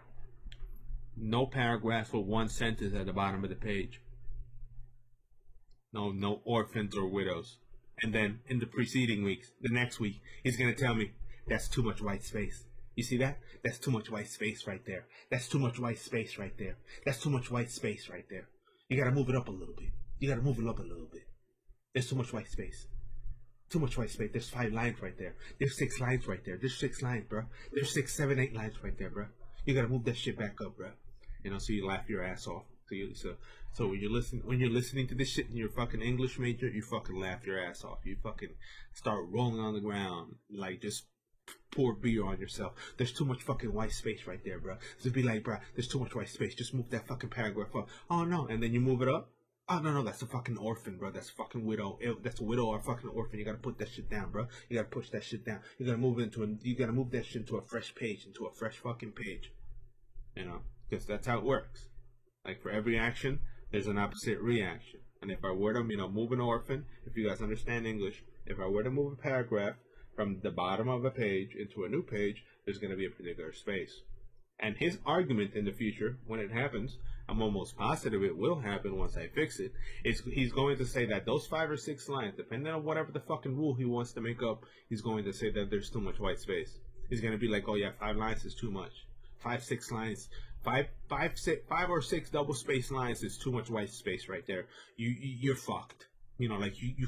no paragraphs with 1 sentence at the bottom of the page. No orphans or widows. And then in the preceding weeks, the next week, he's gonna tell me, that's too much white space. You see that? That's too much white space right there. That's too much white space right there. That's too much white space right there. You gotta move it up a little bit. There's too much white space. Too much white space. There's 5 lines right there. There's 6 lines right there. There's 6 lines, bro. There's 6, 7, 8 lines right there, bro. You gotta move that shit back up, bro. So you laugh your ass off. So when you're listening to this shit in your fucking English major, you fucking laugh your ass off. You fucking start rolling on the ground, like just pour beer on yourself. There's too much fucking white space right there, bro. So be like, bro, there's too much white space. Just move that fucking paragraph up. Oh no, and then you move it up. Oh no, that's a fucking orphan, bro. That's a fucking widow. That's a widow or a fucking orphan. You gotta put that shit down, bro. You gotta push that shit down. You gotta move that shit into a fresh page, into a fresh fucking page. Because that's how it works. Like for every action, there's an opposite reaction. And if I were to, move an orphan, if you guys understand English, if I were to move a paragraph from the bottom of a page into a new page, there's going to be a particular space. And his argument in the future, when it happens, I'm almost positive it will happen once I fix it, he's going to say that those 5 or 6 lines, depending on whatever the fucking rule he wants to make up, he's going to say that there's too much white space. He's going to be like, oh yeah, 5 lines is too much. 5, 6 lines, 5 or 6 double space lines is too much white space right there. You're fucked. You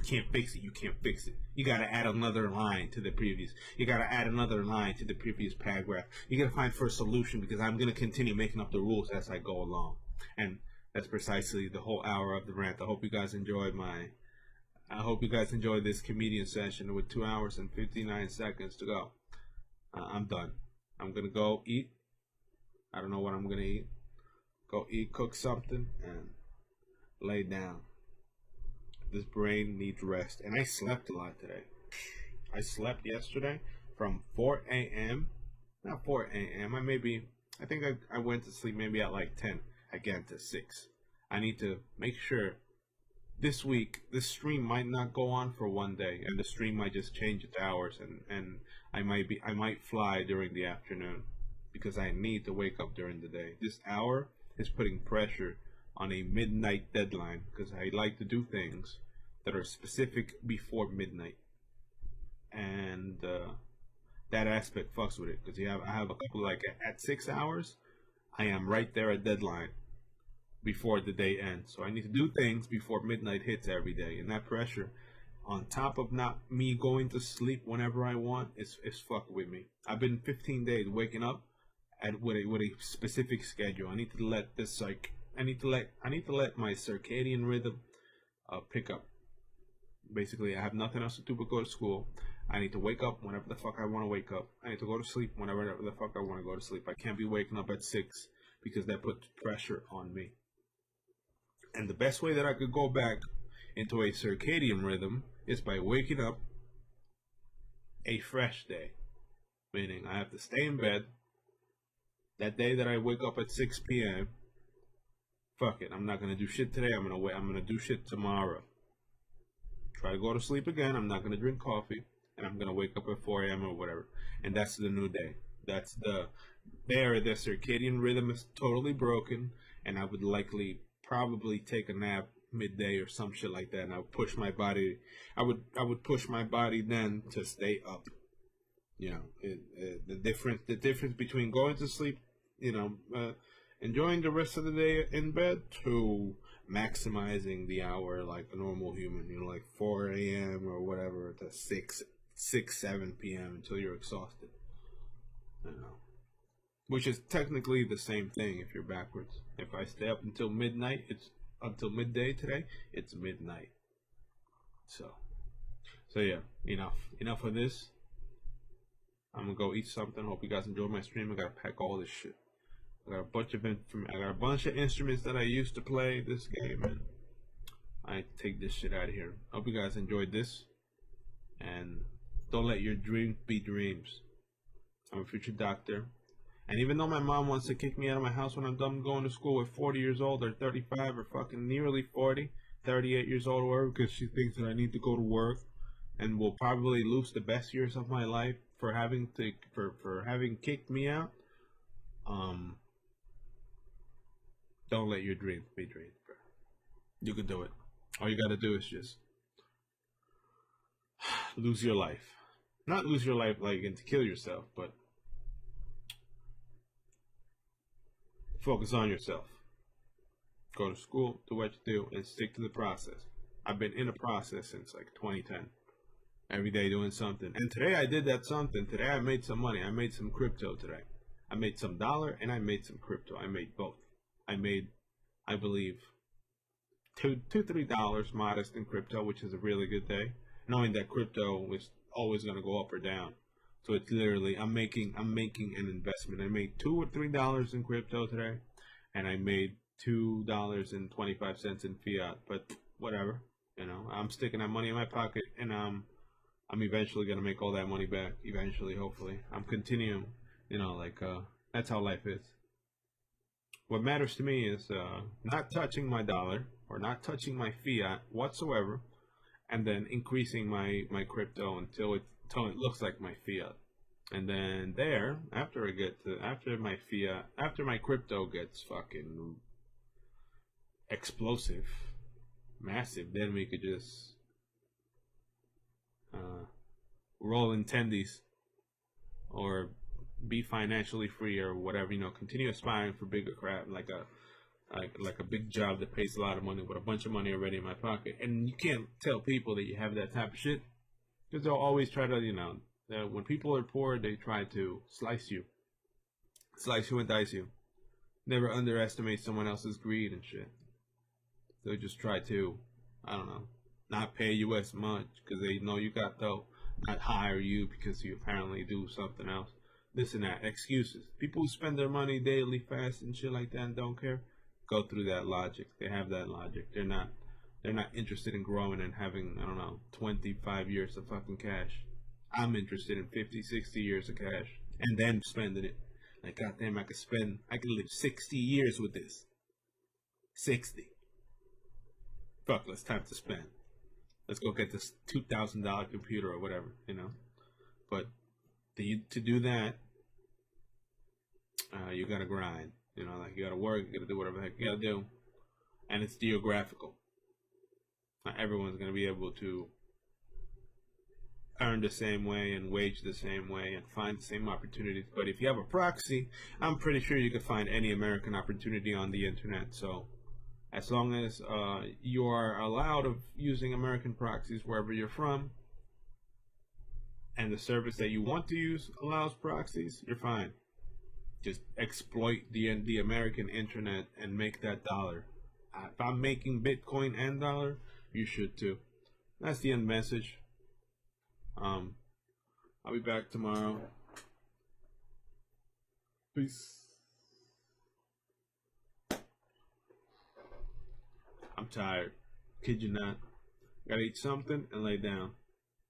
can't fix it. You can't fix it. You gotta add another line to the previous. You gotta add another line to the previous paragraph. You gotta find for a solution, because I'm gonna continue making up the rules as I go along. And That's precisely the whole hour of the rant. I hope you guys enjoyed this comedian session with 2 hours and 59 seconds to go. I'm done. I'm gonna go eat. I don't know what I'm gonna eat. Go eat, cook something, and lay down. This brain needs rest. And I slept a lot today. I slept yesterday from 4 a.m. Not 4 a.m. I think I went to sleep maybe at like 10. Again to 6. I need to make sure this week this stream might not go on for one day, and the stream might just change its hours, and I might fly during the afternoon because I need to wake up during the day. This hour is putting pressure on a midnight deadline because I like to do things that are specific before midnight, and that aspect fucks with it because I have a couple like at 6 hours. I am right there at deadline before the day ends. So I need to do things before midnight hits every day. And that pressure, on top of not me going to sleep whenever I want, is fucked with me. I've been 15 days waking up with a specific schedule. I need to let this I need to let my circadian rhythm pick up. Basically, I have nothing else to do but go to school. I need to wake up whenever the fuck I want to wake up. I need to go to sleep whenever the fuck I want to go to sleep. I can't be waking up at 6 because that puts pressure on me. And the best way that I could go back into a circadian rhythm is by waking up a fresh day. Meaning I have to stay in bed. That day that I wake up at 6 p.m., fuck it, I'm not going to do shit today. I'm going to do shit tomorrow. Try to go to sleep again. I'm not going to drink coffee. And I'm going to wake up at 4 a.m. or whatever. And that's the new day. The circadian rhythm is totally broken. And I would probably take a nap midday or some shit like that. And I would push my body. I would push my body then to stay up. You know, the difference between going to sleep, enjoying the rest of the day in bed to maximizing the hour like a normal human, like 4 a.m. or whatever to 7 p.m. until you're exhausted. Which is technically the same thing if you're backwards. If I stay up until midnight, it's until midday today, it's midnight. So yeah, enough of this. I'm gonna go eat something. Hope you guys enjoyed my stream. I gotta pack all this shit. I got a bunch of instruments that I used to play this game, and I take this shit out of here. Hope you guys enjoyed this, and don't let your dreams be dreams. I'm a future doctor, and even though my mom wants to kick me out of my house when I'm done going to school at 40 years old or 35 or fucking nearly 40, 38 years old or whatever, because she thinks that I need to go to work, and will probably lose the best years of my life for having kicked me out. Don't let your dreams be dreams, bro. You can do it. All you gotta do is just lose your life. Not lose your life like to kill yourself, but focus on yourself. Go to school, do what you do, and stick to the process. I've been in a process since like 2010. Every day doing something. And today I did that something. Today I made some money. I made some crypto today. I made some dollar and I made some crypto. I made both. I made, I believe, $2-3 modest in crypto, which is a really good day. Knowing that crypto is always gonna go up or down. So it's literally I'm making an investment. I made $2 or $3 in crypto today, and I made $2.25 in fiat. But whatever, I'm sticking that money in my pocket, and I'm eventually gonna make all that money back. Eventually, hopefully, I'm continuing. That's how life is. What matters to me is not touching my dollar or not touching my fiat whatsoever, and then increasing my crypto until it looks like my fiat. And then after my crypto gets fucking explosive, massive, then we could just roll in tendies or be financially free or whatever, continue aspiring for bigger crap, like a big job that pays a lot of money with a bunch of money already in my pocket. And you can't tell people that you have that type of shit because they'll always try to, when people are poor, they try to slice you and dice you. Never underestimate someone else's greed and shit. They'll just try to, I don't know, not pay you as much because they know you got though, not hire you because you apparently do something else. This and that. Excuses. People who spend their money daily fast and shit like that and don't care, go through that logic. They have that logic. They're not interested in growing and having, I don't know, 25 years of fucking cash. I'm interested in 50, 60 years of cash and then spending it. Like, goddamn, I could live 60 years with this. 60. Fuck, let's time to spend. Let's go get this $2,000 computer or whatever, you know. But to do that, you gotta grind. You know, like you gotta work, you gotta do whatever the heck you gotta do. And it's geographical. Not everyone's gonna be able to earn the same way and wage the same way and find the same opportunities. But if you have a proxy, I'm pretty sure you could find any American opportunity on the internet. So as long as you are allowed of using American proxies wherever you're from, and the service that you want to use allows proxies, you're fine. Just exploit the American internet and make that dollar. If I'm making Bitcoin and dollar, you should too. That's the end message. I'll be back tomorrow. Peace. I'm tired. Kid you not. Gotta eat something and lay down.